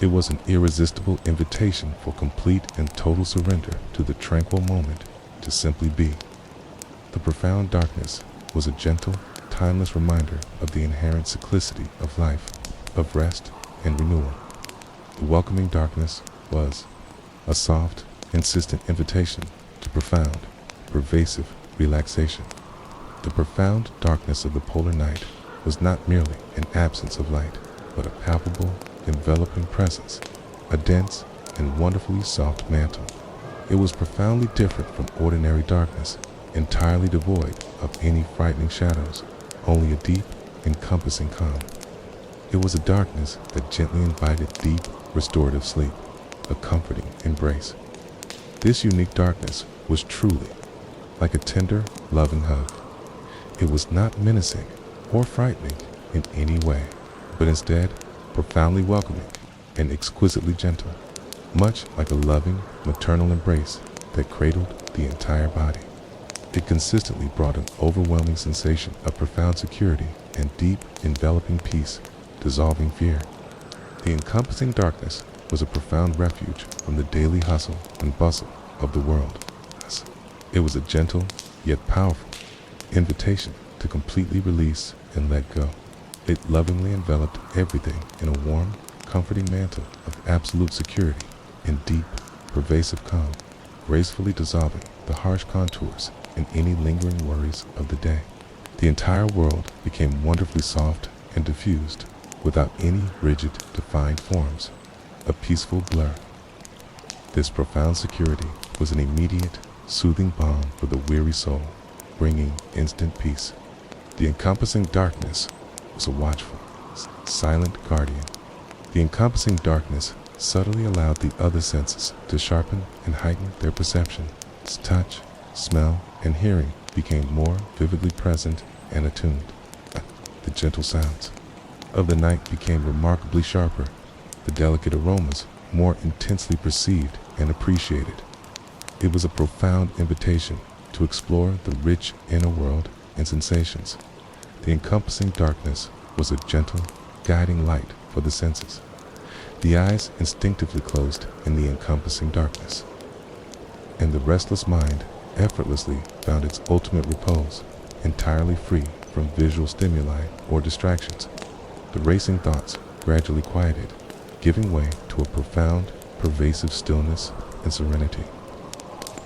It was an irresistible invitation for complete and total surrender to the tranquil moment, to simply be. The profound darkness was a gentle, timeless reminder of the inherent cyclicity of life, of rest and renewal. The welcoming darkness was a soft, insistent invitation to profound, pervasive relaxation. The profound darkness of the polar night was not merely an absence of light, but a palpable, enveloping presence, a dense and wonderfully soft mantle. It was profoundly different from ordinary darkness, entirely devoid of any frightening shadows, only a deep, encompassing calm. It was a darkness that gently invited deep, restorative sleep, a comforting embrace. This unique darkness was truly like a tender, loving hug. It was not menacing or frightening in any way, but instead profoundly welcoming and exquisitely gentle, much like a loving, maternal embrace that cradled the entire body. It consistently brought an overwhelming sensation of profound security and deep, enveloping peace, dissolving fear. The encompassing darkness was a profound refuge from the daily hustle and bustle of the world. It was a gentle, yet powerful, invitation to completely release and let go. It lovingly enveloped everything in a warm, comforting mantle of absolute security and deep, pervasive calm, gracefully dissolving the harsh contours and any lingering worries of the day. The entire world became wonderfully soft and diffused, without any rigid, defined forms, a peaceful blur. This profound security was an immediate, soothing balm for the weary soul, bringing instant peace. The encompassing darkness was a watchful, silent guardian. The encompassing darkness subtly allowed the other senses to sharpen and heighten their perception. Touch, smell, and hearing became more vividly present and attuned. The gentle sounds of the night became remarkably sharper, the delicate aromas more intensely perceived and appreciated. It was a profound invitation to explore the rich inner world and sensations. The encompassing darkness was a gentle, guiding light for the senses. The eyes instinctively closed in the encompassing darkness, and the restless mind effortlessly found its ultimate repose, entirely free from visual stimuli or distractions. The racing thoughts gradually quieted, giving way to a profound, pervasive stillness and serenity.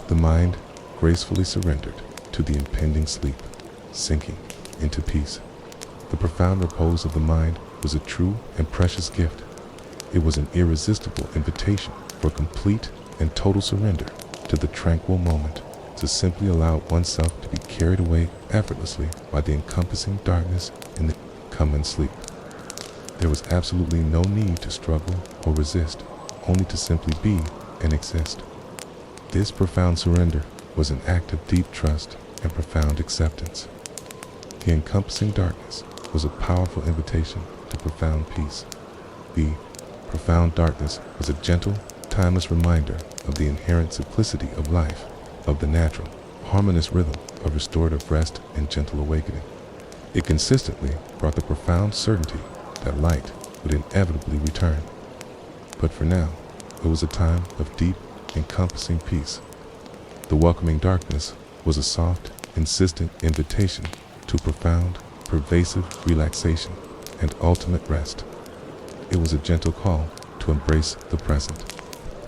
The mind gracefully surrendered to the impending sleep, sinking into peace. The profound repose of the mind was a true and precious gift. It was an irresistible invitation for complete and total surrender to the tranquil moment, to simply allow oneself to be carried away effortlessly by the encompassing darkness in the coming sleep. There was absolutely no need to struggle or resist, only to simply be and exist. This profound surrender was an act of deep trust and profound acceptance. The encompassing darkness was a powerful invitation to profound peace. The profound darkness was a gentle, timeless reminder of the inherent simplicity of life, of the natural, harmonious rhythm of restorative rest and gentle awakening. It consistently brought the profound certainty that light would inevitably return. But for now, it was a time of deep, encompassing peace. The welcoming darkness was a soft, insistent invitation to profound, pervasive relaxation and ultimate rest. It was a gentle call to embrace the present.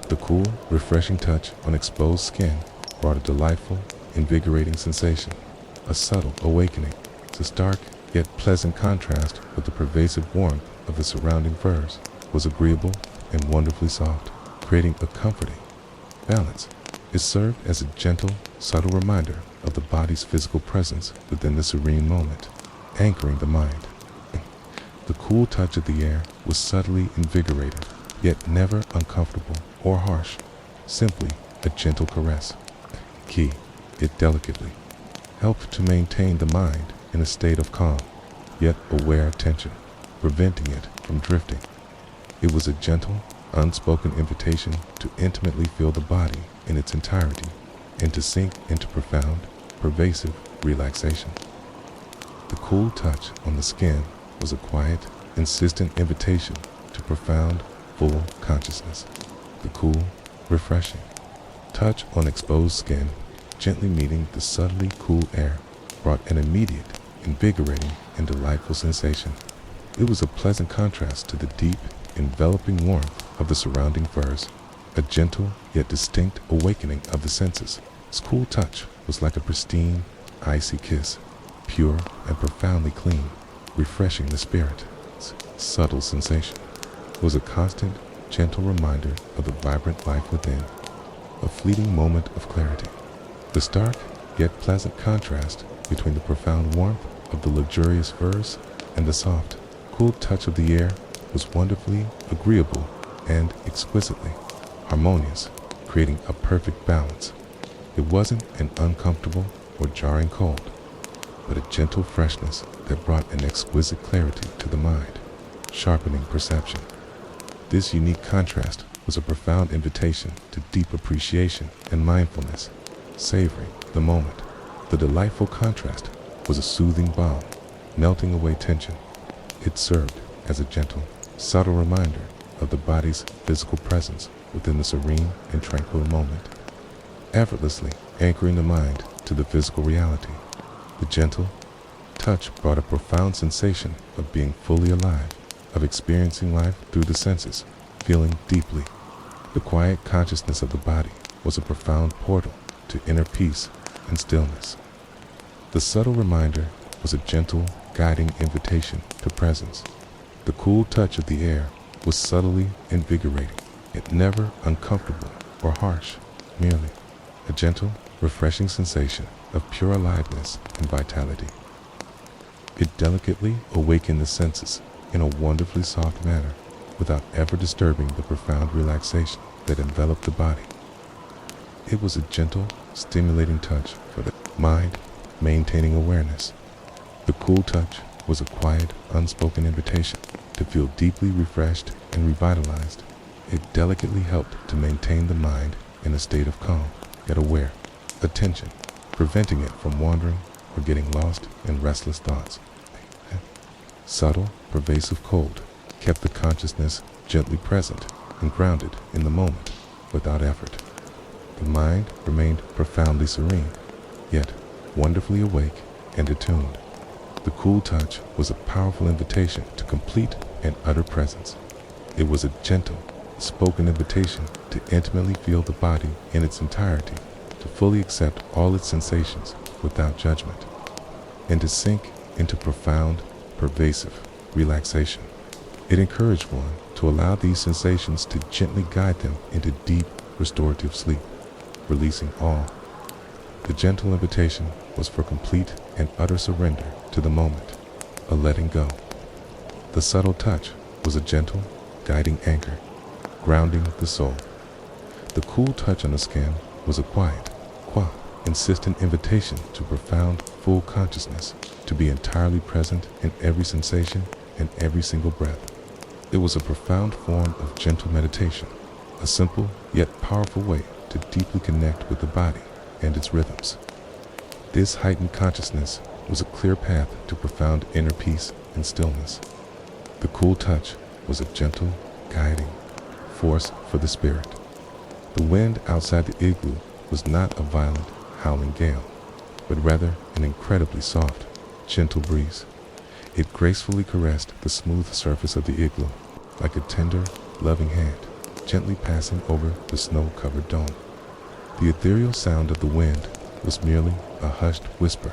The cool, refreshing touch on exposed skin brought a delightful, invigorating sensation, a subtle awakening. This dark yet pleasant contrast with the pervasive warmth of the surrounding furs was agreeable and wonderfully soft, creating a comforting balance. It served as a gentle, subtle reminder of the body's physical presence within the serene moment, anchoring the mind. The cool touch of the air was subtly invigorating, yet never uncomfortable or harsh, simply a gentle caress. Key, it delicately helped to maintain the mind in a state of calm, yet aware tension, preventing it from drifting. It was a gentle, unspoken invitation to intimately feel the body in its entirety and to sink into profound, pervasive relaxation. The cool touch on the skin was a quiet, insistent invitation to profound, full consciousness. The cool, refreshing touch on exposed skin, gently meeting the subtly cool air, brought an immediate, invigorating, and delightful sensation. It was a pleasant contrast to the deep, enveloping warmth of the surrounding furs. a gentle yet distinct awakening of the senses. Its cool touch was like a pristine, icy kiss, pure and profoundly clean, refreshing the spirit. Its subtle sensation was a constant, gentle reminder of the vibrant life within, a fleeting moment of clarity. The stark yet pleasant contrast between the profound warmth of the luxurious furs and the soft, cool touch of the air was wonderfully agreeable and exquisitely harmonious, creating a perfect balance. It wasn't an uncomfortable or jarring cold, but a gentle freshness that brought an exquisite clarity to the mind, sharpening perception. This unique contrast was a profound invitation to deep appreciation and mindfulness, savoring the moment. The delightful contrast was a soothing balm, melting away tension. It served as a gentle, subtle reminder of the body's physical presence within the serene and tranquil moment, effortlessly anchoring the mind to the physical reality. The gentle touch brought a profound sensation of being fully alive, of experiencing life through the senses, feeling deeply. The quiet consciousness of the body was a profound portal to inner peace and stillness. The subtle reminder was a gentle, guiding invitation to presence. The cool touch of the air was subtly invigorating, yet never uncomfortable or harsh, merely a gentle, refreshing sensation of pure aliveness and vitality. It delicately awakened the senses in a wonderfully soft manner, without ever disturbing the profound relaxation that enveloped the body. It was a gentle, stimulating touch for the mind, maintaining awareness. The cool touch was a quiet, unspoken invitation to feel deeply refreshed and revitalized. It delicately helped to maintain the mind in a state of calm, yet aware attention, preventing it from wandering or getting lost in restless thoughts. Subtle, pervasive cold kept the consciousness gently present and grounded in the moment without effort. The mind remained profoundly serene, yet wonderfully awake and attuned. The cool touch was a powerful invitation to complete and utter presence. It was a gentle, spoken invitation to intimately feel the body in its entirety, to fully accept all its sensations without judgment, and to sink into profound, pervasive relaxation. It encouraged one to allow these sensations to gently guide them into deep, restorative sleep, releasing all. The gentle invitation was for complete and utter surrender to the moment, a letting go. The subtle touch was a gentle, guiding anchor, grounding the soul. The cool touch on the skin was a quiet, insistent invitation to profound, full consciousness, to be entirely present in every sensation and every single breath. It was a profound form of gentle meditation, a simple yet powerful way to deeply connect with the body and its rhythms. This heightened consciousness was a clear path to profound inner peace and stillness. The cool touch was a gentle, guiding force for the spirit. The wind outside the igloo was not a violent, howling gale, but rather an incredibly soft, gentle breeze. It gracefully caressed the smooth surface of the igloo, like a tender, loving hand, gently passing over the snow-covered dome. The ethereal sound of the wind was merely a hushed whisper,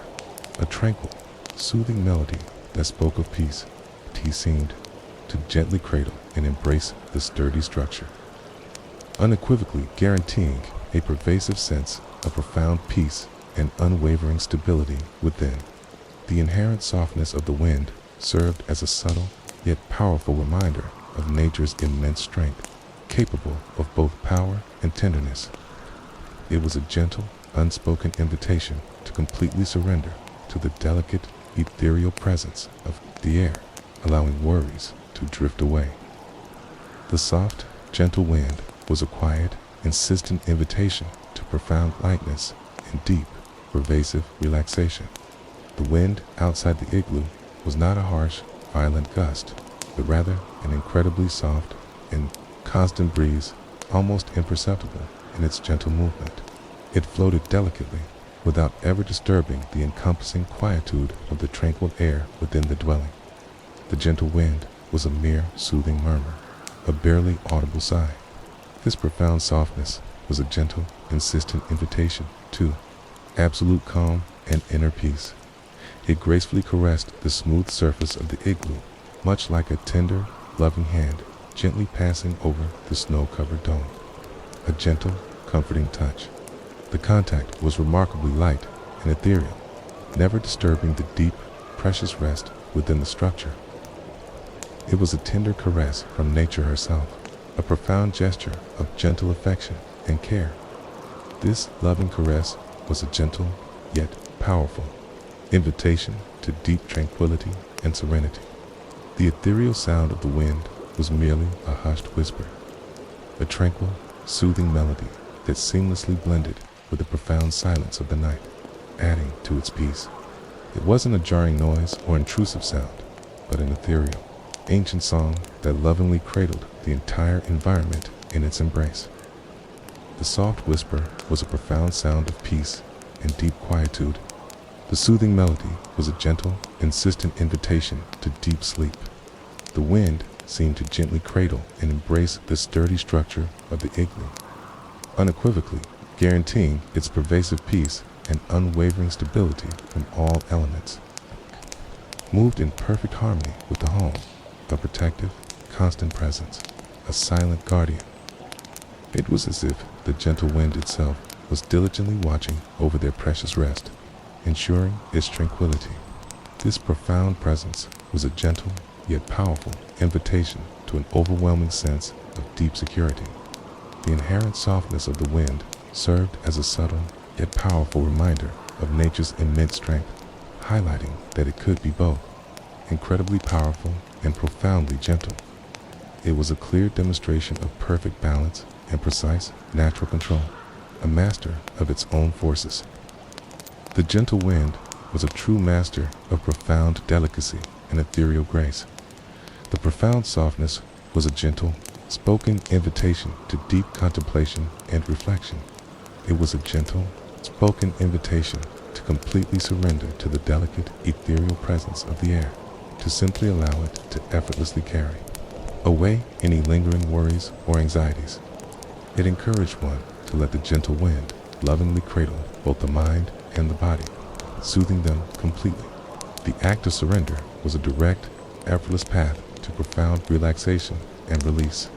a tranquil, soothing melody that spoke of peace, but he seemed to gently cradle and embrace the sturdy structure, unequivocally guaranteeing a pervasive sense of profound peace and unwavering stability within. The inherent softness of the wind served as a subtle yet powerful reminder of nature's immense strength, capable of both power and tenderness. It was a gentle, unspoken invitation to completely surrender to the delicate, ethereal presence of the air, allowing worries to drift away. The soft, gentle wind was a quiet, insistent invitation to profound lightness and deep, pervasive relaxation. The wind outside the igloo was not a harsh, violent gust, but rather an incredibly soft and constant breeze, almost imperceptible in its gentle movement. It floated delicately, without ever disturbing the encompassing quietude of the tranquil air within the dwelling. The gentle wind was a mere soothing murmur, a barely audible sigh, This profound softness was a gentle, insistent invitation to absolute calm and inner peace. It gracefully caressed the smooth surface of the igloo, much like a tender, loving hand gently passing over the snow-covered dome. A gentle, comforting touch. The contact was remarkably light and ethereal, never disturbing the deep, precious rest within the structure. It was a tender caress from nature herself, a profound gesture of gentle affection and care. This loving caress was a gentle, yet powerful, invitation to deep tranquility and serenity. The ethereal sound of the wind was merely a hushed whisper, a tranquil, soothing melody that seamlessly blended with the profound silence of the night, adding to its peace. It wasn't a jarring noise or intrusive sound, but an ethereal, ancient song that lovingly cradled the entire environment in its embrace. The soft whisper was a profound sound of peace and deep quietude. The soothing melody was a gentle, insistent invitation to deep sleep. The wind seemed to gently cradle and embrace the sturdy structure of the igloo, unequivocally guaranteeing its pervasive peace and unwavering stability from all elements. Moved in perfect harmony with the home, a protective, constant presence, a silent guardian. It was as if the gentle wind itself was diligently watching over their precious rest, ensuring its tranquility. This profound presence was a gentle yet powerful invitation to an overwhelming sense of deep security. The inherent softness of the wind served as a subtle yet powerful reminder of nature's immense strength, highlighting that it could be both incredibly powerful and profoundly gentle. It was a clear demonstration of perfect balance and precise natural control, a master of its own forces. The gentle wind was a true master of profound delicacy and ethereal grace. The profound softness was a gentle, spoken invitation to deep contemplation and reflection. It was a gentle, spoken invitation to completely surrender to the delicate, ethereal presence of the air, to simply allow it to effortlessly carry away any lingering worries or anxieties. It encouraged one to let the gentle wind lovingly cradle both the mind and the body, soothing them completely. The act of surrender was a direct, effortless path to profound relaxation and release.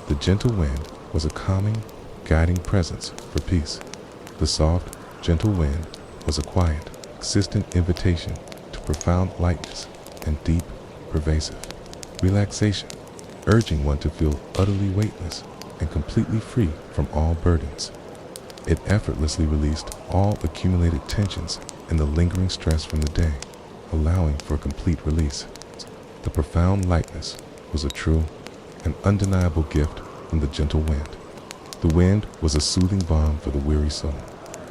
The gentle wind was a calming, guiding presence for peace. The soft, gentle wind was a quiet, consistent invitation to profound lightness and deep, pervasive relaxation, urging one to feel utterly weightless and completely free from all burdens. It effortlessly released all accumulated tensions and the lingering stress from the day, allowing for a complete release. The profound lightness was a true and undeniable gift from the gentle wind. The wind was a soothing balm for the weary soul,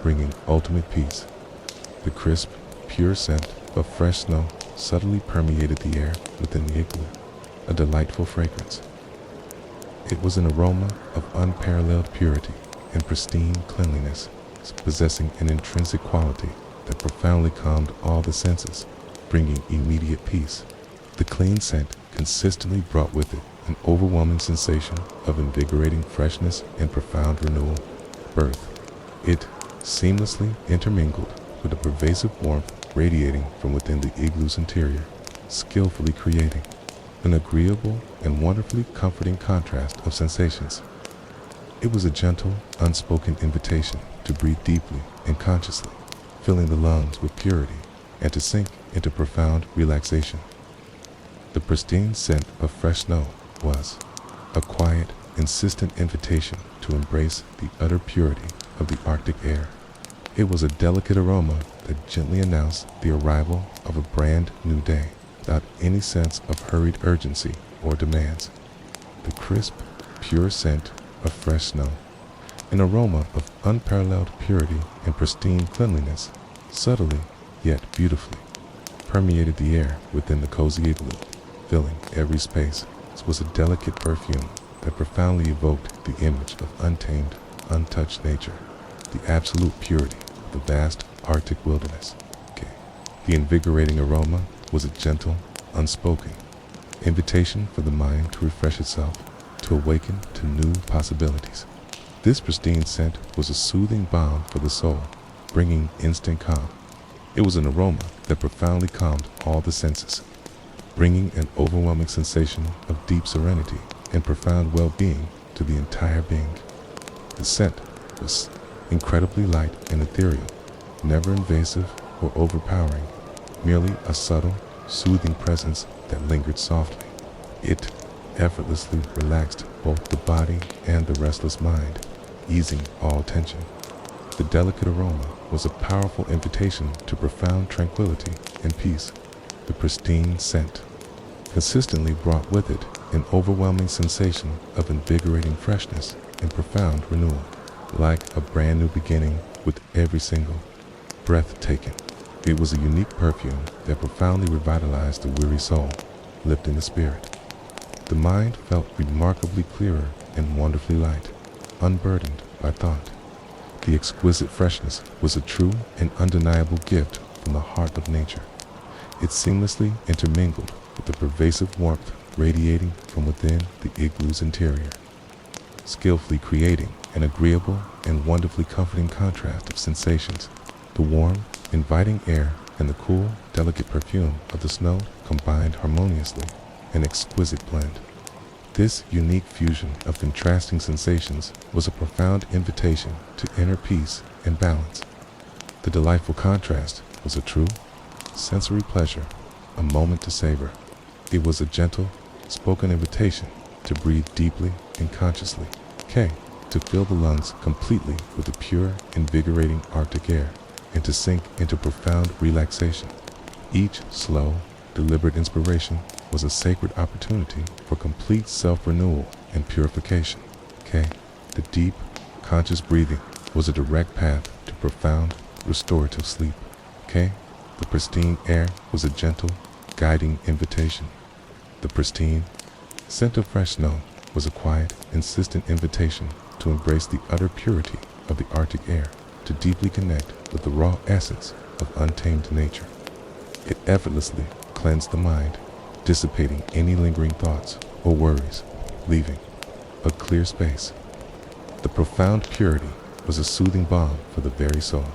bringing ultimate peace. The crisp, pure scent of fresh snow subtly permeated the air within the igloo, a delightful fragrance. It was an aroma of unparalleled purity and pristine cleanliness, possessing an intrinsic quality that profoundly calmed all the senses, bringing immediate peace. The clean scent consistently brought with it an overwhelming sensation of invigorating freshness and profound renewal. It seamlessly intermingled with a pervasive warmth radiating from within the igloo's interior, skillfully creating an agreeable and wonderfully comforting contrast of sensations. It was a gentle, unspoken invitation to breathe deeply and consciously, filling the lungs with purity and to sink into profound relaxation. The pristine scent of fresh snow was a quiet, insistent invitation to embrace the utter purity of the Arctic air. It was a delicate aroma that gently announced the arrival of a brand new day, without any sense of hurried urgency or demands. The crisp, pure scent of fresh snow, an aroma of unparalleled purity and pristine cleanliness, subtly yet beautifully permeated the air within the cozy igloo, filling every space. This was a delicate perfume that profoundly evoked the image of untamed, untouched nature, the absolute purity of the vast Arctic wilderness. The invigorating aroma was a gentle, unspoken invitation for the mind to refresh itself, to rest, and to simply allow itself to to awaken to new possibilities. This pristine scent was a soothing balm for the soul, bringing instant calm. It was an aroma that profoundly calmed all the senses, bringing an overwhelming sensation of deep serenity and profound well-being to the entire being. The scent was incredibly light and ethereal, never invasive or overpowering, merely a subtle, soothing presence that lingered softly. It effortlessly relaxed both the body and the restless mind, easing all tension. The delicate aroma was a powerful invitation to profound tranquility and peace. The pristine scent consistently brought with it an overwhelming sensation of invigorating freshness and profound renewal, like a brand new beginning with every single breath taken. It was a unique perfume that profoundly revitalized the weary soul, lifting the spirit. The mind felt remarkably clearer and wonderfully light, unburdened by thought. The exquisite freshness was a true and undeniable gift from the heart of nature. It seamlessly intermingled with the pervasive warmth radiating from within the igloo's interior, skillfully creating an agreeable and wonderfully comforting contrast of sensations. The warm, inviting air and the cool, delicate perfume of the snow combined harmoniously, an exquisite blend. This unique fusion of contrasting sensations was a profound invitation to inner peace and balance. The delightful contrast was a true sensory pleasure, a moment to savor. It was a gentle, spoken invitation to breathe deeply and consciously. To fill the lungs completely with the pure, invigorating Arctic air, and to sink into profound relaxation. Each slow, deliberate inspiration was a sacred opportunity for complete self-renewal and purification. The deep, conscious breathing was a direct path to profound, restorative sleep. The pristine air was a gentle, guiding invitation. The pristine scent of fresh snow was a quiet, insistent invitation to embrace the utter purity of the Arctic air, to deeply connect with the raw essence of untamed nature. It effortlessly cleansed the mind, dissipating any lingering thoughts or worries, leaving a clear space. The profound purity was a soothing balm for the very soul,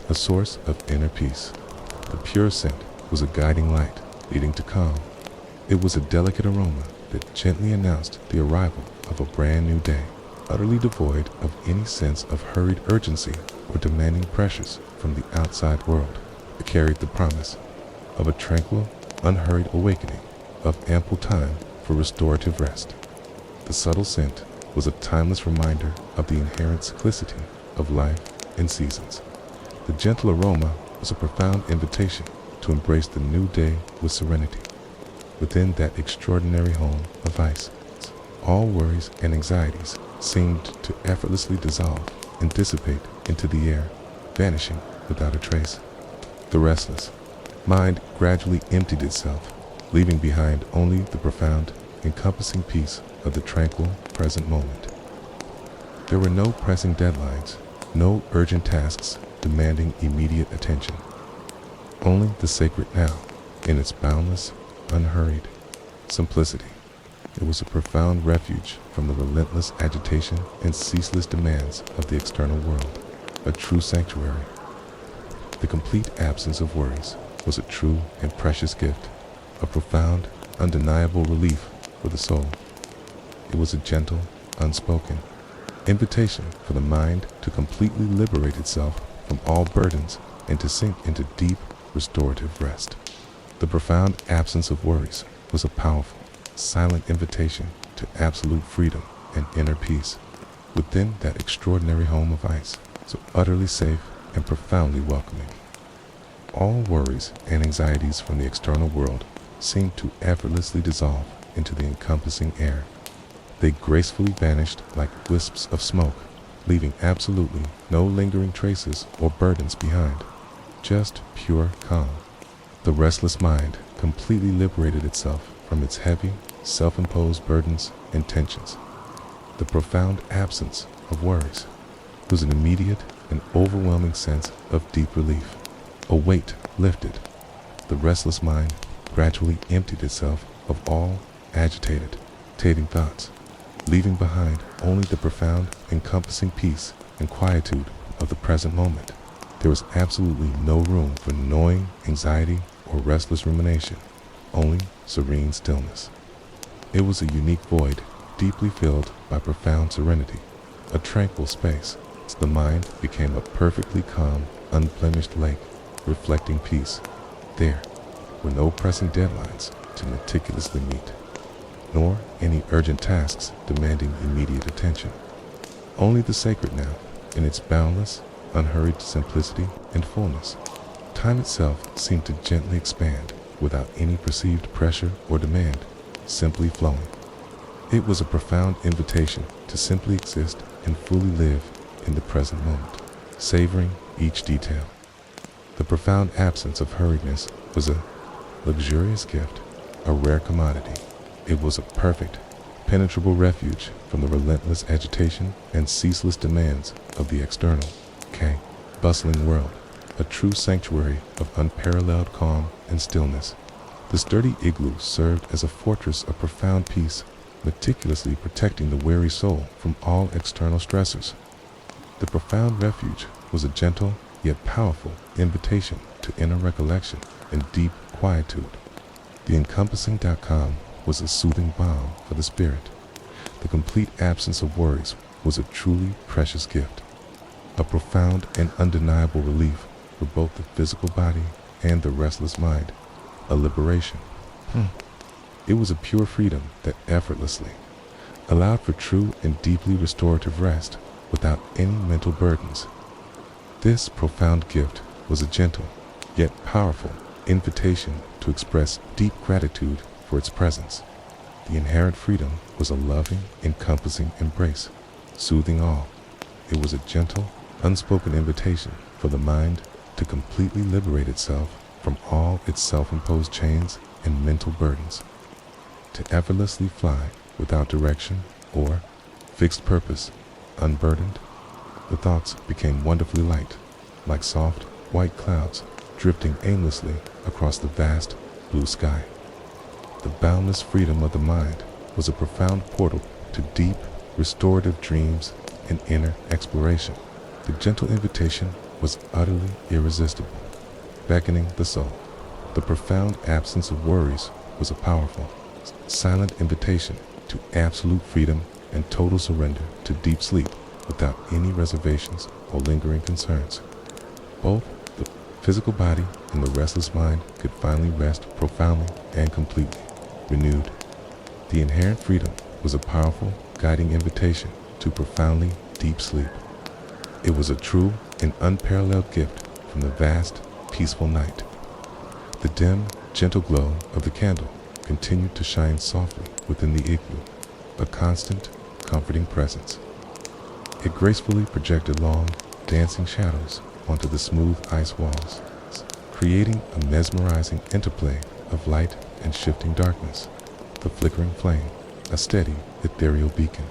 a source of inner peace. The pure scent was a guiding light, leading to calm. It was a delicate aroma that gently announced the arrival of a brand new day, utterly devoid of any sense of hurried urgency or demanding pressures from the outside world. It carried the promise of a tranquil, unhurried awakening, of ample time for restorative rest. The subtle scent was a timeless reminder of the inherent simplicity of life and seasons. The gentle aroma was a profound invitation to embrace the new day with serenity. Within that extraordinary home of ice, all worries and anxieties seemed to effortlessly dissolve and dissipate into the air, vanishing without a trace. The restless mind gradually emptied itself, leaving behind only the profound, encompassing peace of the tranquil present moment. There were no pressing deadlines, no urgent tasks demanding immediate attention. Only the sacred now, in its boundless, unhurried simplicity. It was a profound refuge from the relentless agitation and ceaseless demands of the external world, a true sanctuary. The complete absence of worries was a true and precious gift, a profound, undeniable relief for the soul. It was a gentle, unspoken invitation for the mind to completely liberate itself from all burdens and to sink into deep, restorative rest. The profound absence of worries was a powerful, silent invitation to absolute freedom and inner peace within that extraordinary home of ice, so utterly safe and profoundly welcoming. All worries and anxieties from the external world seemed to effortlessly dissolve into the encompassing air. They gracefully vanished like wisps of smoke, leaving absolutely no lingering traces or burdens behind, just pure calm. The restless mind completely liberated itself from its heavy, self-imposed burdens and tensions. The profound absence of worries was an immediate and overwhelming sense of deep relief. A weight lifted. The restless mind gradually emptied itself of all agitating thoughts. leaving behind only the profound, encompassing peace and quietude of the present moment. There was absolutely no room for gnawing anxiety or restless rumination, only serene stillness. It was a unique void, deeply filled by profound serenity, a tranquil space. The mind became a perfectly calm, unblemished lake, reflecting peace. There were no pressing deadlines to meticulously meet, nor any urgent tasks demanding immediate attention. Only the sacred now, in its boundless, unhurried simplicity and fullness. Time itself seemed to gently expand without any perceived pressure or demand, simply flowing. It was a profound invitation to simply exist and fully live in the present moment, savoring each detail. The profound absence of hurriedness was a luxurious gift, a rare commodity. It was a perfect, penetrable refuge from the relentless agitation and ceaseless demands of the external, bustling world, a true sanctuary of unparalleled calm and stillness. The sturdy igloo served as a fortress of profound peace, meticulously protecting the weary soul from all external stressors. The profound refuge was a gentle yet powerful invitation to inner recollection and deep quietude. The encompassing.com was a soothing balm for the spirit. The complete absence of worries was a truly precious gift, a profound and undeniable relief for both the physical body and the restless mind, a liberation. It was a pure freedom that effortlessly allowed for true and deeply restorative rest without any mental burdens. This profound gift was a gentle, yet powerful invitation to express deep gratitude for its presence. The inherent freedom was a loving, encompassing embrace, soothing all. It was a gentle, unspoken invitation for the mind to completely liberate itself from all its self-imposed chains and mental burdens, to effortlessly fly without direction or fixed purpose, unburdened. The thoughts became wonderfully light, like soft, white clouds drifting aimlessly across the vast blue sky. The boundless freedom of the mind was a profound portal to deep, restorative dreams and inner exploration. The gentle invitation was utterly irresistible, beckoning the soul. The profound absence of worries was a powerful, silent invitation to absolute freedom and total surrender to deep sleep without any reservations or lingering concerns. Both the physical body and the restless mind could finally rest profoundly and completely, renewed. The inherent freedom was a powerful, guiding invitation to profoundly deep sleep. It was a true and unparalleled gift from the vast, peaceful night. The dim, gentle glow of the candle continued to shine softly within the igloo, a constant, comforting presence. It gracefully projected long, dancing shadows onto the smooth ice walls, creating a mesmerizing interplay of light and shifting darkness. The flickering flame, a steady, ethereal beacon,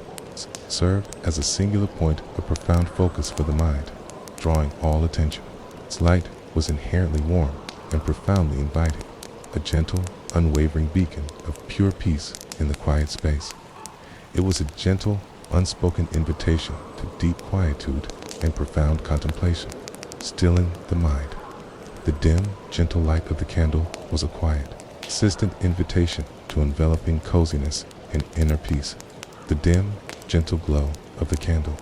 served as a singular point of profound focus for the mind, drawing all attention. Its light was inherently warm and profoundly inviting, a gentle, unwavering beacon of pure peace in the quiet space. It was a gentle, unspoken invitation to deep quietude and profound contemplation, stilling the mind. The dim, gentle light of the candle was a quiet, insistent invitation to enveloping coziness and inner peace. The dim, gentle glow of the candle,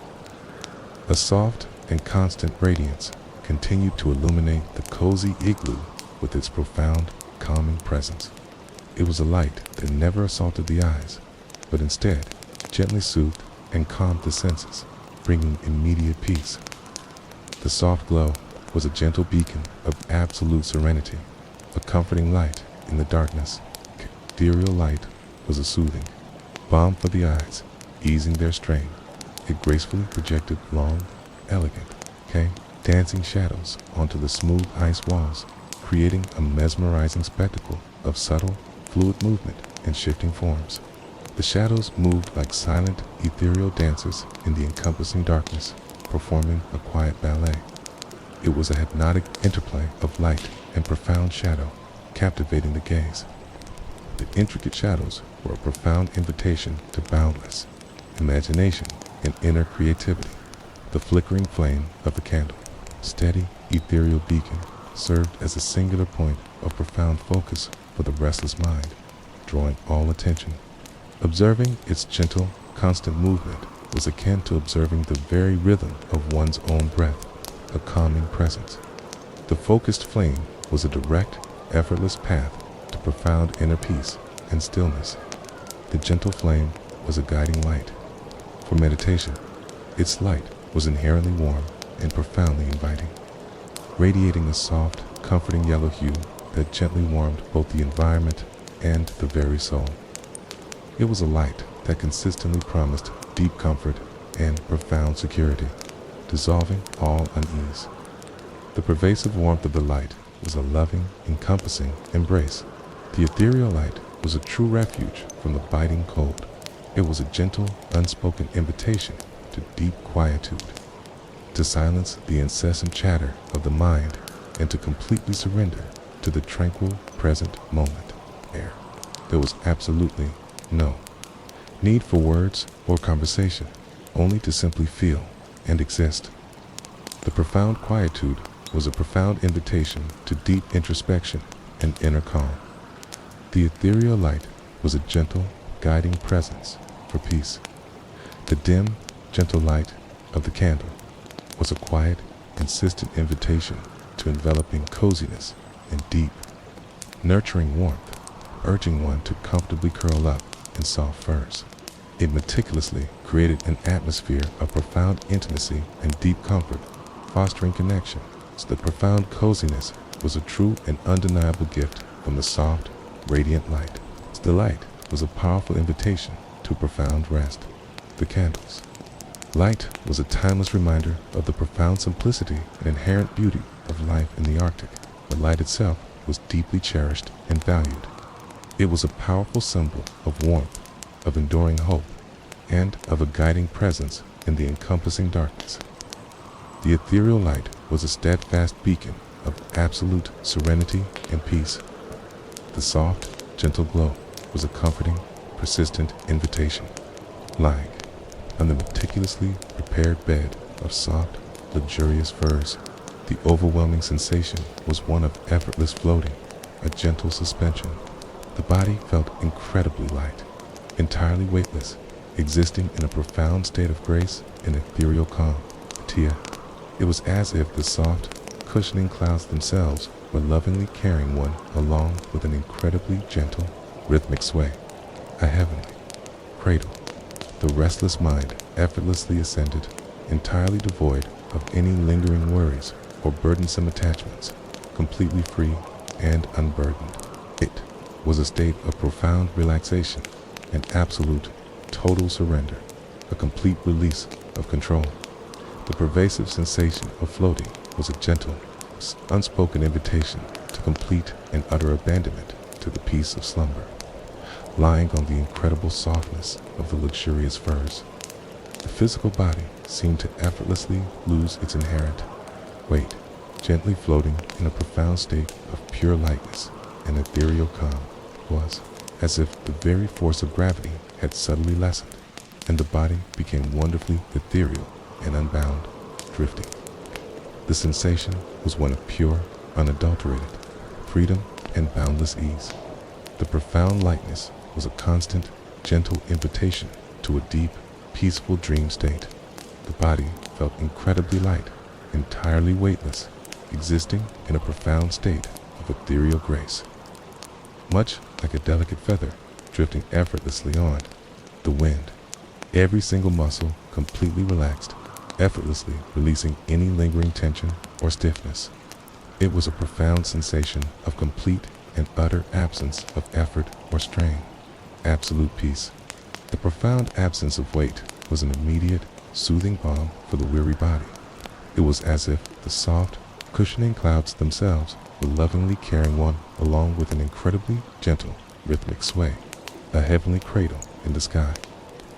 a soft and constant radiance, continued to illuminate the cozy igloo with its profound, calming presence. It was a light that never assaulted the eyes, but instead gently soothed and calmed the senses, bringing immediate peace. The soft glow was a gentle beacon of absolute serenity, a comforting light in the darkness. Ethereal light was a soothing balm for the eyes, easing their strain. It gracefully projected long, elegant, dancing shadows onto the smooth ice walls, creating a mesmerizing spectacle of subtle, fluid movement and shifting forms. The shadows moved like silent, ethereal dancers in the encompassing darkness, performing a quiet ballet. It was a hypnotic interplay of light and profound shadow, captivating the gaze. The intricate shadows were a profound invitation to boundless, imagination, and inner creativity. The flickering flame of the candle, steady, ethereal beacon, served as a singular point of profound focus for the restless mind, drawing all attention. Observing its gentle, constant movement was akin to observing the very rhythm of one's own breath, a calming presence. The focused flame was a direct, effortless path to profound inner peace and stillness. The gentle flame was a guiding light. For meditation, its light was inherently warm and profoundly inviting, radiating a soft, comforting yellow hue that gently warmed both the environment and the very soul. It was a light that consistently promised deep comfort and profound security, dissolving all unease. The pervasive warmth of the light was a loving, encompassing embrace. The ethereal light was a true refuge from the biting cold. It was a gentle, unspoken invitation to deep quietude, to silence the incessant chatter of the mind and to completely surrender to the tranquil present moment. There was absolutely no need for words or conversation, only to simply feel and exist. The profound quietude was a profound invitation to deep introspection and inner calm. The ethereal light was a gentle, guiding presence for peace. The dim, gentle light of the candle was a quiet, insistent invitation to enveloping coziness and deep, nurturing warmth, urging one to comfortably curl up in soft furs. It meticulously created an atmosphere of profound intimacy and deep comfort, fostering connection. So the profound coziness was a true and undeniable gift from the soft, radiant light. The light was a powerful invitation to profound rest. The candles. Light was a timeless reminder of the profound simplicity and inherent beauty of life in the Arctic. The light itself was deeply cherished and valued. It was a powerful symbol of warmth, of enduring hope, and of a guiding presence in the encompassing darkness. The ethereal light was a steadfast beacon of absolute serenity and peace. The soft, gentle glow was a comforting, persistent invitation. Lying on the meticulously prepared bed of soft, luxurious furs, the overwhelming sensation was one of effortless floating, a gentle suspension. The body felt incredibly light, entirely weightless, existing in a profound state of grace and ethereal calm. It was as if the soft, cushioning clouds themselves were lovingly carrying one along with an incredibly gentle, rhythmic sway. A heavenly cradle. The restless mind effortlessly ascended, entirely devoid of any lingering worries or burdensome attachments, completely free and unburdened. It was a state of profound relaxation and absolute, total surrender, a complete release of control. The pervasive sensation of floating was a gentle, unspoken invitation to complete and utter abandonment to the peace of slumber. Lying on the incredible softness of the luxurious furs, the physical body seemed to effortlessly lose its inherent weight, gently floating in a profound state of pure lightness and ethereal calm. Was as if the very force of gravity had subtly lessened, and the body became wonderfully ethereal and unbound, drifting. The sensation was one of pure, unadulterated freedom and boundless ease. The profound lightness was a constant, gentle invitation to a deep, peaceful dream state. The body felt incredibly light, entirely weightless, existing in a profound state of ethereal grace. Much like a delicate feather drifting effortlessly on the wind, every single muscle completely relaxed, effortlessly releasing any lingering tension or stiffness. It was a profound sensation of complete and utter absence of effort or strain, absolute peace. The profound absence of weight was an immediate, soothing balm for the weary body. It was as if the soft, cushioning clouds themselves were lovingly carrying one along with an incredibly gentle, rhythmic sway, a heavenly cradle in the sky.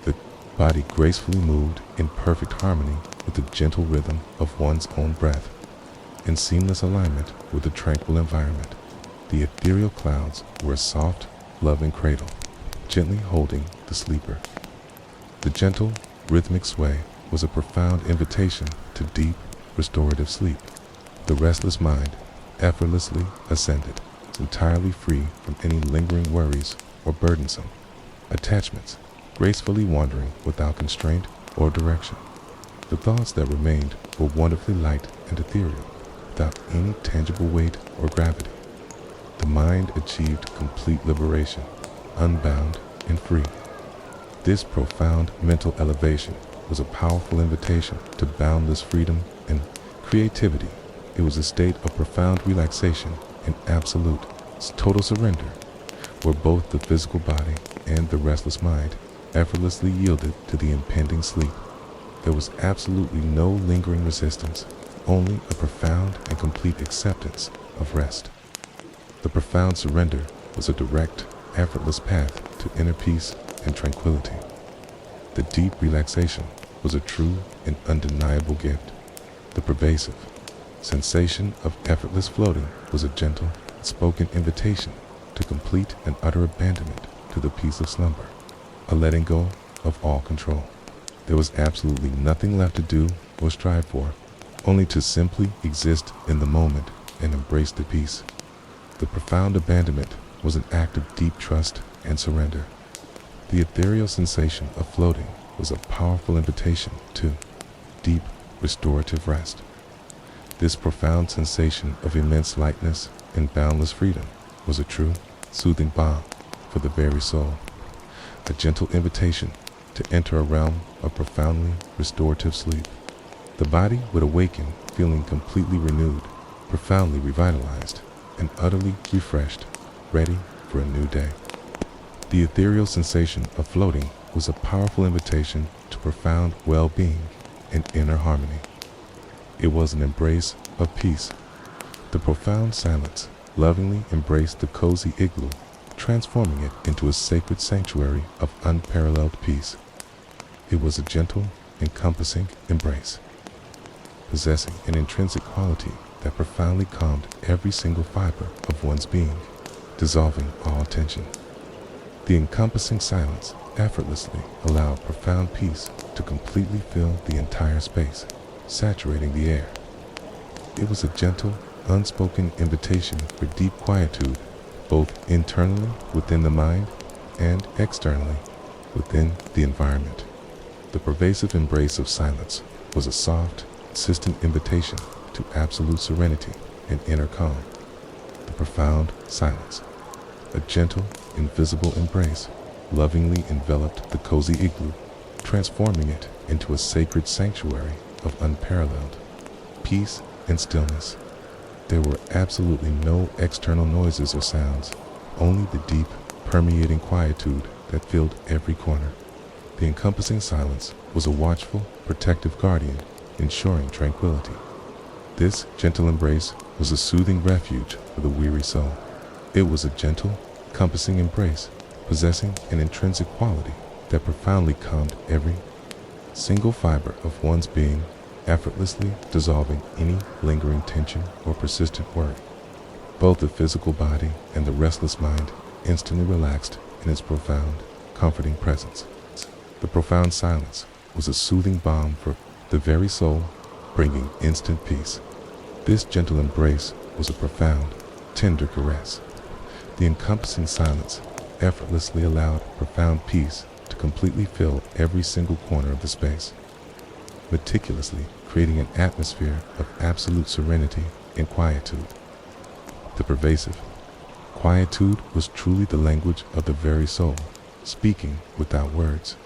The body gracefully moved in perfect harmony with the gentle rhythm of one's own breath, in seamless alignment with the tranquil environment. The ethereal clouds were a soft, loving cradle, gently holding the sleeper. The gentle, rhythmic sway was a profound invitation to deep, restorative sleep. The restless mind effortlessly ascended, entirely free from any lingering worries or burdensome attachments, gracefully wandering without constraint or direction. The thoughts that remained were wonderfully light and ethereal, without any tangible weight or gravity. The mind achieved complete liberation, unbound and free. This profound mental elevation was a powerful invitation to boundless freedom and creativity. It was a state of profound relaxation and absolute, total surrender, where both the physical body and the restless mind effortlessly yielded to the impending sleep. There was absolutely no lingering resistance, only a profound and complete acceptance of rest. The profound surrender was a direct, effortless path to inner peace and tranquility. The deep relaxation was a true and undeniable gift. The pervasive sensation of effortless floating was a gentle, spoken invitation to complete and utter abandonment to the peace of slumber, a letting go of all control. There was absolutely nothing left to do or strive for, only to simply exist in the moment and embrace the peace. The profound abandonment was an act of deep trust and surrender. The ethereal sensation of floating was a powerful invitation to deep, restorative rest. This profound sensation of immense lightness and boundless freedom was a true, soothing balm for the very soul, a gentle invitation to enter a realm of profoundly restorative sleep. The body would awaken feeling completely renewed, profoundly revitalized, and utterly refreshed, ready for a new day. The ethereal sensation of floating was a powerful invitation to profound well-being and inner harmony. It was an embrace of peace. The profound silence lovingly embraced the cozy igloo, transforming it into a sacred sanctuary of unparalleled peace. It was a gentle, encompassing embrace, possessing an intrinsic quality that profoundly calmed every single fiber of one's being, dissolving all tension. The encompassing silence effortlessly allowed profound peace to completely fill the entire space, saturating the air. It was a gentle, unspoken invitation for deep quietude, both internally within the mind and externally within the environment. The pervasive embrace of silence was a soft, insistent invitation to absolute serenity and inner calm. The profound silence, a gentle, invisible embrace, lovingly enveloped the cozy igloo, transforming it into a sacred sanctuary of unparalleled peace and stillness. There were absolutely no external noises or sounds, only the deep, permeating quietude that filled every corner. The encompassing silence was a watchful, protective guardian, ensuring tranquility. This gentle embrace was a soothing refuge for the weary soul. It was a gentle, encompassing embrace, possessing an intrinsic quality that profoundly calmed every single fiber of one's being, effortlessly dissolving any lingering tension or persistent worry. Both the physical body and the restless mind instantly relaxed in its profound, comforting presence. The profound silence was a soothing balm for the very soul, bringing instant peace. This gentle embrace was a profound, tender caress. The encompassing silence effortlessly allowed profound peace to completely fill every single corner of the space, meticulously creating an atmosphere of absolute serenity and quietude. The pervasive quietude was truly the language of the very soul, speaking without words.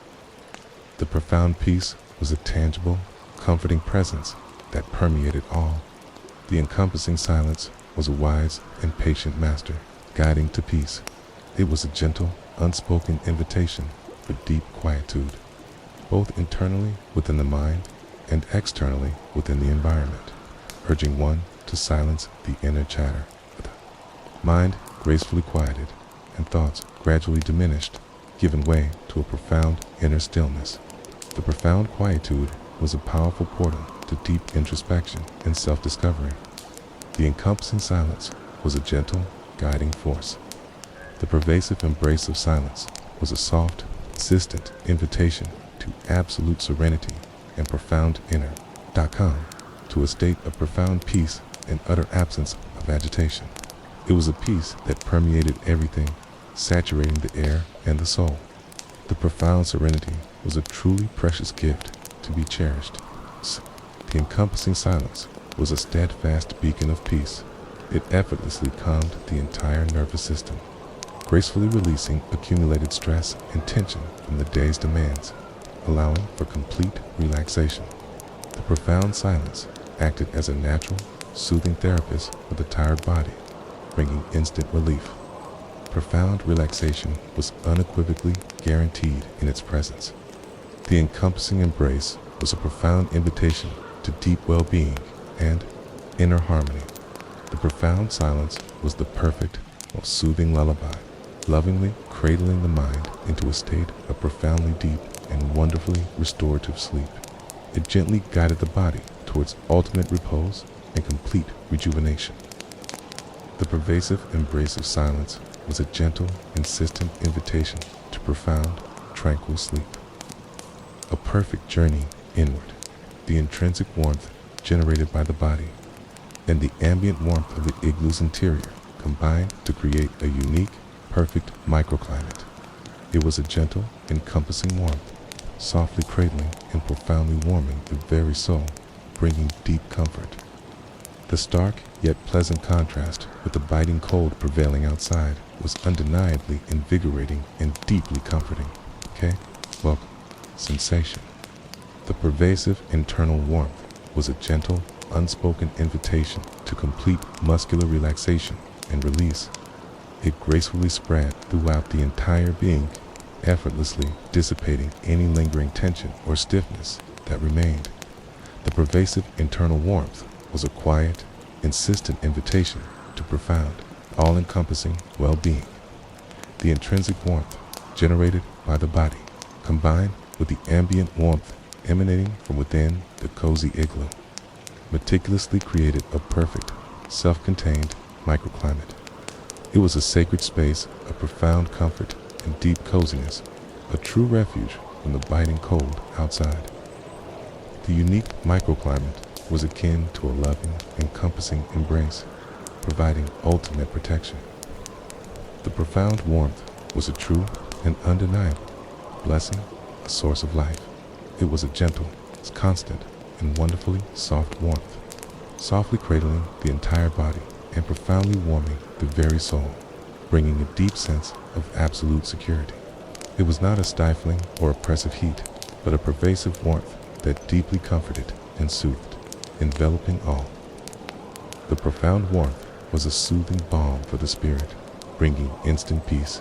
The profound peace was a tangible, comforting presence that permeated all. The encompassing silence was a wise and patient master, guiding to peace. It was a gentle, unspoken invitation for deep quietude, both internally within the mind and externally within the environment, urging one to silence the inner chatter. Mind gracefully quieted and thoughts gradually diminished, giving way to a profound inner stillness. The profound quietude was a powerful portal to deep introspection and self-discovery. The encompassing silence was a gentle, guiding force. The pervasive embrace of silence was a soft, insistent invitation to absolute serenity and profound inner.com to a state of profound peace and utter absence of agitation. It was a peace that permeated everything, saturating the air and the soul. The profound serenity was a truly precious gift to be cherished. The encompassing silence was a steadfast beacon of peace. It effortlessly calmed the entire nervous system, gracefully releasing accumulated stress and tension from the day's demands, allowing for complete relaxation. The profound silence acted as a natural, soothing therapist for the tired body, bringing instant relief. Profound relaxation was unequivocally guaranteed in its presence. The encompassing embrace was a profound invitation to deep well-being and inner harmony. The profound silence was the perfect, most soothing lullaby, lovingly cradling the mind into a state of profoundly deep and wonderfully restorative sleep. It gently guided the body towards ultimate repose and complete rejuvenation. The pervasive embrace of silence was a gentle, insistent invitation to profound, tranquil sleep. A perfect journey inward, the intrinsic warmth generated by the body, and the ambient warmth of the igloo's interior combined to create a unique, perfect microclimate. It was a gentle, encompassing warmth, softly cradling and profoundly warming the very soul, bringing deep comfort. The stark yet pleasant contrast with the biting cold prevailing outside was undeniably invigorating and deeply comforting. Welcome. Sensation. The pervasive internal warmth was a gentle, unspoken invitation to complete muscular relaxation and release. It gracefully spread throughout the entire being, effortlessly dissipating any lingering tension or stiffness that remained. The pervasive internal warmth was a quiet, insistent invitation to profound, all-encompassing well-being. The intrinsic warmth generated by the body, combined with the ambient warmth emanating from within the cozy igloo, meticulously created a perfect, self-contained microclimate. It was a sacred space of profound comfort and deep coziness, a true refuge from the biting cold outside. The unique microclimate was akin to a loving, encompassing embrace, providing ultimate protection. The profound warmth was a true and undeniable blessing, a source of life. It was a gentle, constant, and wonderfully soft warmth, softly cradling the entire body and profoundly warming the very soul, bringing a deep sense of absolute security. It was not a stifling or oppressive heat, but a pervasive warmth that deeply comforted and soothed, enveloping all. The profound warmth was a soothing balm for the spirit, bringing instant peace.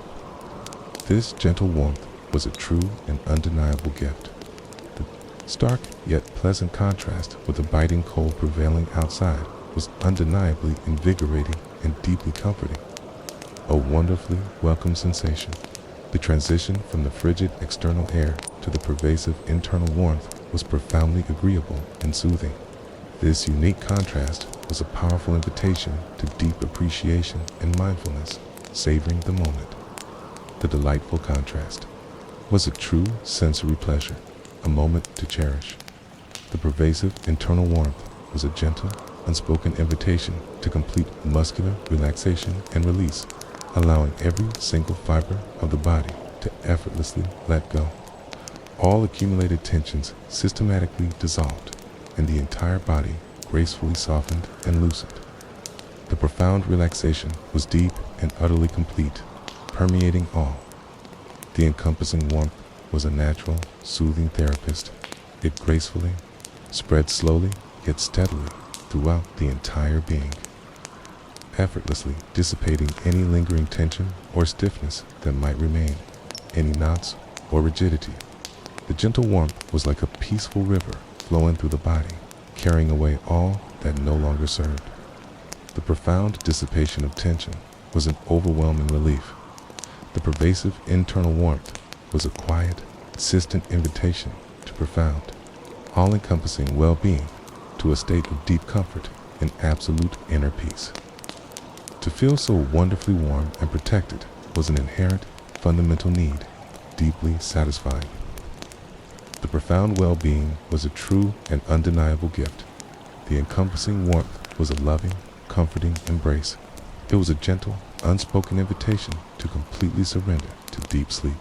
This gentle warmth was a true and undeniable gift. The stark yet pleasant contrast with the biting cold prevailing outside was undeniably invigorating and deeply comforting. A wonderfully welcome sensation. The transition from the frigid external air to the pervasive internal warmth was profoundly agreeable and soothing. This unique contrast was a powerful invitation to deep appreciation and mindfulness, savoring the moment. The delightful contrast was a true sensory pleasure, a moment to cherish. The pervasive internal warmth was a gentle, unspoken invitation to complete muscular relaxation and release, allowing every single fiber of the body to effortlessly let go. All accumulated tensions systematically dissolved, and the entire body gracefully softened and loosened. The profound relaxation was deep and utterly complete, permeating all. The encompassing warmth was a natural, soothing therapist. It gracefully spread slowly yet steadily throughout the entire being, effortlessly dissipating any lingering tension or stiffness that might remain, any knots or rigidity. The gentle warmth was like a peaceful river flowing through the body, carrying away all that no longer served. The profound dissipation of tension was an overwhelming relief. The pervasive internal warmth was a quiet, insistent invitation to profound, all-encompassing well-being, to a state of deep comfort and absolute inner peace. To feel so wonderfully warm and protected was an inherent, fundamental need, deeply satisfying. The profound well-being was a true and undeniable gift. The encompassing warmth was a loving, comforting embrace. It was a gentle, unspoken invitation to completely surrender to deep sleep,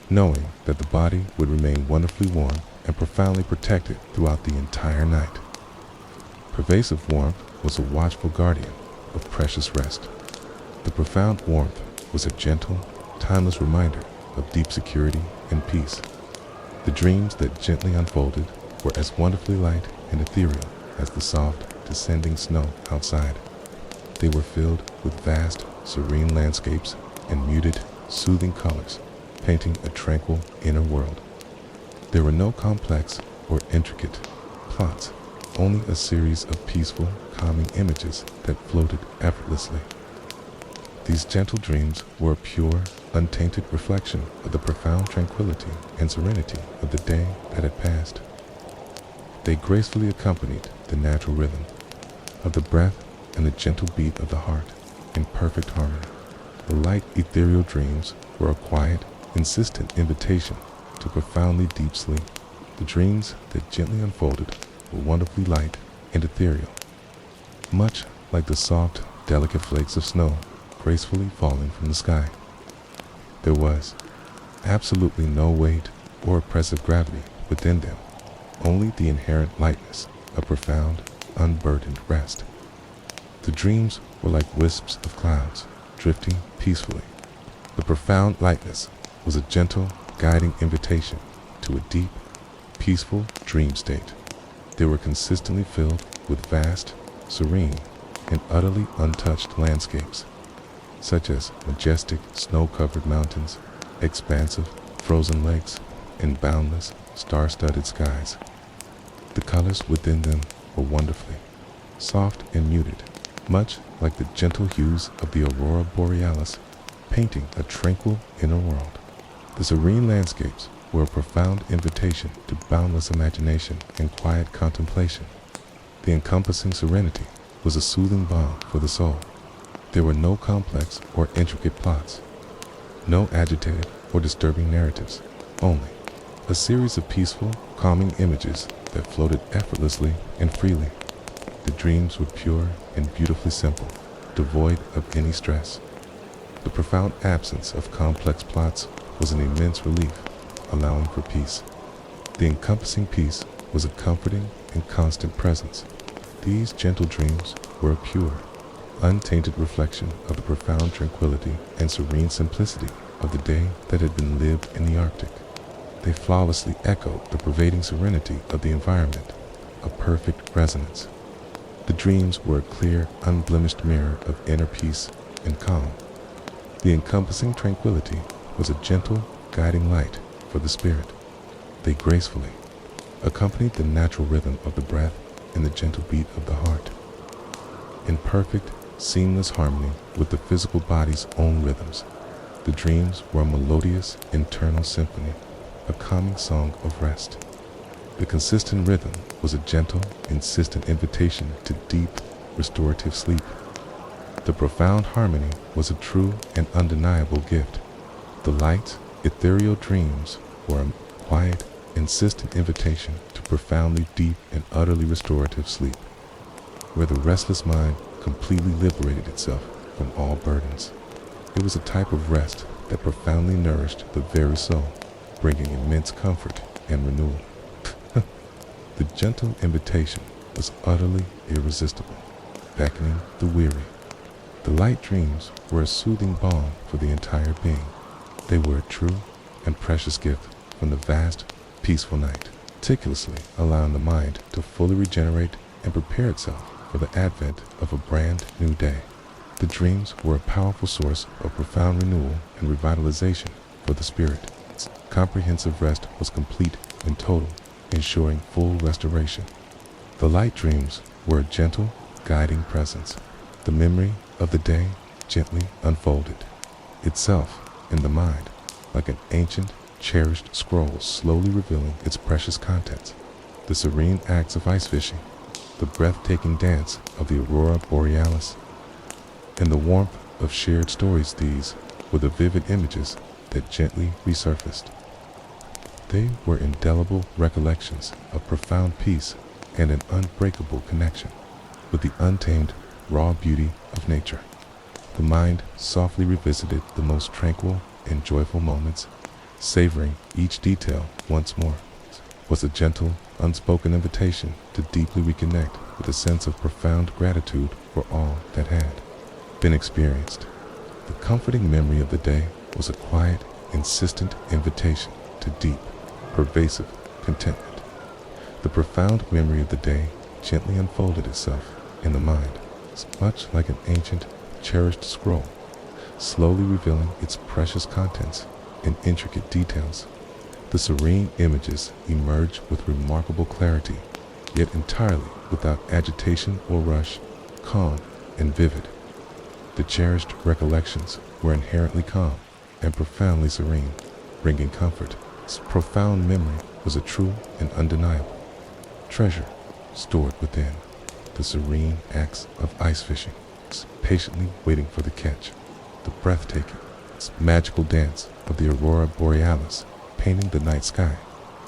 knowing that the body would remain wonderfully warm and profoundly protected throughout the entire night. Pervasive warmth was a watchful guardian of precious rest. The profound warmth was a gentle, timeless reminder of deep security and peace. The dreams that gently unfolded were as wonderfully light and ethereal as the soft, descending snow outside. They were filled with vast, serene landscapes and muted, soothing colors, painting a tranquil inner world. There were no complex or intricate plots, only a series of peaceful, calming images that floated effortlessly. These gentle dreams were a pure, untainted reflection of the profound tranquility and serenity of the day that had passed. They gracefully accompanied the natural rhythm of the breath and the gentle beat of the heart in perfect harmony. The light, ethereal dreams were a quiet, insistent invitation to profoundly deep sleep. The dreams that gently unfolded were wonderfully light and ethereal, much like the soft, delicate flakes of snow gracefully falling from the sky. There was absolutely no weight or oppressive gravity within them, only the inherent lightness of profound, unburdened rest. The dreams were like wisps of clouds drifting peacefully. The profound lightness was a gentle, guiding invitation to a deep, peaceful dream state. They were consistently filled with vast, serene, and utterly untouched landscapes, such as majestic, snow-covered mountains, expansive, frozen lakes, and boundless, star-studded skies. The colors within them were wonderfully soft and muted, much like the gentle hues of the aurora borealis, painting a tranquil inner world. The serene landscapes were a profound invitation to boundless imagination and quiet contemplation. The encompassing serenity was a soothing balm for the soul. There were no complex or intricate plots, no agitated or disturbing narratives, only a series of peaceful, calming images that floated effortlessly and freely. The dreams were pure and beautifully simple, devoid of any stress. The profound absence of complex plots was an immense relief, allowing for peace. The encompassing peace was a comforting and constant presence. These gentle dreams were a pure, untainted reflection of the profound tranquility and serene simplicity of the day that had been lived in the Arctic. They flawlessly echoed the pervading serenity of the environment, a perfect resonance. The dreams were a clear, unblemished mirror of inner peace and calm. The encompassing tranquility was a gentle, guiding light for the spirit. They gracefully accompanied the natural rhythm of the breath and the gentle beat of the heart, in perfect, seamless harmony with the physical body's own rhythms. The dreams were a melodious, internal symphony, a calming song of rest. The consistent rhythm was a gentle, insistent invitation to deep, restorative sleep. The profound harmony was a true and undeniable gift. The light, ethereal dreams were a quiet, insistent invitation to profoundly deep and utterly restorative sleep, where the restless mind completely liberated itself from all burdens. It was a type of rest that profoundly nourished the very soul, bringing immense comfort and renewal. The gentle invitation was utterly irresistible, beckoning the weary. The light dreams were a soothing balm for the entire being. They were a true and precious gift from the vast, peaceful night, meticulously allowing the mind to fully regenerate and prepare itself for the advent of a brand new day. The dreams were a powerful source of profound renewal and revitalization for the spirit. Comprehensive rest was complete and total, ensuring full restoration. The light dreams were a gentle, guiding presence. The memory of the day gently unfolded itself in the mind, like an ancient, cherished scroll slowly revealing its precious contents. The serene acts of ice fishing, the breathtaking dance of the aurora borealis, and the warmth of shared stories, these were the vivid images that gently resurfaced. They were indelible recollections of profound peace and an unbreakable connection with the untamed, raw beauty of nature. The mind softly revisited the most tranquil and joyful moments, savoring each detail once more. It was a gentle, unspoken invitation to deeply reconnect with a sense of profound gratitude for all that had been experienced. The comforting memory of the day was a quiet, insistent invitation to deep, pervasive contentment. The profound memory of the day gently unfolded itself in the mind, much like an ancient, cherished scroll, slowly revealing its precious contents in intricate details. The serene images emerged with remarkable clarity, yet entirely without agitation or rush, calm and vivid. The cherished recollections were inherently calm and profoundly serene, bringing comfort. This profound memory was a true and undeniable treasure stored within. The serene acts of ice fishing, patiently waiting for the catch. The breathtaking, magical dance of the aurora borealis, painting the night sky,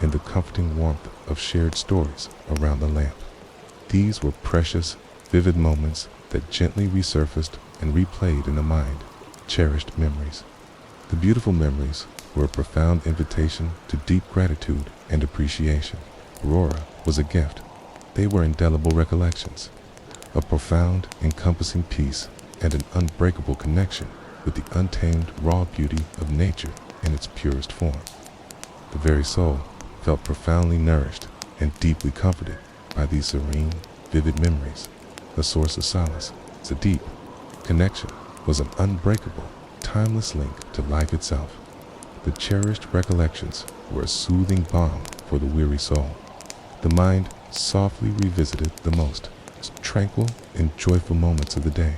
and the comforting warmth of shared stories around the lamp. These were precious, vivid moments that gently resurfaced and replayed in the mind, cherished memories. The beautiful memories were a profound invitation to deep gratitude and appreciation. Aurora was a gift. They were indelible recollections, a profound, encompassing peace, and an unbreakable connection with the untamed, raw beauty of nature in its purest form. The very soul felt profoundly nourished and deeply comforted by these serene, vivid memories. A source of solace, a deep connection, was an unbreakable, timeless link to life itself. The cherished recollections were a soothing balm for the weary soul. The mind softly revisited the most tranquil and joyful moments of the day,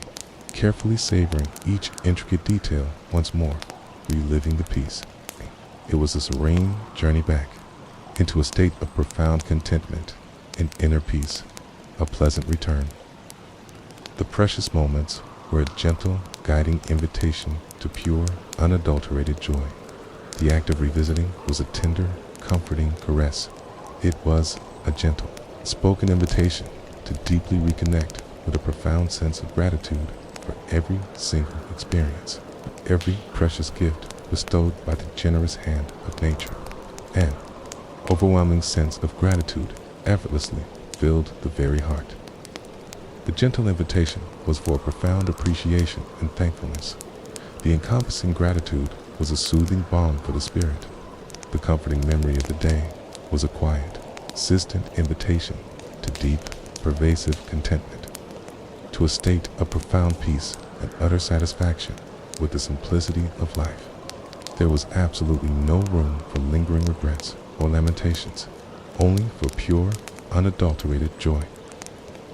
carefully savoring each intricate detail once more, reliving the peace. It was a serene journey back into a state of profound contentment and inner peace, a pleasant return. The precious moments were a gentle, guiding invitation to pure, unadulterated joy. The act of revisiting was a tender, comforting caress. It was a gentle, spoken invitation to deeply reconnect with a profound sense of gratitude for every single experience, every precious gift bestowed by the generous hand of nature. An overwhelming sense of gratitude effortlessly filled the very heart. The gentle invitation was for a profound appreciation and thankfulness. The encompassing gratitude was a soothing balm for the spirit. The comforting memory of the day was a quiet, insistent invitation to deep, pervasive contentment, to a state of profound peace and utter satisfaction with the simplicity of life. There was absolutely no room for lingering regrets or lamentations, only for pure, unadulterated joy.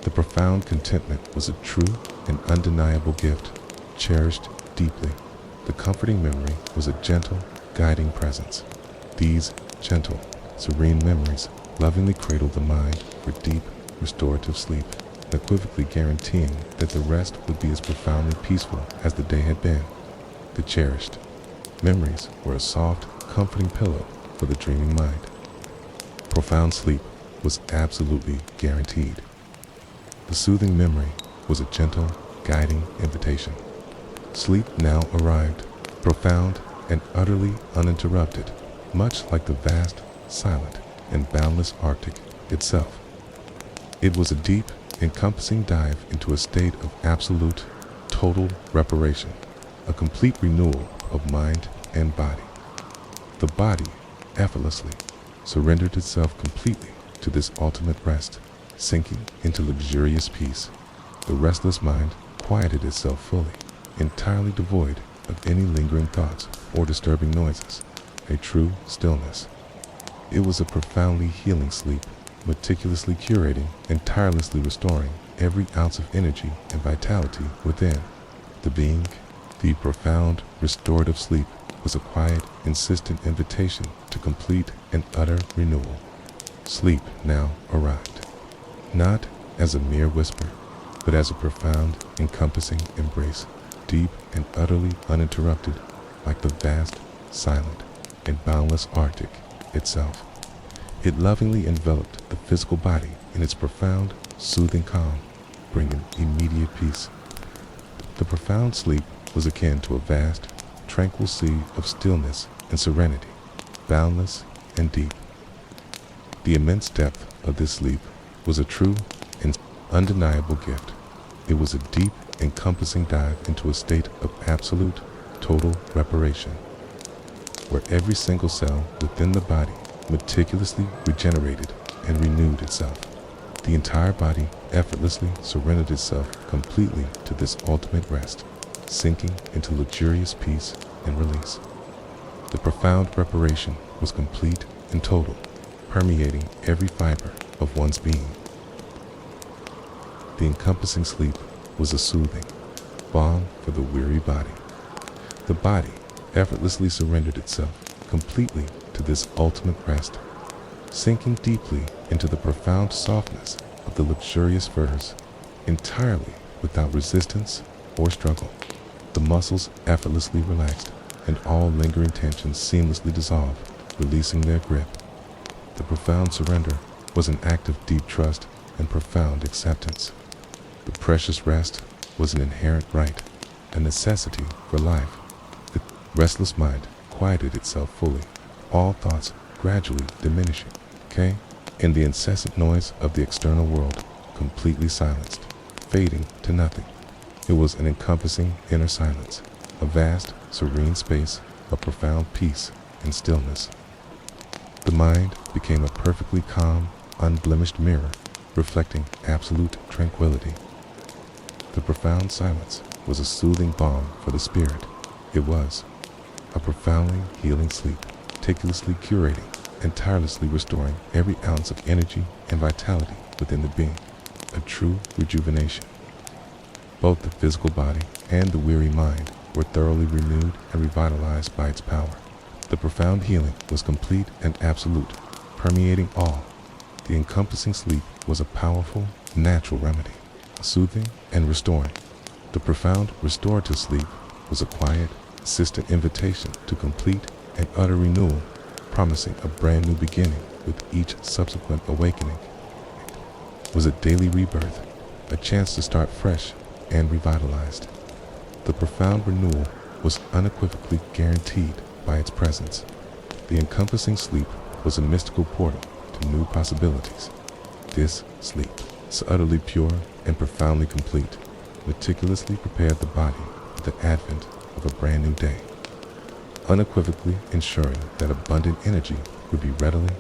The profound contentment was a true and undeniable gift, cherished deeply. The comforting memory was a gentle, guiding presence. These gentle, serene memories lovingly cradled the mind for deep, restorative sleep, unequivocally guaranteeing that the rest would be as profoundly peaceful as the day had been. The cherished memories were a soft, comforting pillow for the dreaming mind. Profound sleep was absolutely guaranteed. The soothing memory was a gentle, guiding invitation. Sleep now arrived, profound and utterly uninterrupted, much like the vast, silent, and boundless Arctic itself. It was a deep, encompassing dive into a state of absolute, total reparation, a complete renewal of mind and body. The body effortlessly surrendered itself completely to this ultimate rest, sinking into luxurious peace. The restless mind quieted itself fully, entirely devoid of any lingering thoughts or disturbing noises, a true stillness. It was a profoundly healing sleep, meticulously curating and tirelessly restoring every ounce of energy and vitality within the being. The profound, restorative sleep was a quiet, insistent invitation to complete and utter renewal. Sleep now arrived, not as a mere whisper, but as a profound, encompassing embrace, deep and utterly uninterrupted, like the vast, silent, and boundless Arctic. itself. It lovingly enveloped the physical body in its profound, soothing calm, bringing immediate peace. The profound sleep was akin to a vast, tranquil sea of stillness and serenity, boundless and deep. The immense depth of this sleep was a true and undeniable gift. It was a deep, encompassing dive into a state of absolute, total reparation, where every single cell within the body meticulously regenerated and renewed itself. The entire body effortlessly surrendered itself completely to this ultimate rest, sinking into luxurious peace and release. The profound reparation was complete and total, permeating every fiber of one's being. The encompassing sleep was a soothing balm for the weary body. The body effortlessly surrendered itself completely to this ultimate rest, sinking deeply into the profound softness of the luxurious furs, entirely without resistance or struggle. The muscles effortlessly relaxed, and all lingering tensions seamlessly dissolved, releasing their grip. The profound surrender was an act of deep trust and profound acceptance. The precious rest was an inherent right, a necessity for life. The restless mind quieted itself fully, all thoughts gradually diminishing, and the incessant noise of the external world completely silenced, fading to nothing. It was an encompassing inner silence, a vast, serene space of profound peace and stillness. The mind became a perfectly calm, unblemished mirror, reflecting absolute tranquility. The profound silence was a soothing balm for the spirit. It was a profoundly healing sleep, meticulously curating and tirelessly restoring every ounce of energy and vitality within the being, a true rejuvenation. Both the physical body and the weary mind were thoroughly renewed and revitalized by its power. The profound healing was complete and absolute, permeating all. The encompassing sleep was a powerful, natural remedy, soothing and restoring. The profound restorative sleep was a quiet, consistent invitation to complete and utter renewal, promising a brand new beginning with each subsequent awakening. It was a daily rebirth, a chance to start fresh and revitalized. The profound renewal was unequivocally guaranteed by its presence. The encompassing sleep was a mystical portal to new possibilities. This sleep, so utterly pure and profoundly complete, meticulously prepared the body for the advent of a brand new day, unequivocally ensuring that abundant energy would be readily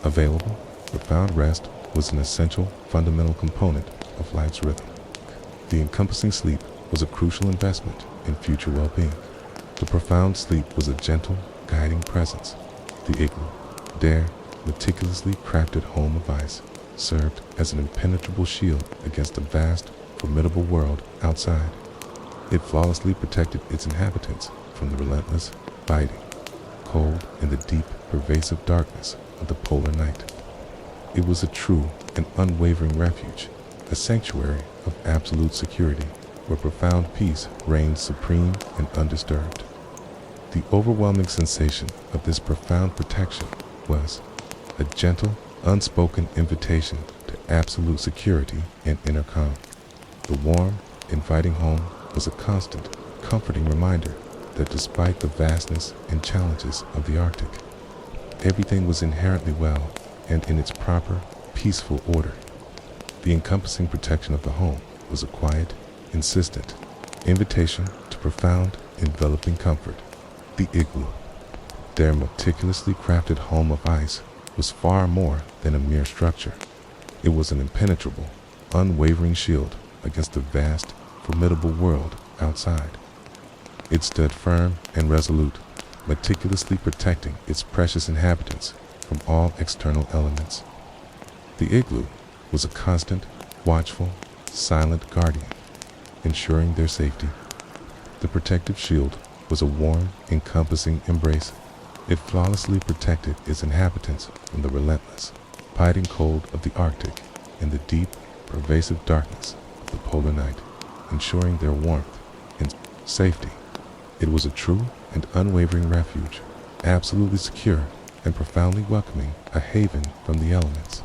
available. Profound rest was an essential, fundamental component of life's rhythm. The encompassing sleep was a crucial investment in future well-being. The profound sleep was a gentle, guiding presence. The Igloo, their meticulously crafted home of ice, served as an impenetrable shield against the vast, formidable world outside. It flawlessly protected its inhabitants from the relentless, biting cold and the deep, pervasive darkness of the polar night. It was a true and unwavering refuge, a sanctuary of absolute security, where profound peace reigned supreme and undisturbed. The overwhelming sensation of this profound protection was a gentle, unspoken invitation to absolute security and inner calm. The warm, inviting home was a constant, comforting reminder that despite the vastness and challenges of the Arctic, everything was inherently well and in its proper, peaceful order. The encompassing protection of the home was a quiet, insistent invitation to profound, enveloping comfort. The Igloo, their meticulously crafted home of ice, was far more than a mere structure. It was an impenetrable, unwavering shield against the vast, formidable world outside. It stood firm and resolute, meticulously protecting its precious inhabitants from all external elements. The Igloo was a constant, watchful, silent guardian, ensuring their safety. The protective shield was a warm, encompassing embrace. It flawlessly protected its inhabitants from the relentless, biting cold of the Arctic and the deep, pervasive darkness of the polar night, ensuring their warmth and safety. It was a true and unwavering refuge, absolutely secure and profoundly welcoming, a haven from the elements.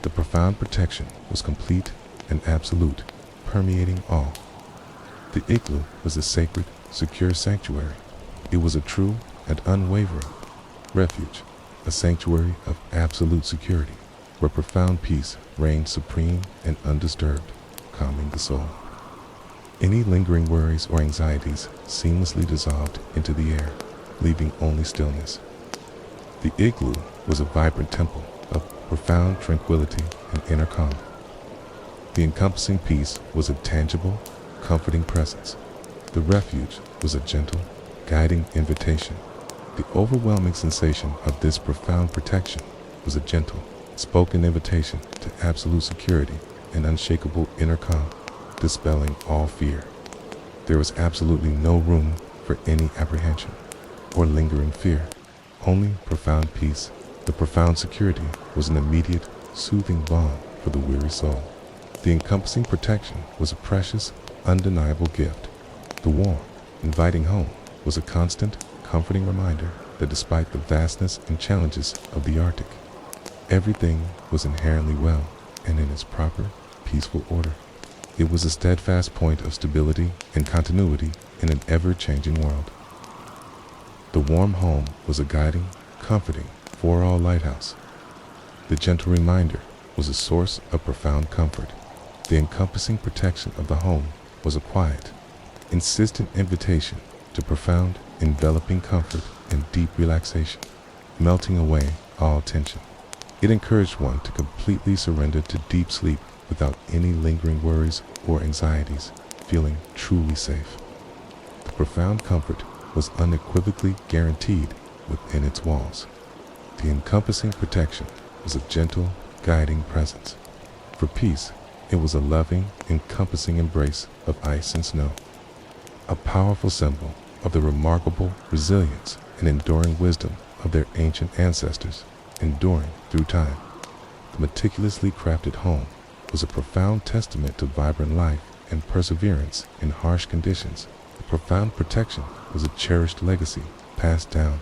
The profound protection was complete and absolute, permeating all. The igloo was a sacred, secure sanctuary. It was a true and unwavering refuge, a sanctuary of absolute security, where profound peace reigned supreme and undisturbed, calming the soul. Any lingering worries or anxieties seamlessly dissolved into the air, leaving only stillness. The igloo was a vibrant temple of profound tranquility and inner calm. The encompassing peace was a tangible, comforting presence. The refuge was a gentle, guiding invitation. The overwhelming sensation of this profound protection was a gentle, spoken invitation to absolute security and unshakable inner calm, dispelling all fear. There was absolutely no room for any apprehension or lingering fear, only profound peace. The profound security was an immediate, soothing balm for the weary soul. The encompassing protection was a precious, undeniable gift. The warm, inviting home was a constant, comforting reminder that despite the vastness and challenges of the Arctic, everything was inherently well and in its proper, peaceful order. It was a steadfast point of stability and continuity in an ever-changing world. The warm home was a guiding, comforting, for-all lighthouse. The gentle reminder was a source of profound comfort. The encompassing protection of the home was a quiet, insistent invitation to profound, enveloping comfort and deep relaxation, melting away all tension. It encouraged one to completely surrender to deep sleep without any lingering worries or anxieties, feeling truly safe. The profound comfort was unequivocally guaranteed within its walls. The encompassing protection was a gentle, guiding presence. For peace, it was a loving, encompassing embrace of ice and snow, a powerful symbol of the remarkable resilience and enduring wisdom of their ancient ancestors, enduring through time. The meticulously crafted home was a profound testament to vibrant life and perseverance in harsh conditions. The profound protection was a cherished legacy passed down.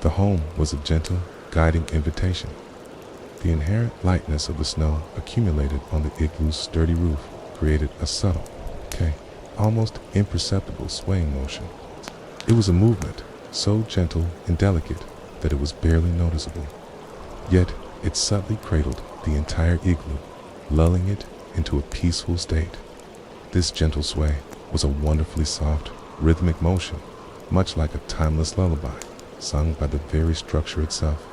The home was a gentle, guiding invitation. The inherent lightness of the snow accumulated on the igloo's sturdy roof created a subtle, almost imperceptible swaying motion. It was a movement so gentle and delicate that it was barely noticeable. Yet it subtly cradled the entire igloo, lulling it into a peaceful state. This gentle sway was a wonderfully soft, rhythmic motion, much like a timeless lullaby, sung by the very structure itself,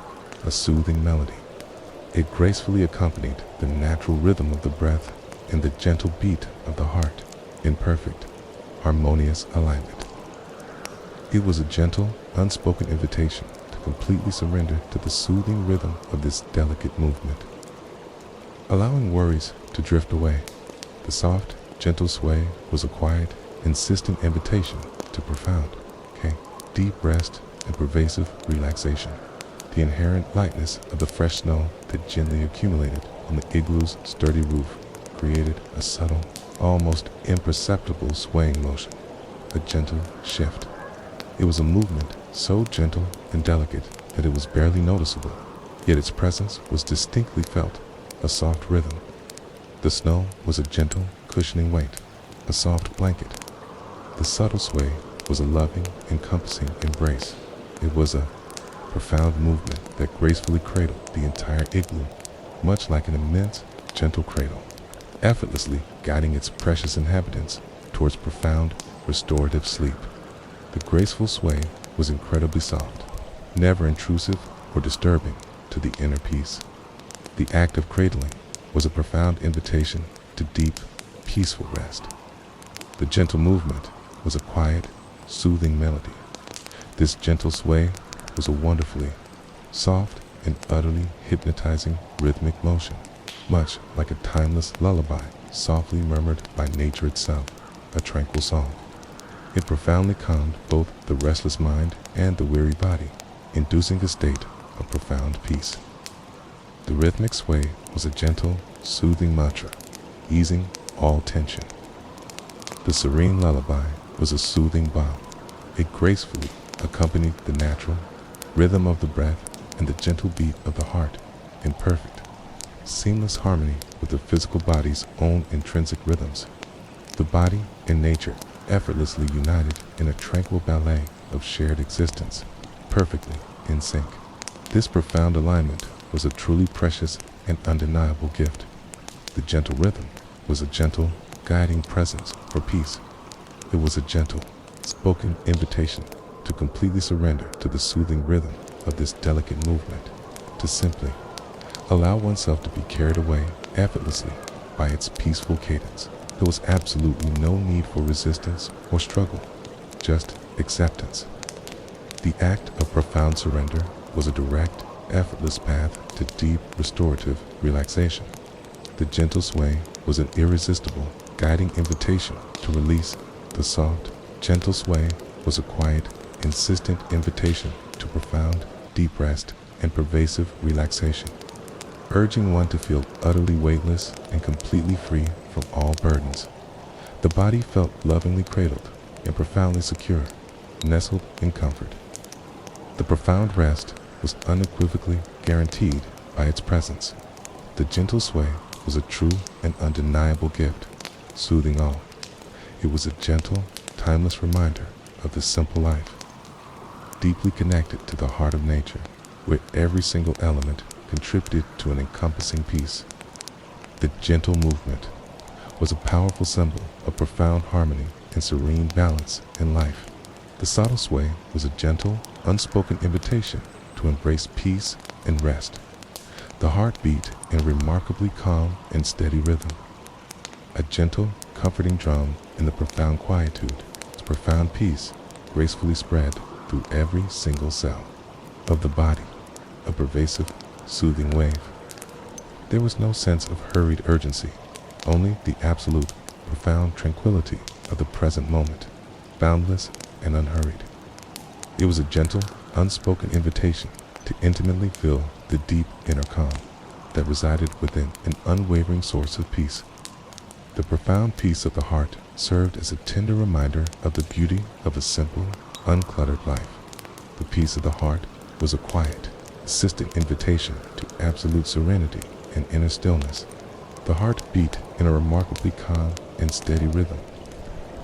a soothing melody. It gracefully accompanied the natural rhythm of the breath and the gentle beat of the heart in perfect, harmonious alignment. It was a gentle, unspoken invitation to completely surrender to the soothing rhythm of this delicate movement. Allowing worries to drift away, the soft, gentle sway was a quiet, insistent invitation to profound, deep rest and pervasive relaxation. The inherent lightness of the fresh snow that gently accumulated on the igloo's sturdy roof created a subtle, almost imperceptible swaying motion, a gentle shift. It was a movement so gentle and delicate that it was barely noticeable, yet its presence was distinctly felt, a soft rhythm. The snow was a gentle, cushioning weight, a soft blanket. The subtle sway was a loving, encompassing embrace. It was a profound movement that gracefully cradled the entire igloo, much like an immense, gentle cradle, effortlessly guiding its precious inhabitants towards profound, restorative sleep. The graceful sway was incredibly soft, never intrusive or disturbing to the inner peace. The act of cradling was a profound invitation to deep, peaceful rest. The gentle movement was a quiet, soothing melody. This gentle sway was a wonderfully soft and utterly hypnotizing rhythmic motion, much like a timeless lullaby softly murmured by nature itself, a tranquil song. It profoundly calmed both the restless mind and the weary body, inducing a state of profound peace. The rhythmic sway was a gentle, soothing mantra, easing all tension. The serene lullaby was a soothing balm. It gracefully accompanied the natural rhythm of the breath and the gentle beat of the heart in perfect, seamless harmony with the physical body's own intrinsic rhythms. The body and nature effortlessly united in a tranquil ballet of shared existence, perfectly in sync. This profound alignment was a truly precious and undeniable gift. The gentle rhythm was a gentle, guiding presence for peace. It was a gentle, spoken invitation to completely surrender to the soothing rhythm of this delicate movement, to simply allow oneself to be carried away effortlessly by its peaceful cadence. There was absolutely no need for resistance or struggle, just acceptance. The act of profound surrender was a direct, effortless path to deep, restorative relaxation. The gentle sway was an irresistible, guiding invitation to release. The soft, gentle sway was a quiet, insistent invitation to profound, deep rest and pervasive relaxation, urging one to feel utterly weightless and completely free from all burdens. The body felt lovingly cradled and profoundly secure, nestled in comfort. The profound rest was unequivocally guaranteed by its presence. The gentle sway was a true and undeniable gift, soothing all. It was a gentle, timeless reminder of the simple life, deeply connected to the heart of nature, where every single element contributed to an encompassing peace. The gentle movement was a powerful symbol of profound harmony and serene balance in life. The subtle sway was a gentle, unspoken invitation to embrace peace and rest. The heart beat in a remarkably calm and steady rhythm, a gentle, comforting drum in the profound quietude. Its profound peace gracefully spread through every single cell of the body, a pervasive, soothing wave. There was no sense of hurried urgency, only the absolute, profound tranquility of the present moment, boundless and unhurried. It was a gentle, unspoken invitation to intimately feel the deep inner calm that resided within an unwavering source of peace. The profound peace of the heart served as a tender reminder of the beauty of a simple, uncluttered life. The peace of the heart was a quiet, insistent invitation to absolute serenity and inner stillness. The heart beat in a remarkably calm and steady rhythm,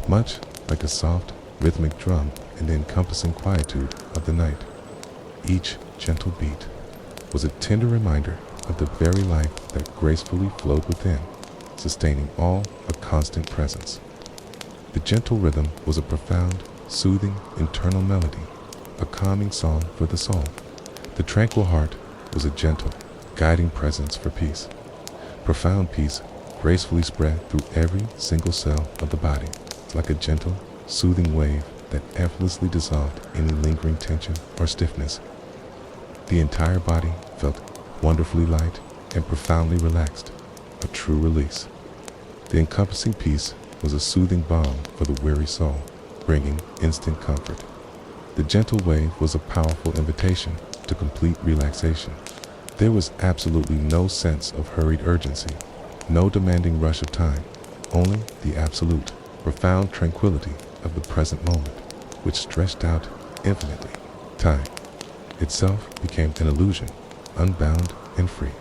much like a soft, rhythmic drum in the encompassing quietude of the night. Each gentle beat was a tender reminder of the very life that gracefully flowed within, sustaining all a constant presence. The gentle rhythm was a profound, soothing, internal melody, a calming song for the soul. The tranquil heart was a gentle, guiding presence for peace. Profound peace gracefully spread through every single cell of the body, like a gentle, soothing wave that effortlessly dissolved any lingering tension or stiffness. The entire body felt wonderfully light and profoundly relaxed, a true release. The encompassing peace was a soothing balm for the weary soul, bringing instant comfort. The gentle wave was a powerful invitation to complete relaxation. There was absolutely no sense of hurried urgency, no demanding rush of time, only the absolute, profound tranquility of the present moment, which stretched out infinitely. Time itself became an illusion, unbound and free.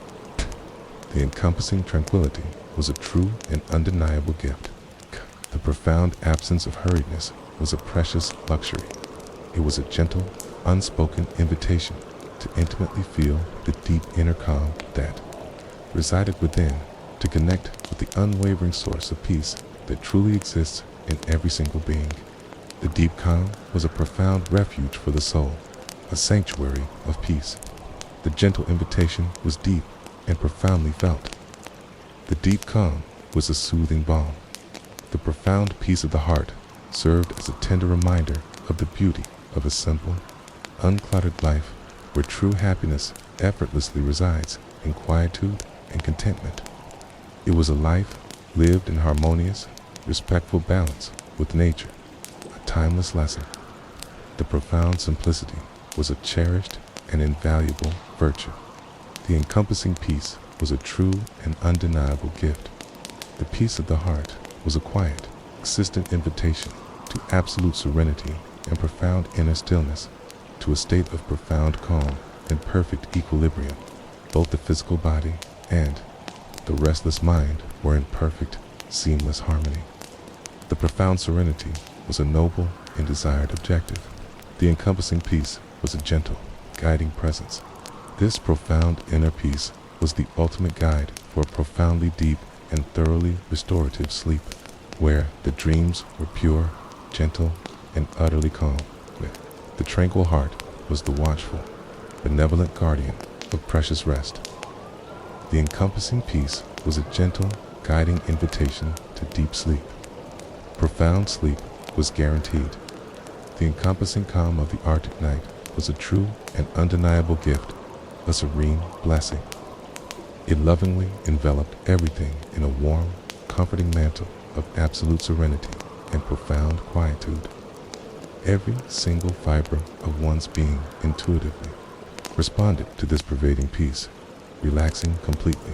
The encompassing tranquility was a true and undeniable gift. The profound absence of hurriedness was a precious luxury. It was a gentle, unspoken invitation to intimately feel the deep inner calm that resided within, to connect with the unwavering source of peace that truly exists in every single being. The deep calm was a profound refuge for the soul, a sanctuary of peace. The gentle invitation was deep and profoundly felt. The deep calm was a soothing balm. The profound peace of the heart served as a tender reminder of the beauty of a simple, unclouded life where true happiness effortlessly resides in quietude and contentment. It was a life lived in harmonious, respectful balance with nature, a timeless lesson. The profound simplicity was a cherished and invaluable virtue. The encompassing peace was a true and undeniable gift. The peace of the heart was a quiet, consistent invitation to absolute serenity and profound inner stillness, to a state of profound calm and perfect equilibrium. Both the physical body and the restless mind were in perfect, seamless harmony. The profound serenity was a noble and desired objective. The encompassing peace was a gentle, guiding presence. This profound inner peace was the ultimate guide for a profoundly deep and thoroughly restorative sleep, where the dreams were pure, gentle, and utterly calm. The tranquil heart was the watchful, benevolent guardian of precious rest. The encompassing peace was a gentle, guiding invitation to deep sleep. Profound sleep was guaranteed. The encompassing calm of the Arctic night was a true and undeniable gift, a serene blessing. It lovingly enveloped everything in a warm, comforting mantle of absolute serenity and profound quietude. Every single fiber of one's being intuitively responded to this pervading peace, relaxing completely.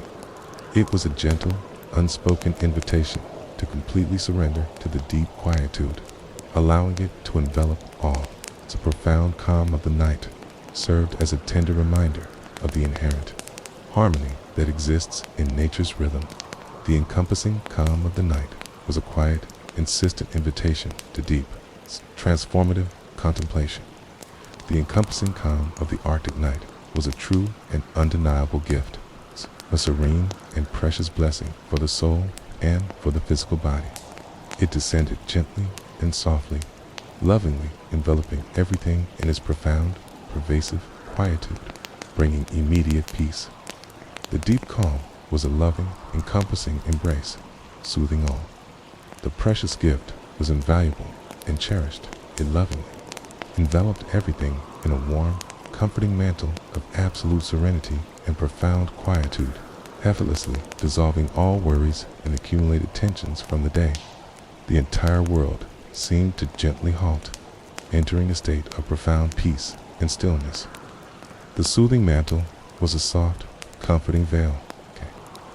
It was a gentle, unspoken invitation to completely surrender to the deep quietude, allowing it to envelop all. The profound calm of the night served as a tender reminder of the inherent harmony that exists in nature's rhythm. The encompassing calm of the night was a quiet, insistent invitation to deep, transformative contemplation. The encompassing calm of the Arctic night was a true and undeniable gift, a serene and precious blessing for the soul and for the physical body. It descended gently and softly, lovingly enveloping everything in its profound, pervasive quietude, bringing immediate peace. The deep calm was a loving, encompassing embrace, soothing all. The precious gift was invaluable and cherished. It lovingly enveloped everything in a warm, comforting mantle of absolute serenity and profound quietude, effortlessly dissolving all worries and accumulated tensions from the day. The entire world seemed to gently halt, entering a state of profound peace and stillness. The soothing mantle was a soft, comforting veil.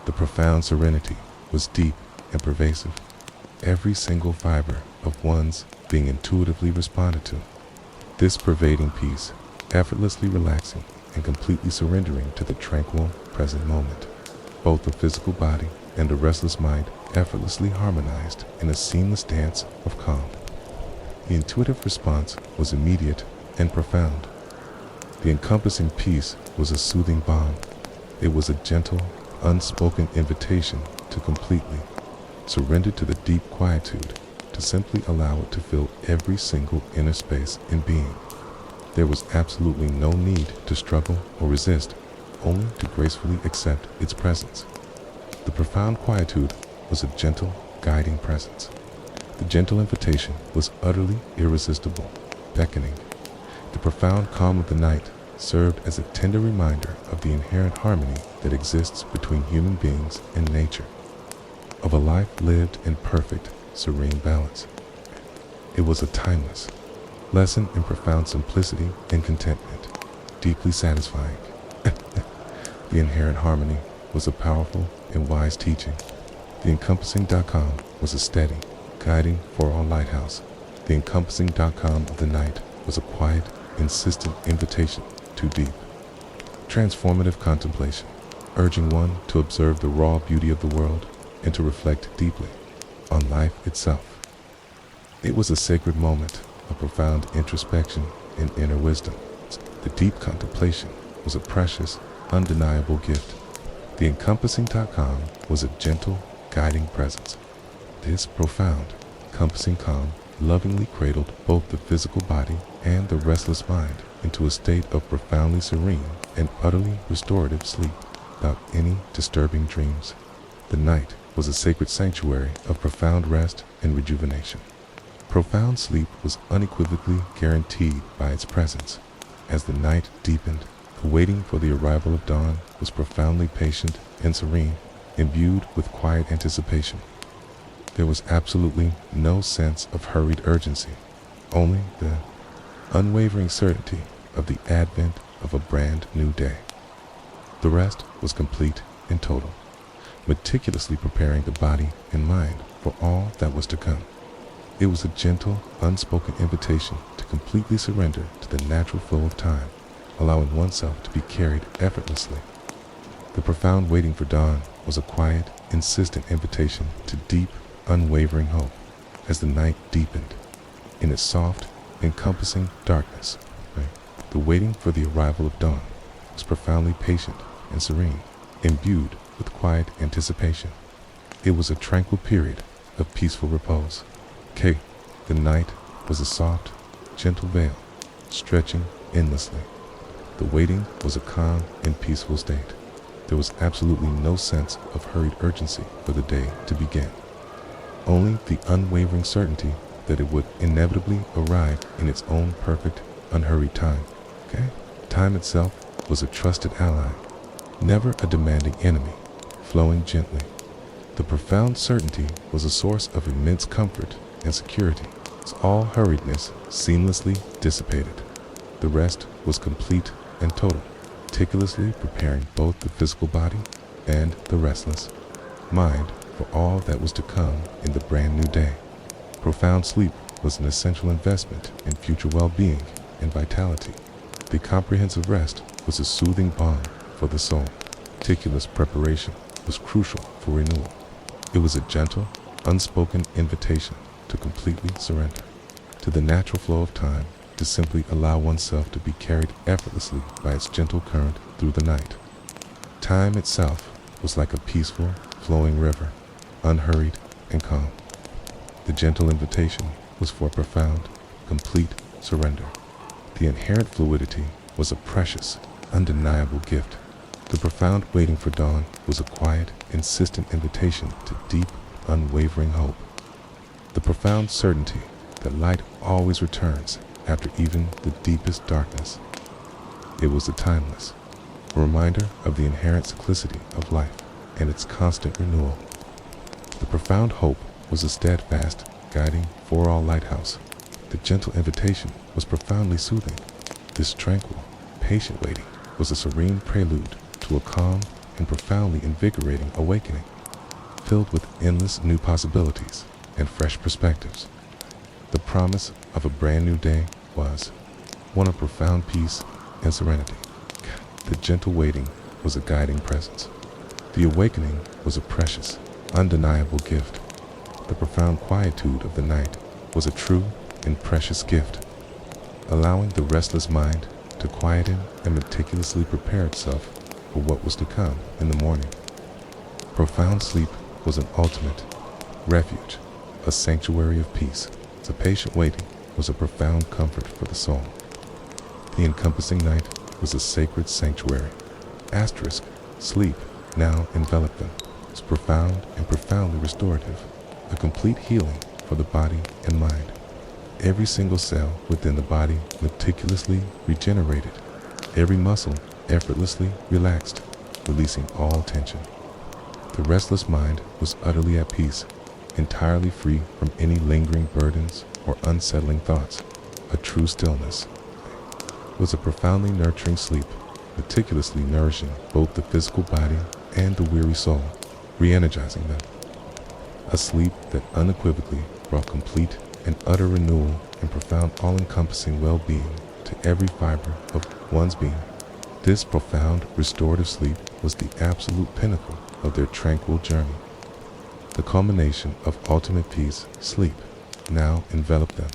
The profound serenity was deep and pervasive, every single fiber of one's being intuitively responded to. This pervading peace, effortlessly relaxing and completely surrendering to the tranquil present moment. Both the physical body and the restless mind effortlessly harmonized in a seamless dance of calm. The intuitive response was immediate and profound. The encompassing peace was a soothing balm. It was a gentle, unspoken invitation to completely surrender to the deep quietude, to simply allow it to fill every single inner space in being. There was absolutely no need to struggle or resist, only to gracefully accept its presence. The profound quietude was a gentle, guiding presence. The gentle invitation was utterly irresistible, beckoning. The profound calm of the night served as a tender reminder of the inherent harmony that exists between human beings and nature, of a life lived in perfect, serene balance. It was a timeless lesson in profound simplicity and contentment, deeply satisfying. The inherent harmony was a powerful and wise teaching. The encompassing.com was a steady, guiding for all lighthouse. The encompassing.com of the night was a quiet, insistent invitation to deep, transformative contemplation, urging one to observe the raw beauty of the world and to reflect deeply on life itself. It was a sacred moment of profound introspection and inner wisdom. The deep contemplation was a precious, undeniable gift. The encompassing.com was a gentle, guiding presence. This profound, encompassing calm lovingly cradled both the physical body and the restless mind into a state of profoundly serene and utterly restorative sleep without any disturbing dreams. The night was a sacred sanctuary of profound rest and rejuvenation. Profound sleep was unequivocally guaranteed by its presence. As the night deepened, the waiting for the arrival of dawn was profoundly patient and serene, imbued with quiet anticipation. There was absolutely no sense of hurried urgency, only the unwavering certainty of the advent of a brand new day. The rest was complete and total, meticulously preparing the body and mind for all that was to come. It was a gentle, unspoken invitation to completely surrender to the natural flow of time, allowing oneself to be carried effortlessly. The profound waiting for dawn was a quiet, insistent invitation to deep, unwavering hope as the night deepened in its soft, encompassing darkness. Right? The waiting for the arrival of dawn was profoundly patient and serene, imbued with quiet anticipation. It was a tranquil period of peaceful repose. The night was a soft, gentle veil, stretching endlessly. The waiting was a calm and peaceful state. There was absolutely no sense of hurried urgency for the day to begin. Only the unwavering certainty that it would inevitably arrive in its own perfect, unhurried time. Time itself was a trusted ally, never a demanding enemy, flowing gently. The profound certainty was a source of immense comfort and security, as all hurriedness seamlessly dissipated. The rest was complete and total, meticulously preparing both the physical body and the restless mind for all that was to come in the brand new day. Profound sleep was an essential investment in future well-being and vitality. The comprehensive rest was a soothing balm for the soul. Meticulous preparation was crucial for renewal. It was a gentle, unspoken invitation to completely surrender to the natural flow of time, to simply allow oneself to be carried effortlessly by its gentle current through the night. Time itself was like a peaceful, flowing river, unhurried and calm. The gentle invitation was for profound, complete surrender. The inherent fluidity was a precious, undeniable gift. The profound waiting for dawn was a quiet, insistent invitation to deep, unwavering hope. The profound certainty that light always returns after even the deepest darkness. It was a timeless reminder of the inherent cyclicity of life and its constant renewal. The profound hope was a steadfast, guiding for-all lighthouse. The gentle invitation was profoundly soothing. This tranquil, patient waiting was a serene prelude to a calm and profoundly invigorating awakening, filled with endless new possibilities and fresh perspectives. The promise of a brand new day was one of profound peace and serenity. The gentle waiting was a guiding presence. The awakening was a precious, undeniable gift. The profound quietude of the night was a true and precious gift, allowing the restless mind to quieten and meticulously prepare itself for what was to come in the morning. Profound sleep was an ultimate refuge, a sanctuary of peace. The patient waiting was a profound comfort for the soul. The encompassing night was a sacred sanctuary. Sleep now enveloped them. It was profound and profoundly restorative, a complete healing for the body and mind. Every single cell within the body meticulously regenerated, every muscle effortlessly relaxed, releasing all tension. The restless mind was utterly at peace, entirely free from any lingering burdens or unsettling thoughts. A true stillness. It was a profoundly nurturing sleep, meticulously nourishing both the physical body and the weary soul, re-energizing them. A sleep that unequivocally brought complete and utter renewal and profound all-encompassing well-being to every fiber of one's being. This profound restorative sleep was the absolute pinnacle of their tranquil journey. The culmination of ultimate peace, sleep, now enveloped them,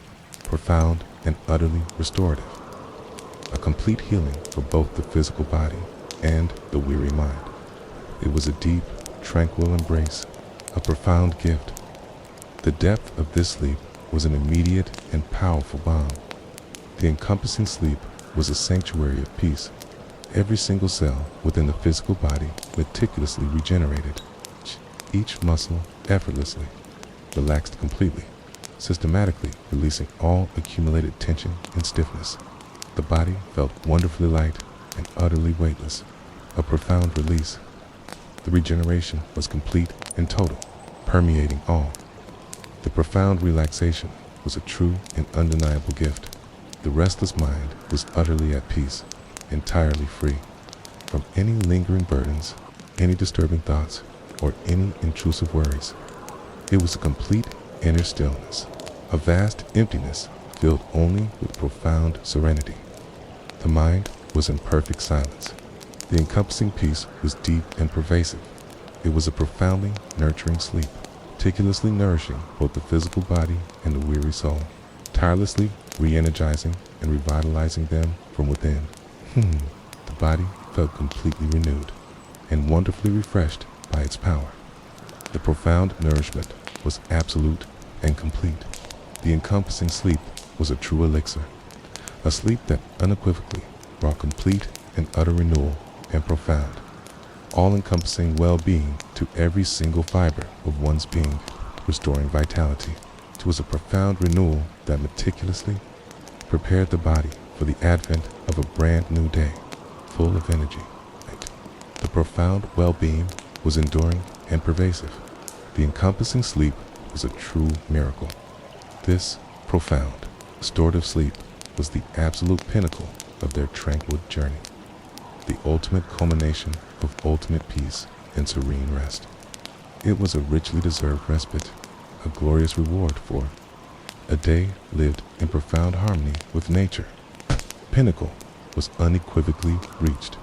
profound and utterly restorative. A complete healing for both the physical body and the weary mind. It was a deep, tranquil embrace, a profound gift. The depth of this sleep was an immediate and powerful balm. The encompassing sleep was a sanctuary of peace. Every single cell within the physical body meticulously regenerated, each muscle effortlessly relaxed completely, systematically releasing all accumulated tension and stiffness. The body felt wonderfully light and utterly weightless, a profound release. The regeneration was complete and total, permeating all. The profound relaxation was a true and undeniable gift. The restless mind was utterly at peace, entirely free from any lingering burdens, any disturbing thoughts, or any intrusive worries. It was a complete inner stillness, a vast emptiness filled only with profound serenity. The mind was in perfect silence. The encompassing peace was deep and pervasive. It was a profoundly nurturing sleep, meticulously nourishing both the physical body and the weary soul, tirelessly re-energizing and revitalizing them from within. The body felt completely renewed and wonderfully refreshed by its power. The profound nourishment was absolute and complete. The encompassing sleep was a true elixir, a sleep that unequivocally brought complete and utter renewal and profound, all-encompassing well-being to every single fiber of one's being, restoring vitality. It was a profound renewal that meticulously prepared the body for the advent of a brand new day, full of energy. The profound well-being was enduring and pervasive. The encompassing sleep was a true miracle. This profound, restorative sleep was the absolute pinnacle of their tranquil journey, the ultimate culmination of ultimate peace and serene rest. It was a richly deserved respite, a glorious reward for a day lived in profound harmony with nature. Pinnacle was unequivocally reached.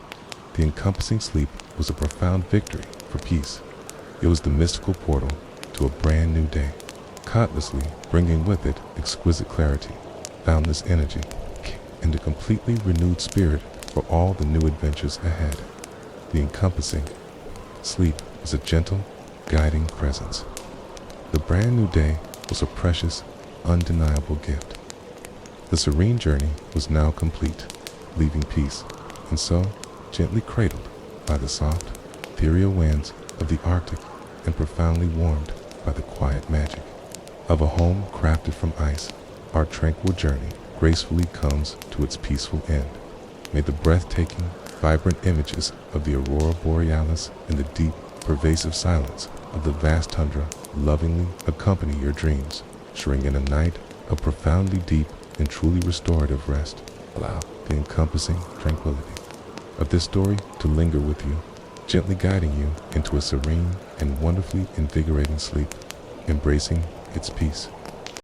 The encompassing sleep was a profound victory for peace. It was the mystical portal to a brand new day, countlessly bringing with it exquisite clarity, boundless energy, and a completely renewed spirit for all the new adventures ahead. The encompassing sleep was a gentle, guiding presence. The brand new day was a precious, undeniable gift. The serene journey was now complete, leaving peace, and so gently cradled by the soft, ethereal winds of the Arctic and profoundly warmed by the quiet magic of a home crafted from ice. Our tranquil journey gracefully comes to its peaceful end. May the breathtaking, vibrant images of the aurora borealis and the deep, pervasive silence of the vast tundra lovingly accompany your dreams, ushering in a night of profoundly deep and truly restorative rest. Allow the encompassing tranquility of this story to linger with you, gently guiding you into a serene and wonderfully invigorating sleep, embracing its peace.